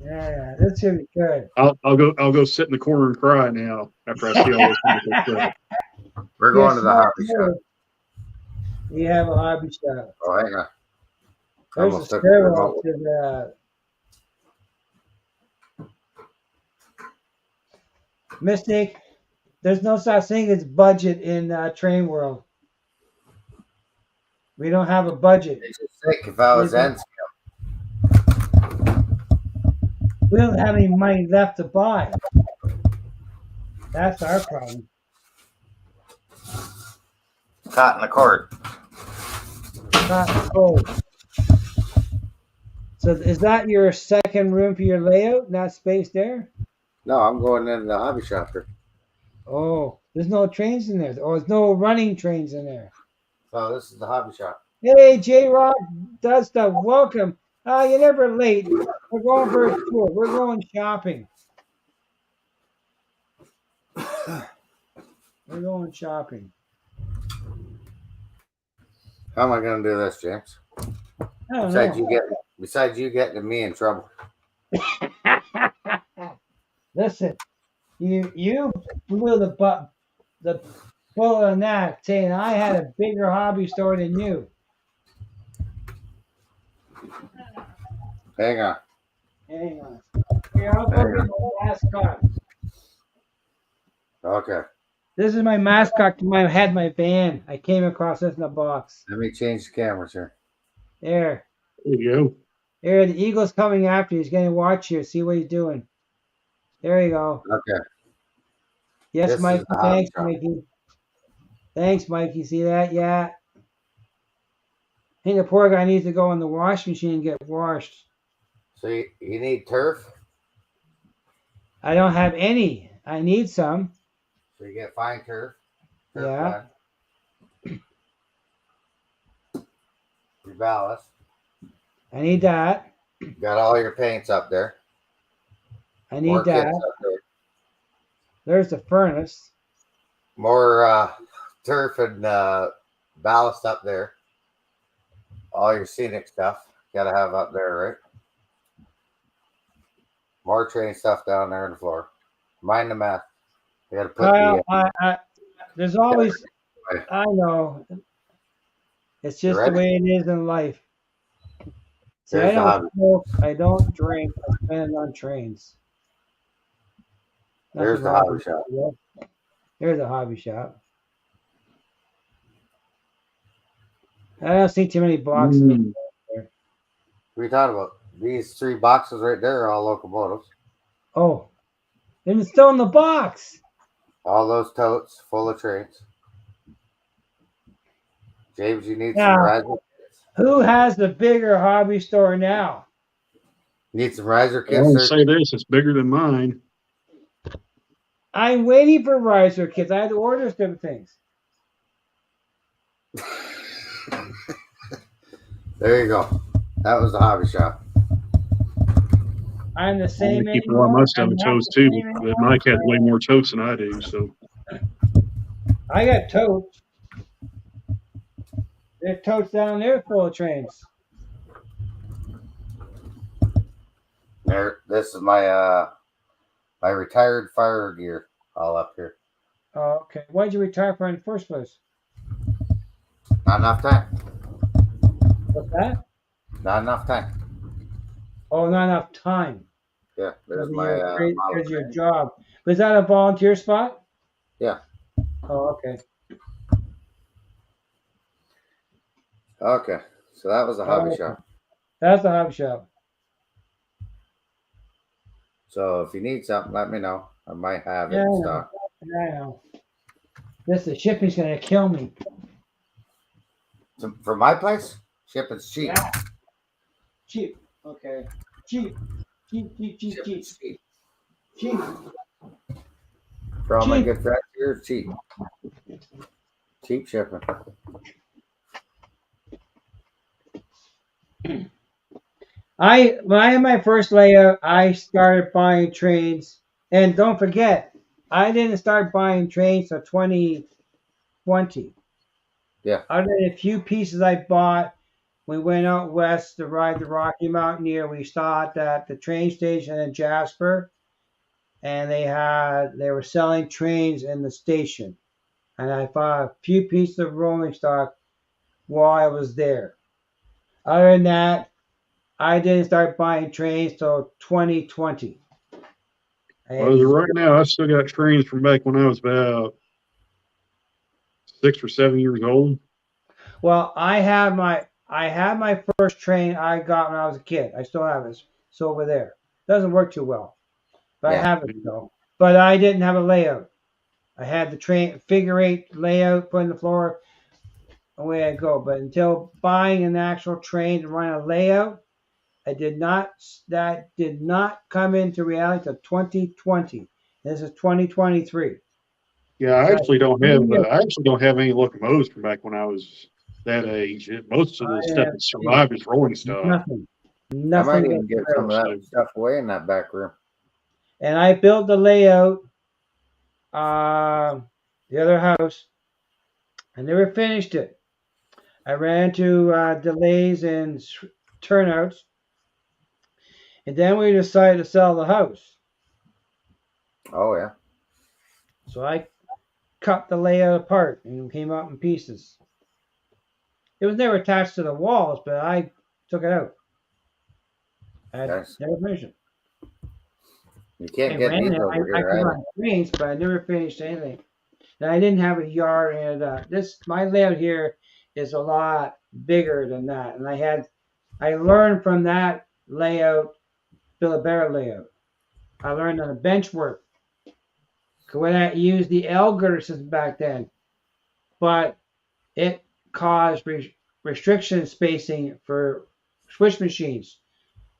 A: Yeah, this should be good.
C: I'll go sit in the corner and cry now after I see all this wonderful stuff.
B: We're going to the hobby shop.
A: We have a hobby shop.
B: Oh, hang on.
A: There's a
B: Almost took the
A: stairwell
B: remote.
A: to the Mystic. There's no such thing as budget in train world. We don't have a budget.
B: It's just sick if I was in.
A: We don't have any money left to buy. That's our problem.
B: Caught in the cord.
A: Not cold. So is that your second room for your layout? Not space there?
B: No, I'm going into the hobby shop here.
A: Oh, there's no trains in there. Or there's no running trains in there.
B: So this is the hobby shop.
A: Hey, J Rock does stuff. Welcome. You're never late. We're going for a tour. We're going shopping. We're going shopping.
B: How am I going to do this, James?
A: I don't know.
B: Besides you getting me in trouble.
A: Listen, you blew the bullet on that, saying I had a bigger hobby store than you.
B: Hang on.
A: Hang on. Here, I'll go get my mascot.
B: Okay.
A: This is my mascot. I had my van. I came across this in a box.
B: Let me change the cameras here.
A: There.
C: There you go.
A: There, the eagle's coming after you. He's going to watch you, see what he's doing. There you go.
B: Okay.
A: Yes,
B: This is
A: Mikey.
B: the hobby
A: Thanks,
B: shop.
A: Mikey. Thanks, Mikey. See that? Yeah. I think the poor guy needs to go in the washing machine and get washed.
B: So you need turf?
A: I don't have any. I need some.
B: So you get fine turf?
A: Yeah.
B: Blend. Your ballast.
A: I need that.
B: Got all your paints up there.
A: I need
B: More
A: that.
B: kits up there.
A: There's the furnace.
B: More turf and ballast up there. All your scenic stuff. Gotta have up there, right? More train stuff down there on the floor. Mind the math. You gotta put
A: There's always, I know. It's just the
B: ready?
A: way it is in life. See,
B: There's
A: I
B: the hobby.
A: don't smoke. I don't drink. I spend it on trains.
B: There's
A: Nothing
B: the
A: wrong
B: hobby
A: with
B: shop.
A: that. There's a hobby shop. I don't see too many boxes.
C: Mm.
B: What are you talking about? These 3 boxes right there are all locomotives.
A: Oh, and it's still in the box.
B: All those totes full of trains. James, you need
A: Yeah.
B: some riser kits?
A: Who has the bigger hobby store now?
B: Need some riser
C: I want to
B: kits, sir?
C: say this: it's bigger than mine.
A: I'm waiting for riser kits. I had to order some things.
B: There you go. That was the hobby shop.
A: I'm the
C: I'm
A: same
C: gonna keep one of
A: anymore.
C: my
A: I'm
C: seven
A: not
C: toes
A: the
C: too,
A: same
C: but
A: anymore.
C: Mike has way more totes than I do. So
A: I got totes. There's totes down there full of trains.
B: There, this is my my retired fire gear all up here.
A: Oh, okay. Why'd you retire from in the first place?
B: Not enough time.
A: What's that?
B: Not enough time.
A: Oh, not enough time.
B: Yeah,
A: Because
B: there's
A: of
B: my model
A: your
B: train.
A: job. Was that a volunteer spot?
B: Yeah.
A: Oh, okay.
B: Okay, so that was the hobby
A: Oh,
B: shop.
A: that's the hobby shop.
B: So if you need something, let me know. I might have it
A: Yeah, I
B: in
A: know.
B: stock.
A: Yeah, I know. The shipping's gonna kill me.
B: So for my place, shipping's cheap.
A: Yeah. Cheap. Okay. Cheap. Cheap. Cheap. Cheap. Cheap.
B: Shipping's cheap.
A: Cheap.
B: For all my
A: Cheap.
B: good friends here, it's cheap. Cheap shipping.
A: When I had my first layout, I started buying trains. And don't forget, I didn't start buying trains till 2020.
B: Yeah.
A: Other than a few pieces I bought, we went out west to ride the Rocky Mountaineer. We stopped at the train station in Jasper, and they were selling trains in the station. And I bought a few pieces of rolling stock while I was there. Other than that, I didn't start buying trains till 2020.
C: well, as of right now, I still got trains from back when I was about 6 or 7 years old.
A: Well, I had my first train I got when I was a kid. I still have it. It's over there. Doesn't work too well, but I
B: Yeah.
A: have it though. But I didn't have a layout. I had the train figure eight layout put in the floor, away I go. But until buying an actual train to run a layout, that did not come into reality until 2020. This is 2023.
C: Yeah, I
A: So
C: actually don't have any locomotives from back when I was that age. Most of the
A: I
C: stuff
A: have
C: that survived is rolling stock.
A: nothing.
B: I might
A: Nothing
B: even give some of
A: whatsoever.
B: that stuff away in that back room.
A: And I built the layout, the other house. I never finished it. I ran into delays and turnouts, and then we decided to sell the house.
B: Oh yeah.
A: So I cut the layout apart and it came out in pieces. It was never attached to the walls, but I took it out. I
B: Nice.
A: never finished it.
B: You can't
A: I
B: get
A: ran
B: these
A: it.
B: over
A: I
B: here
A: could
B: either.
A: run trains, but I never finished anything. And I didn't have a yard, and my layout here is a lot bigger than that. And I learned from that layout, build a better layout. I learned on the bench work. 'Cause when I used the L girder system back then, but it caused restriction spacing for switch machines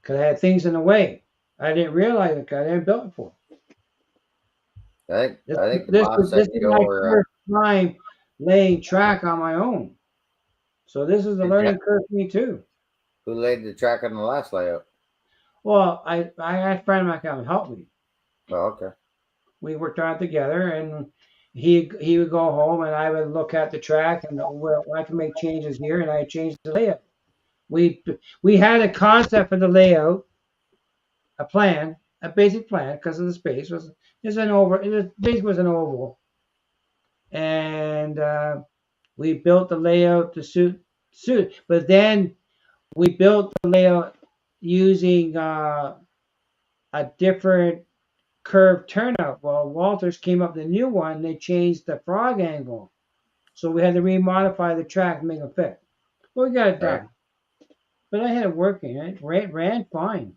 A: because I had things in the way. I didn't realize it because I didn't build it for.
B: I think the
A: This
B: boss
A: this
B: said
A: is
B: you
A: my
B: were
A: first time laying track on my own. So this is a learning curve for me too.
B: who laid the track on the last layout.
A: Well, I had a friend of mine come and help me.
B: Oh, okay.
A: We worked on it together, and he would go home, and I would look at the track, and well, I can make changes here, and I changed the layout. We we had a concept for the layout, a plan, a basic plan, because of the space was is an oval. It basically was an oval, and we built the layout to suit. But then we built the layout using a different curved turnout. Well, Walters came up with a new one. They changed the frog angle, so we had to remodify the track and make it fit. Well, we got it
B: Right.
A: done. But I had it working. It ran fine.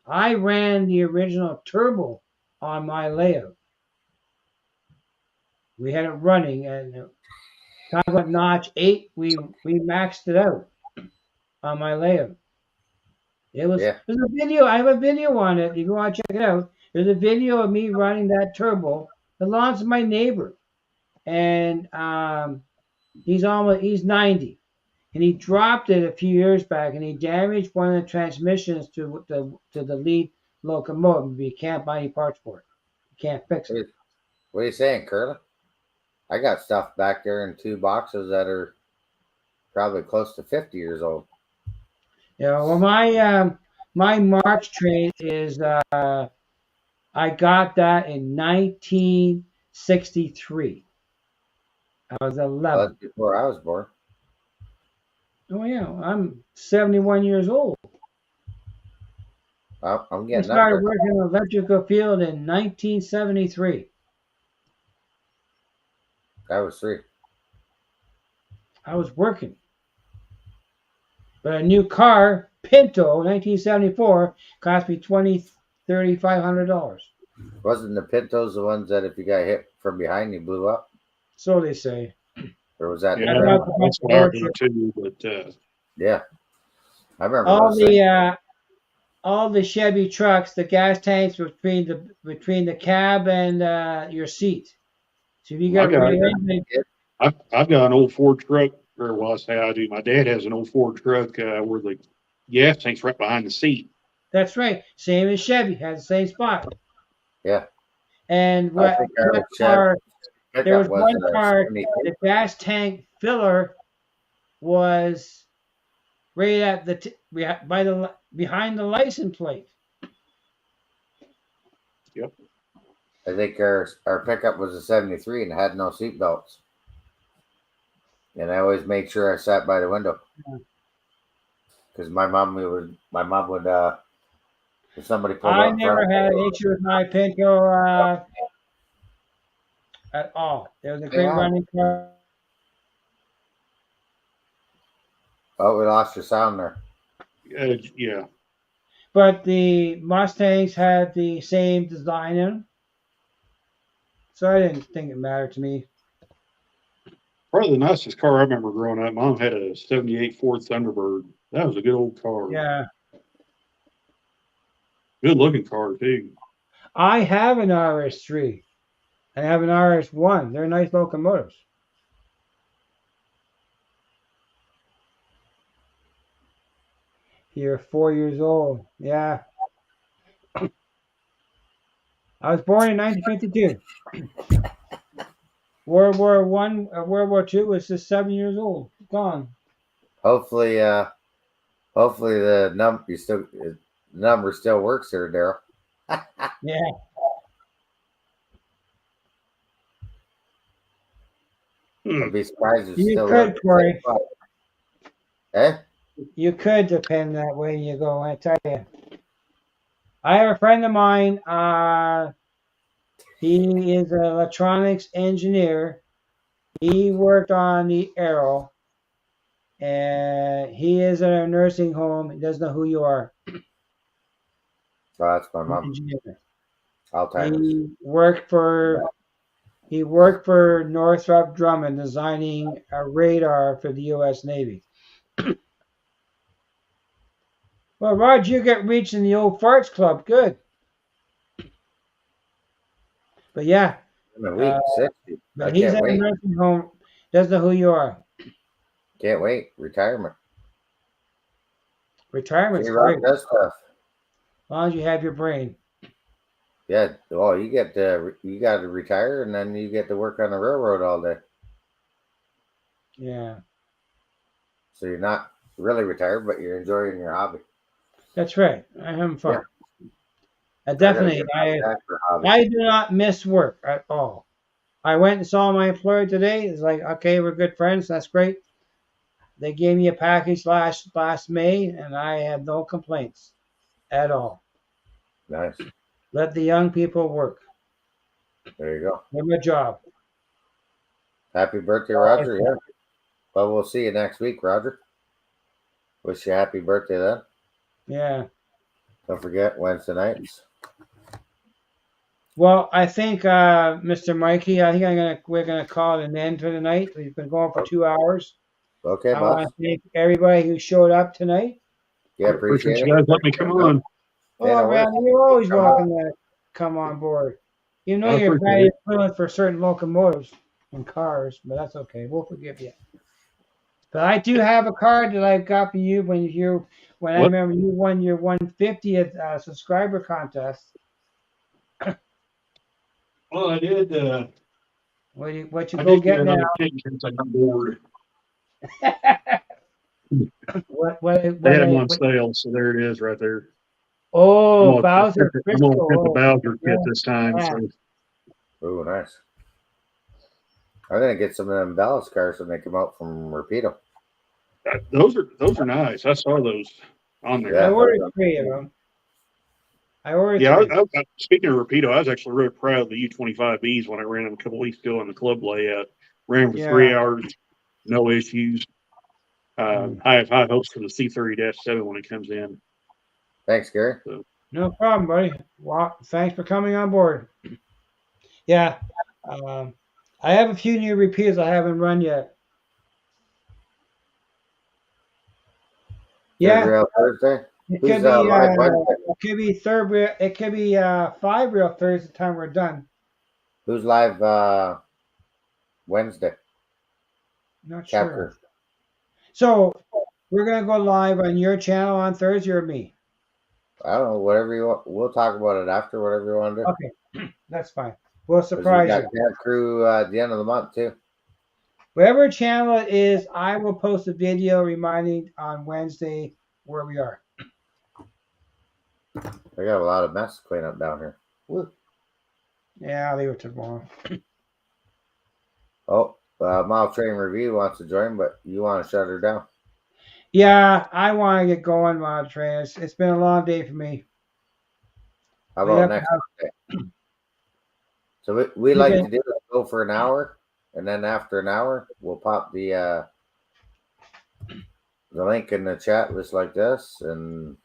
A: I ran the original turbo on my layout. We had it running, and talk about notch 8. We maxed it out on my layout.
B: Yeah.
A: There's a video. I have a video on it. You go want to check it out. There's a video of me running that turbo. It belongs to my neighbor, and he's 90. and he dropped it a few years back, and he damaged one of the transmissions to the lead locomotive. But you can't buy any parts for it. You can't fix it.
B: What are you saying, Curly? I got stuff back there in 2 boxes that are probably close to 50 years old.
A: Yeah. Well, my March train is I got that in 1963. I was 11.
B: Well, that's before I was born.
A: Oh yeah, I'm 71 years old.
B: Well, I'm
A: I
B: getting up
A: started
B: there.
A: working in the electrical field in 1973.
B: I was 3.
A: I was working. But a new car, Pinto, 1974, cost me $3,500.
B: Wasn't the Pintos the ones that if you got hit from behind, you blew up?
A: So they say.
B: Or was that
C: Yeah,
B: the
A: about
B: Tremor?
C: that's what I heard too. But
B: Yeah. I remember
A: All
B: those things.
A: all the Chevy trucks, the gas tanks between the cab and your seat. So if you got
C: I got-
A: really anything,
C: I've got an old Ford truck, or well, I say I do. My dad has an old Ford truck where the gas tank's right behind the seat.
A: that's right. Same as Chevy, has the same spot.
B: Yeah.
A: And
B: I
A: what
B: think our
A: what
B: Chevy
A: car? There was
B: pickup
A: one
B: was
A: car.
B: 72.
A: The gas tank filler was right at behind the license plate.
B: I think our pickup was a 73 and had no seat belts. And I always made sure I sat by the window. Because my mom would if somebody pulled
A: I
B: up
A: never
B: front,
A: had an issue with my Pinto at all. It was a great
B: Yeah.
A: running car.
B: oh, we lost your sound there.
C: Yeah,
A: But the Mustangs had the same design in them. So I didn't think it mattered to me.
C: probably the nicest car I remember growing up. Mom had a '78 Ford Thunderbird. That was a good old car.
A: Yeah.
C: Good looking car too.
A: I have an RS3. I have an RS1. They're nice locomotives. You're 4 years old. Yeah. I was born in 1952. World War War II was just 7 years old. Gone.
B: Hopefully the number still works there, Daryl.
A: Yeah.
B: I'd be surprised if
A: You
B: still
A: could,
B: works.
A: Corey.
B: Eh?
A: You could depend that way you go, I tell you. I have a friend of mine, he is an electronics engineer. He worked on the Arrow, and he is in a nursing home. He doesn't know who you are.
B: Oh, that's my mom.
A: Engineer.
B: Alzheimer's.
A: He worked for Northrop Grumman designing a radar for the U.S. Navy. Well, Rod, you get reached in the old farts club. Good. But yeah,
B: In a week, 60. I
A: but he's
B: can't
A: in a
B: wait.
A: nursing home. Doesn't know who you are.
B: Can't wait. Retirement.
A: Retirement's
B: J-Rock
A: great,
B: does stuff.
A: as long as you have your brain.
B: Yeah. Well, you got to retire and then you get to work on the railroad all day.
A: Yeah,
B: So you're not really retired, but you're enjoying your hobby.
A: that's right. I'm having fun.
B: Yeah.
A: Definitely,
B: I gotta get back to hobby.
A: I do not miss work at all. I went and saw my employer today. It's like, okay, we're good friends. That's great. They gave me a package last May, and I have no complaints at all.
B: Nice.
A: Let the young people work.
B: There you go.
A: Give them a job.
B: Happy birthday, Roger. Yeah. Well, we'll see you next week, Roger. Wish you a happy birthday then.
A: Yeah.
B: Don't forget Wednesday nights.
A: Well, I think, Mr. Mikey, I think we're gonna call it an end for the night. We've been going for 2 hours.
B: Okay,
A: I want
B: boss.
A: to thank everybody who showed up tonight.
B: Yeah, appreciate
C: you
B: it.
C: guys let me come on.
A: Oh,
B: Yeah, no worries.
A: Randy, you're always
B: Come
A: welcome to come on board. You know
C: I
A: you're
C: appreciate
A: bad
C: it.
A: influence for certain locomotives and cars, but that's okay. We'll forgive you. But I do have a card that I got for you when I
C: What?
A: remember you won your 150th subscriber contest.
C: Well, I did.
A: What you
C: I
A: go
C: did get
A: get now?
C: another kit since I got bored.
A: What
C: They had them on sale, so there it is, right there.
A: Oh, Bowser
C: I'm gonna
A: Crystal.
C: get the
A: Oh,
C: Bowser
A: yeah,
C: kit this time.
A: yeah.
C: So
B: Ooh, nice. I'm gonna get some of them Dallas cars when they come out from Rapido.
C: those are nice. I saw those on there.
B: Yeah.
A: I ordered 3 of them. I ordered
C: Yeah,
A: 3.
C: speaking of Rapido, I was actually really proud of the U25Bs when I ran them a couple weeks ago on the club layout. Ran for
A: Yeah.
C: 3 hours, no issues.
A: Mm.
C: I have high hopes for the C30-7 when it comes in.
B: Thanks, Gary.
A: No problem, buddy. Well, thanks for coming on board. Yeah. I have a few new repeaters I haven't run yet. Yeah.
B: Third rail Thursday.
A: It
B: Who's
A: could be
B: live Wednesday?
A: it could be third rail. It could be 5 rail Thursday the time we're done.
B: Who's live Wednesday?
A: Not
B: Capture.
A: sure. So we're gonna go live on your channel on Thursday or me.
B: I don't know. Whatever you want. We'll talk about it after. Whatever you want to do.
A: Okay, that's fine. We'll
B: 'Cause we
A: surprise
B: got
A: you.
B: Camp Crew at the end of the month too.
A: Whatever channel it is, I will post a video reminding on Wednesday where we are.
B: I got a lot of mess to clean up down here. Woo.
A: Yeah, I'll leave it tomorrow.
B: Oh, Mile Train Review wants to join, but you want to shut her down.
A: Yeah, I want to get going, Mod Train. It's been a long day for me.
B: How
A: We
B: about
A: have to
B: next Monday? So we like
A: Okay.
B: to do is go for an hour, and then after an hour, we'll pop the link in the chat just like this, and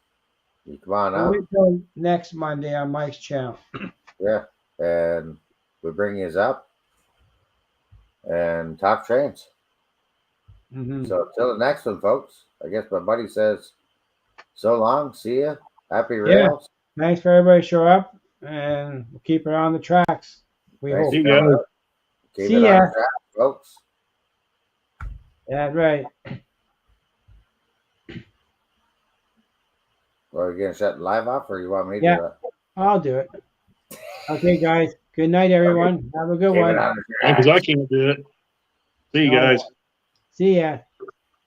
B: you come on
A: We'll
B: out.
A: wait till next Monday on Mike's channel.
B: Yeah, and we bring you up and talk trains.
A: Mm-hmm.
B: So till the next one, folks. I guess my buddy says, so long. See ya. Happy
A: Yeah.
B: rails.
A: Thanks for everybody show up, and we'll keep it on the tracks. We
B: Thanks
A: hope.
C: See
B: for
C: ya.
B: coming out. Keep
A: See
B: it
A: ya.
B: on track, folks.
A: That's right.
B: Are you gonna shut the live off, or you want me to
A: Yeah.
B: do that?
A: I'll do it. Okay, guys. Good night, everyone. Have a good
B: Keep
A: one.
B: it on
C: Because
B: track.
C: I can't do it. See you
A: Oh,
C: guys.
A: See ya.